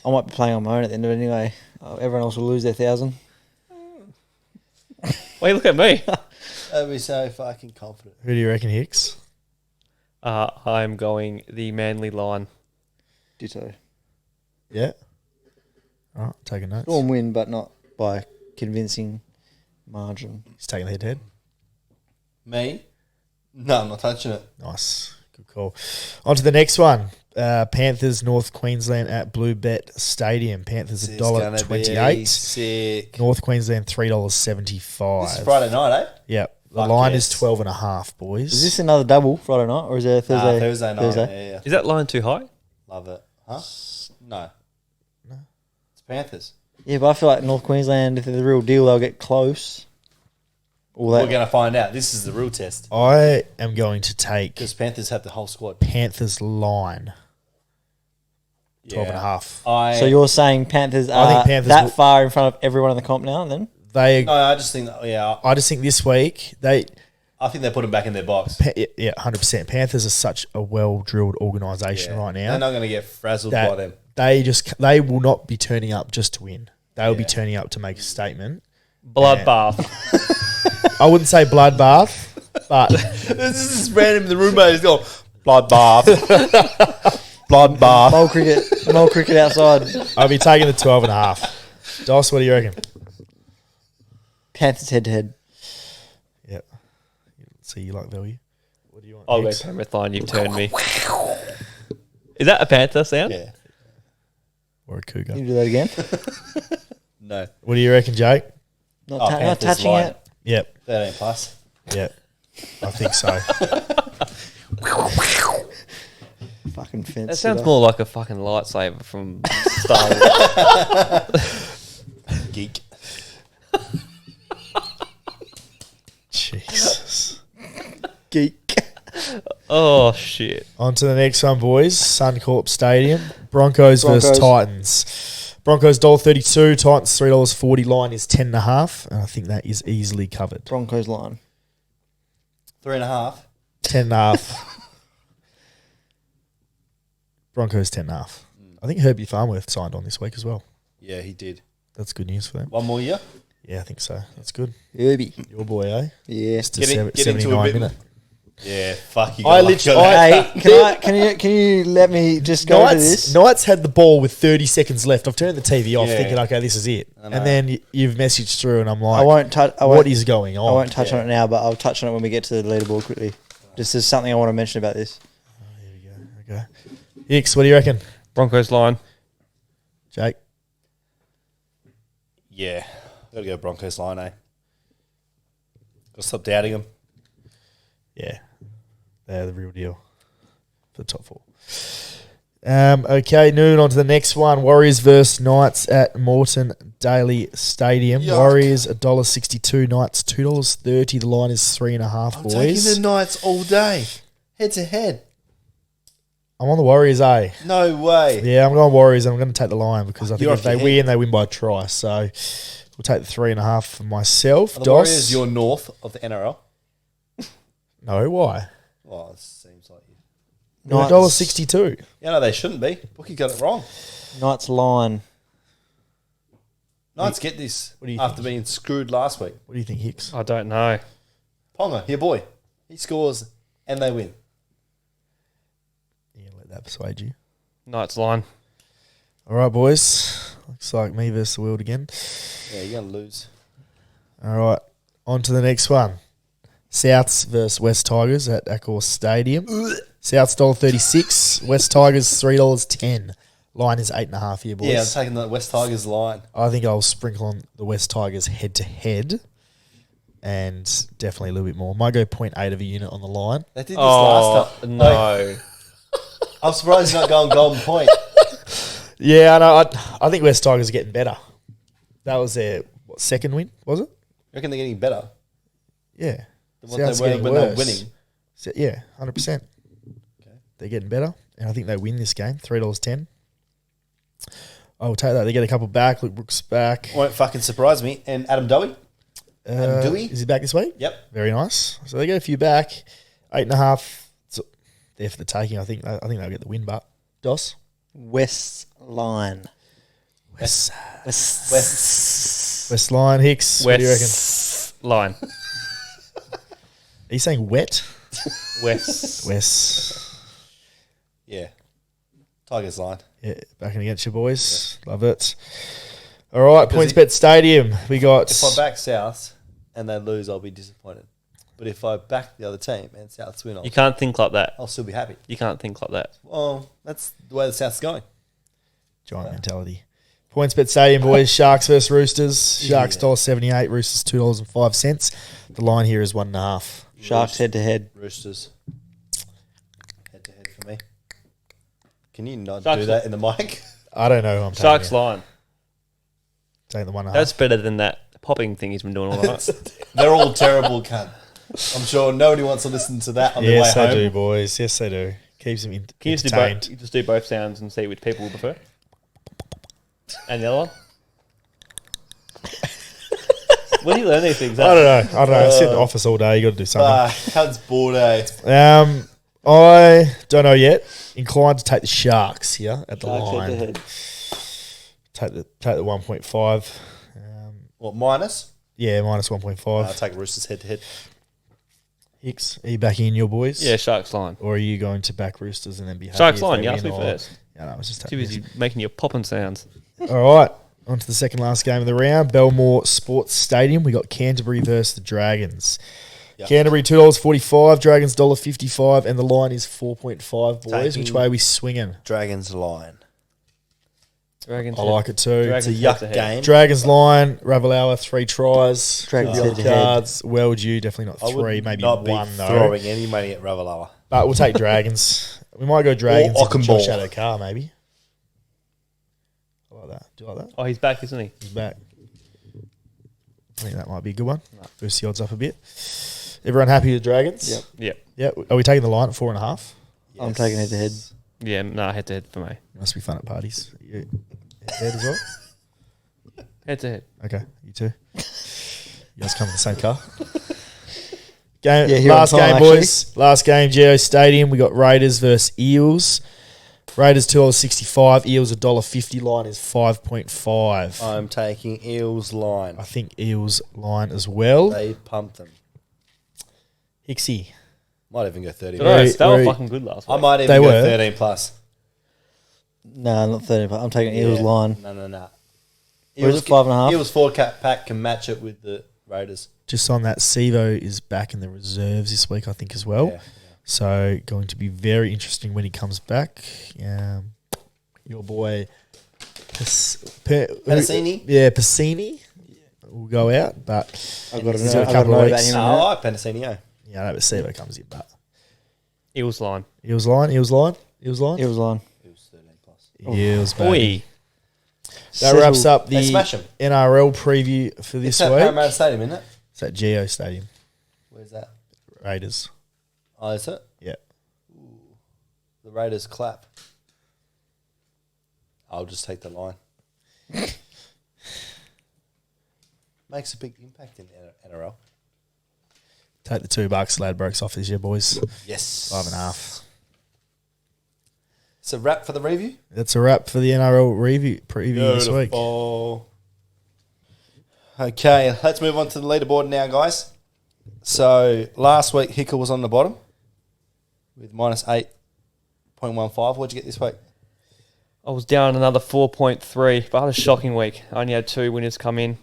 I might be playing on my own at the end of it anyway. Everyone else will lose their 1,000. Wait, look at me. I'd be so fucking confident. Who do you reckon, Hicks? I'm going the Manly line. Ditto. Yeah. All right, taking notes. Storm win, but not by convincing margin. He's taking the head-to-head. Me? No, I'm not touching it. Nice. Good call. On to the next one. Panthers, North Queensland at Bluebet Stadium. Panthers This is gonna be $1.28. sick. North Queensland $3.75. This is Friday night, eh? Yep. The Fuck line yes. is 12.5, boys. Is this another double Friday night, or is it Thursday? Thursday night. Yeah. Is that line too high? Love it. Huh? No. It's Panthers. Yeah, but I feel like North Queensland, if they're the real deal, they'll get close. All that. We're going to find out. This is the real test. I am going to take Because Panthers have the whole squad. Panthers line. 12.5. So you're saying Panthers I think are Panthers that will- far in front of everyone in the comp now, then? They, No, I just think that, I just think this week they, I think they put them back in their box. yeah, 100%. Panthers are such a well-drilled organisation right now. They're not going to get frazzled that by them. they will not be turning up just to win. They will be turning up to make a statement. Bloodbath. I wouldn't say bloodbath, but This is just random. The roommate is going, bloodbath. Bloodbath. Mole cricket outside. I'll be taking the 12.5. Doss, what do you reckon? Panthers head-to-head. Yep. So you like value? What do you want? I'll go Hicks? Penrith line. You've turned me. Is that a Panther sound? Yeah. Or a cougar? Can you do that again? No. What do you reckon, Jake? Not Panthers touching line. it. Yep. That ain't plus. Yep. I think so. Fucking fence. That sounds sitter. more like a fucking lightsaber from Star Wars. Geek. Jesus. Geek. Oh shit! On to the next one, boys. Suncorp Stadium. Broncos versus Titans. Broncos $1.32. Titans $3.40. Line is 10.5. And I think that is easily covered. Broncos line. 3.5. 10.5. Broncos 10.5. I think Herbie Farmworth signed on this week as well. Yeah, he did. That's good news for them. One more year. Yeah, I think so. That's good. Herbie. Your boy, eh? Yeah. Just Get into a 79 bit- minute. Yeah, fuck you. I got literally- lucky on that. Hey, can you let me just go to this? Knights had the ball with 30 seconds left. I've turned the TV off Yeah. thinking, okay, this is it. I know. And then you've messaged through and I'm like, I won't touch. what is going on? I won't touch on it now, but I'll touch on it when we get to the leaderboard quickly. Just as something I want to mention about this. Okay. Hicks, what do you reckon? Broncos line. Jake? Yeah. Gotta go Broncos line, eh? Gotta stop doubting them. Yeah. They're the real deal for the top four. Okay, moving on to the next one. Warriors versus Knights at Moreton Daily Stadium. Yuck. Warriors $1.62. Knights $2.30. The line is 3.5, I'm boys. taking the Knights all day. Head to head. I'm on the Warriors, eh? No way. Yeah, I'm going Warriors, and I'm going to take the line because I think You're if off your they head. win, they win by a try. So we'll take the 3.5 for myself. Are the Doss? Warriors, you're north of the NRL. No, why? Well, it seems like you. They're Knights. $1.62. Yeah, no, they shouldn't be. Bookie got it wrong. Knights line. Knights get this What do you after think? being screwed last week. What do you think, Hicks? I don't know. Ponga, your boy. He scores and they win. Yeah, let that persuade you. Knights line. All right, boys. Looks like me versus the world again. Yeah, you're going to lose. All right, on to the next one. Souths versus West Tigers at Accor Stadium. Souths $1.36. West Tigers $3.10. Line is 8.5 here, boys. Yeah, I'm taking the West Tigers line. I think I'll sprinkle on the West Tigers head to head, and definitely a little bit more. Might go 0.8 of a unit on the line. They did this last time. no. I'm surprised he's not going golden point. Yeah, I know. I think West Tigers are getting better. That was their second win, was it? You reckon they're getting better Yeah. than what Souths they were getting when they were worse. winning? So, yeah, 100%. Okay. They're getting better, and I think they win this game, $3.10. I'll take that. They get a couple back. Luke Brooks back. Won't fucking surprise me. And Adam Dowie? Adam Dewey? Is he back this week? Yep. Very nice. So they get a few back. 8.5. It's there for the taking. I think they'll get the win, but Doss? West line. West West. West. West line, Hicks. What do you reckon? West line. Are you saying wet? West. West. Yeah. Tigers line. Yeah, backing against you boys. Love it. All right, PointsBet Stadium. We got. If I back South and they lose, I'll be disappointed. But if I back the other team and Souths win, You can't think like that. I'll still be happy. You can't think like that. Well, that's the way the South's going. Giant mentality. PointsBet Stadium, boys. Sharks versus Roosters. Sharks $1.78, Roosters $2.05. The line here is 1.5. Sharks head to head. Roosters. Head to head for me. Can you not Sharks do that in the mic? I don't know who I'm taking. Sharks here. line. Taking the 1.5. That's better than that popping thing he's been doing all night. They're all terrible, cunt. I'm sure nobody wants to listen to that on their way Yes, they home. do, boys. Yes, they do. Keeps them Can you entertained. just do both sounds and see which people will prefer? And the other one? Where do you learn these things? I don't know. I sit in the office all day. You got to do something. Cunt's bored, eh? I don't know yet. Inclined to take the Sharks here at the Sharks line. head to head. Take the 1.5. What, minus? Yeah, minus 1.5. I'll take Roosters head to head. Hicks, are you backing in your boys? Yeah, Sharks line. Or are you going to back Roosters and then be happy? Sharks if line, they you asked win me or- first. Yeah, no, I was just Too taking busy making your popping sounds. All right, on to the second last game of the round. Belmore Sports Stadium. We got Canterbury versus the Dragons. Yep. Canterbury $2.45, Dragons $1.55, and the line is 4.5. Boys, Taking- which way are we swinging? Dragons line. Dragons I like it too. Dragons It's a head yuck to head. game. Dragons line, Ravalawa 3 tries. Dragons Yellow head to head. cards. Well due, definitely not I 3, would maybe not 1 be though. throwing any money at Ravalawa. But we'll take Dragons. We might go Dragons. Or and Josh Ockenball. Adokar, maybe. I like that. Do you like that? Oh, he's back, isn't he? He's back. I think that might be a good one. Boost the odds up a bit. Everyone happy with Dragons? Yep. Yep. Yeah. Are we taking the line at 4.5? I'm taking head to head. Yeah, no, head to head for me. Must be fun at parties. You head as well? Head to head. Okay, you too. You guys come in the same car. Game, Yeah, here on last time, game, actually. boys. Last game, Geo Stadium. We got Raiders versus Eels. Raiders $2.65. Eels $1.50. Line is 5.5. I'm taking Eels line. I think Eels line as well. They pumped them. Hicksy. Might even go 30. But no, they were very- fucking good last week. I might even They go were. 13 plus. No, not 30, but I'm taking Eels line. No. Or is it 5.5? Eels 4-pack can match it with the Raiders. Just on that, Sevo is back in the reserves this week, I think, as well. Yeah. So going to be very interesting when he comes back. Your boy Penasini? Yeah, Passini will go out, but I've got to he's know, got a I've got to couple know of about weeks. him. No, in a I minute. like Penasini. Yeah, I know, but Sevo comes in, but Eels line. Eels line. Eels line. Eels 13 plus. Eels back. Oi. That wraps up They the smash 'em. NRL preview for this It's at week. Parramatta Stadium, isn't it? It's at Geo Stadium, Where's that? Raiders. Oh, is it? Yeah. The Raiders clap. I'll just take the line. Makes a big impact in NRL. Take the $2 Ladbrokes off this year, boys. Yes. 5.5. It's a wrap for the review. That's a wrap for the NRL preview this week. Beautiful. Okay, let's move on to the leaderboard now, guys. So last week, Hicka was on the bottom with minus 8.15. What'd you get this week? I was down another 4.3, but I had a shocking week. I only had 2 winners come in.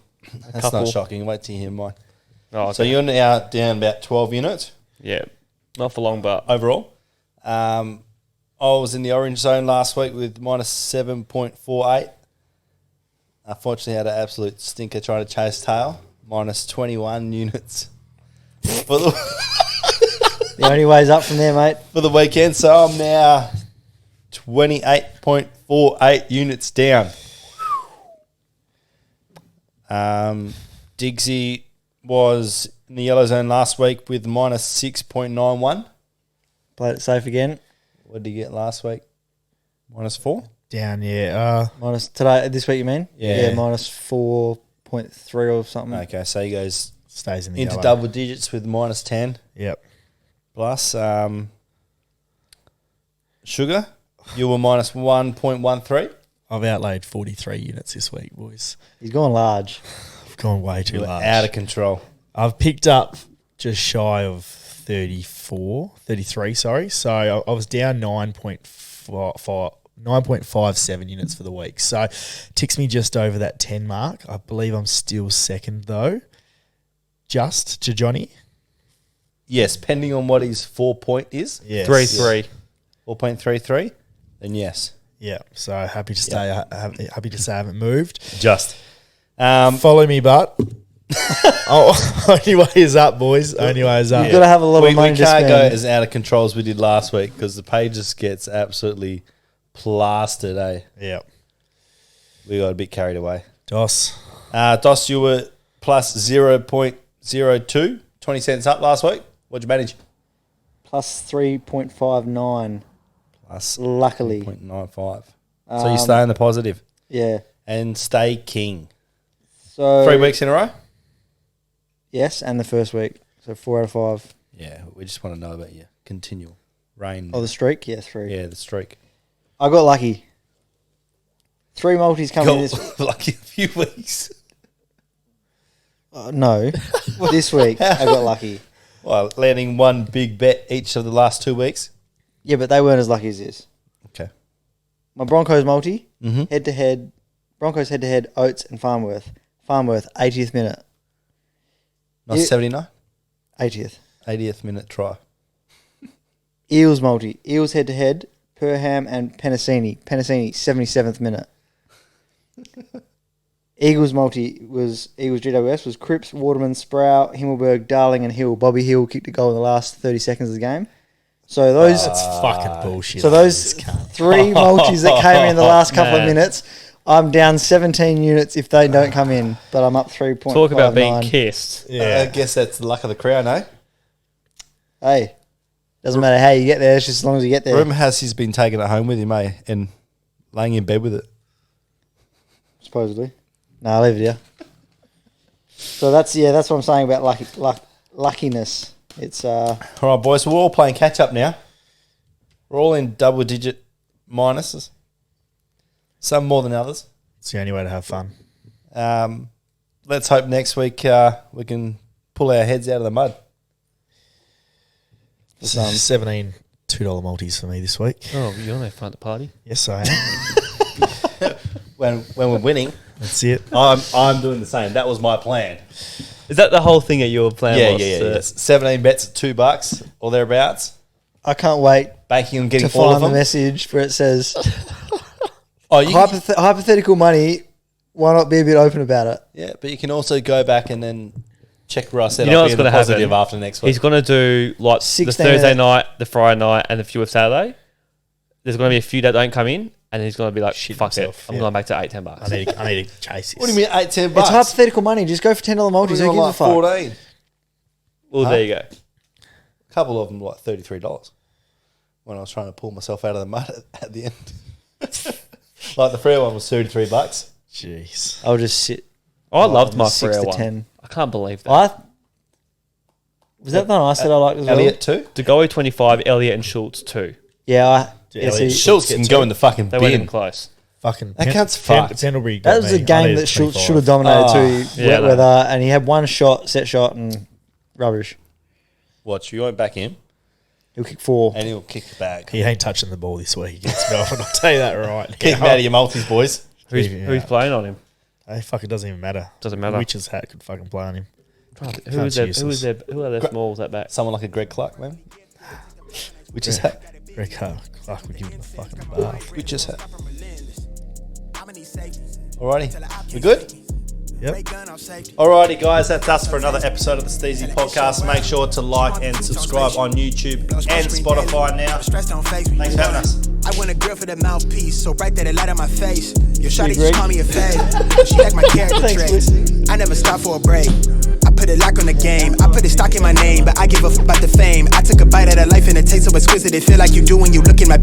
That's not shocking. Wait till you hear mine. Oh, okay. So you're now down about 12 units Yeah, not for long, but overall. I was in the orange zone last week with minus 7.48. Unfortunately, had an absolute stinker trying to chase tail. Minus 21 units for The only way's up from there, mate. the weekend. So I'm now 28.48 units down. Diggsy was in the yellow zone last week with minus 6.91. Played it safe again. What did he get last week? Minus 4? Down, yeah. Minus today, this week you mean? Yeah. minus 4.3 or something. Okay, so he goes Stays in the into yellow. double digits with minus 10 Yep. plus. Sugar, you were minus 1.13. I've outlaid 43 units this week, boys. He's gone large. I've gone way too You were large. out of control. I've picked up just shy of 33, sorry. So I was down 9.57 units for the week. So ticks me just over that 10 mark. I believe I'm still second though. Just to Johnny. Yes, pending on what his 4 point is. Yes. 3-3. 4.33. Then yes. Yeah. So happy to stay. Happy to say I haven't moved. Just. Follow me, but only way is up, boys. Only way is up. You've got to have a lot of We money to can't spend. go as out of control as we did last week because the page just gets absolutely plastered, eh? Yeah. We got a bit carried away. Dos. Dos, you were plus 0.02, 20 cents up last week. What'd you manage? Plus 3.59. Plus Luckily. 0.95. So you stay in the positive Yeah. and stay king. So 3 weeks in a row? Yes, and the first week. So 4 out of 5. Yeah, we just want to know about your continual reign. Oh, the streak? Yeah, 3. Yeah, the streak. I got lucky. 3 multis coming in this Like a few weeks. no. This week I got lucky. Well, landing one big bet each of the last 2 weeks. Yeah, but they weren't as lucky as this. Okay. My Broncos multi, Mhm. head-to-head, Broncos head-to-head, Oates and Farnworth. Farnworth, 80th minute. Not 79? 80th. 80th minute try. Eels multi, Eels head-to-head, Perham and Penasini. Penasini, 77th minute. Eagles multi was Eagles GWS was Cripps, Waterman, Sprout, Himmelberg, Darling and Hill. Bobby Hill kicked a goal in the last 30 seconds of the game. So those That's fucking bullshit. so those 3 multis that came in the last couple of minutes, I'm down 17 units if they don't come in, but I'm up 3.59. Talk about being kissed. I guess that's the luck of the crown, eh? Hey, doesn't matter how you get there, it's just as long as you get there. Rumour has he's been taking it home with him, eh? And laying in bed with it. Supposedly. No, I'll leave it here. So that's what I'm saying about luckiness. It's All right, boys. We're all playing catch up now. We're all in double-digit minuses. Some more than others. It's the only way to have fun. Let's hope next week we can pull our heads out of the mud. 17 $2 multis for me this week. Oh, you're no fun at the party. Yes, I am. When we're winning, That's it. I'm doing the same. That was my plan. Is that the whole thing that your plan was? Yeah. 17 bets at $2 or thereabouts. I can't wait Banking on getting to all of find the them. message where it says Oh, you hypothetical money. Why not be a bit open about it? yeah, but you can also go back and then check where I said You know I'll what's be in the gonna positive happen? after next week. He's going to do like the 16 Thursday night, the Friday night, and a few of Saturday. There's going to be a few that don't come in, and he's going to be like, Shit fuck himself, it. I'm yeah. going back to $8-10. I need to chase this. What do you mean $8-10? It's hypothetical money. Just go for $10 multis. Who gives a fuck? 14. Well, there you go. A couple of them like $33 when I was trying to pull myself out of the mud at the end. Like the free one was $33. Jeez. I'll just sit. I loved my 6 Freo to one. 10. I can't believe that. Was that the one I said I liked as well? Elliot too. DeGoey 25, Elliott and Schultz 2. Yeah, Elliot Schultz can go in the fucking They weren't even bin. close. Fucking That cunt's fucked. Pendlebury that got was me. a I game needed that Schultz 25. should have dominated too. Yeah, Wet no. weather, and he had one set shot, and rubbish. Watch, you won't back him He'll kick 4. and he'll kick the bag. He ain't touching the ball this week against Melbourne. I'll tell you that right. Keep him out of your multis, boys. Who's Yeah. playing on him? Hey, fuck, it doesn't even matter. Doesn't matter. Witch's hat could fucking play on him. Who are their smalls at back? Someone like a Greg Clark, maybe. Which is hat. Greg Clark would give him the fucking bath. Which is hat. Alrighty, we good? Yep. Alrighty, guys, that's us for another episode of the STEEZY podcast. Make sure to like and subscribe on YouTube and Spotify now. Thanks for having us. I want a girl for the mouthpiece, so bright that it light on my face. Your shawty just call me a fade. She like my character traits. I never stop for a break. I put a lock on the game. I put a stock in my name, but I give a f about the fame. I took a bite out of life and it tastes so exquisite. It feel like you do when you look in my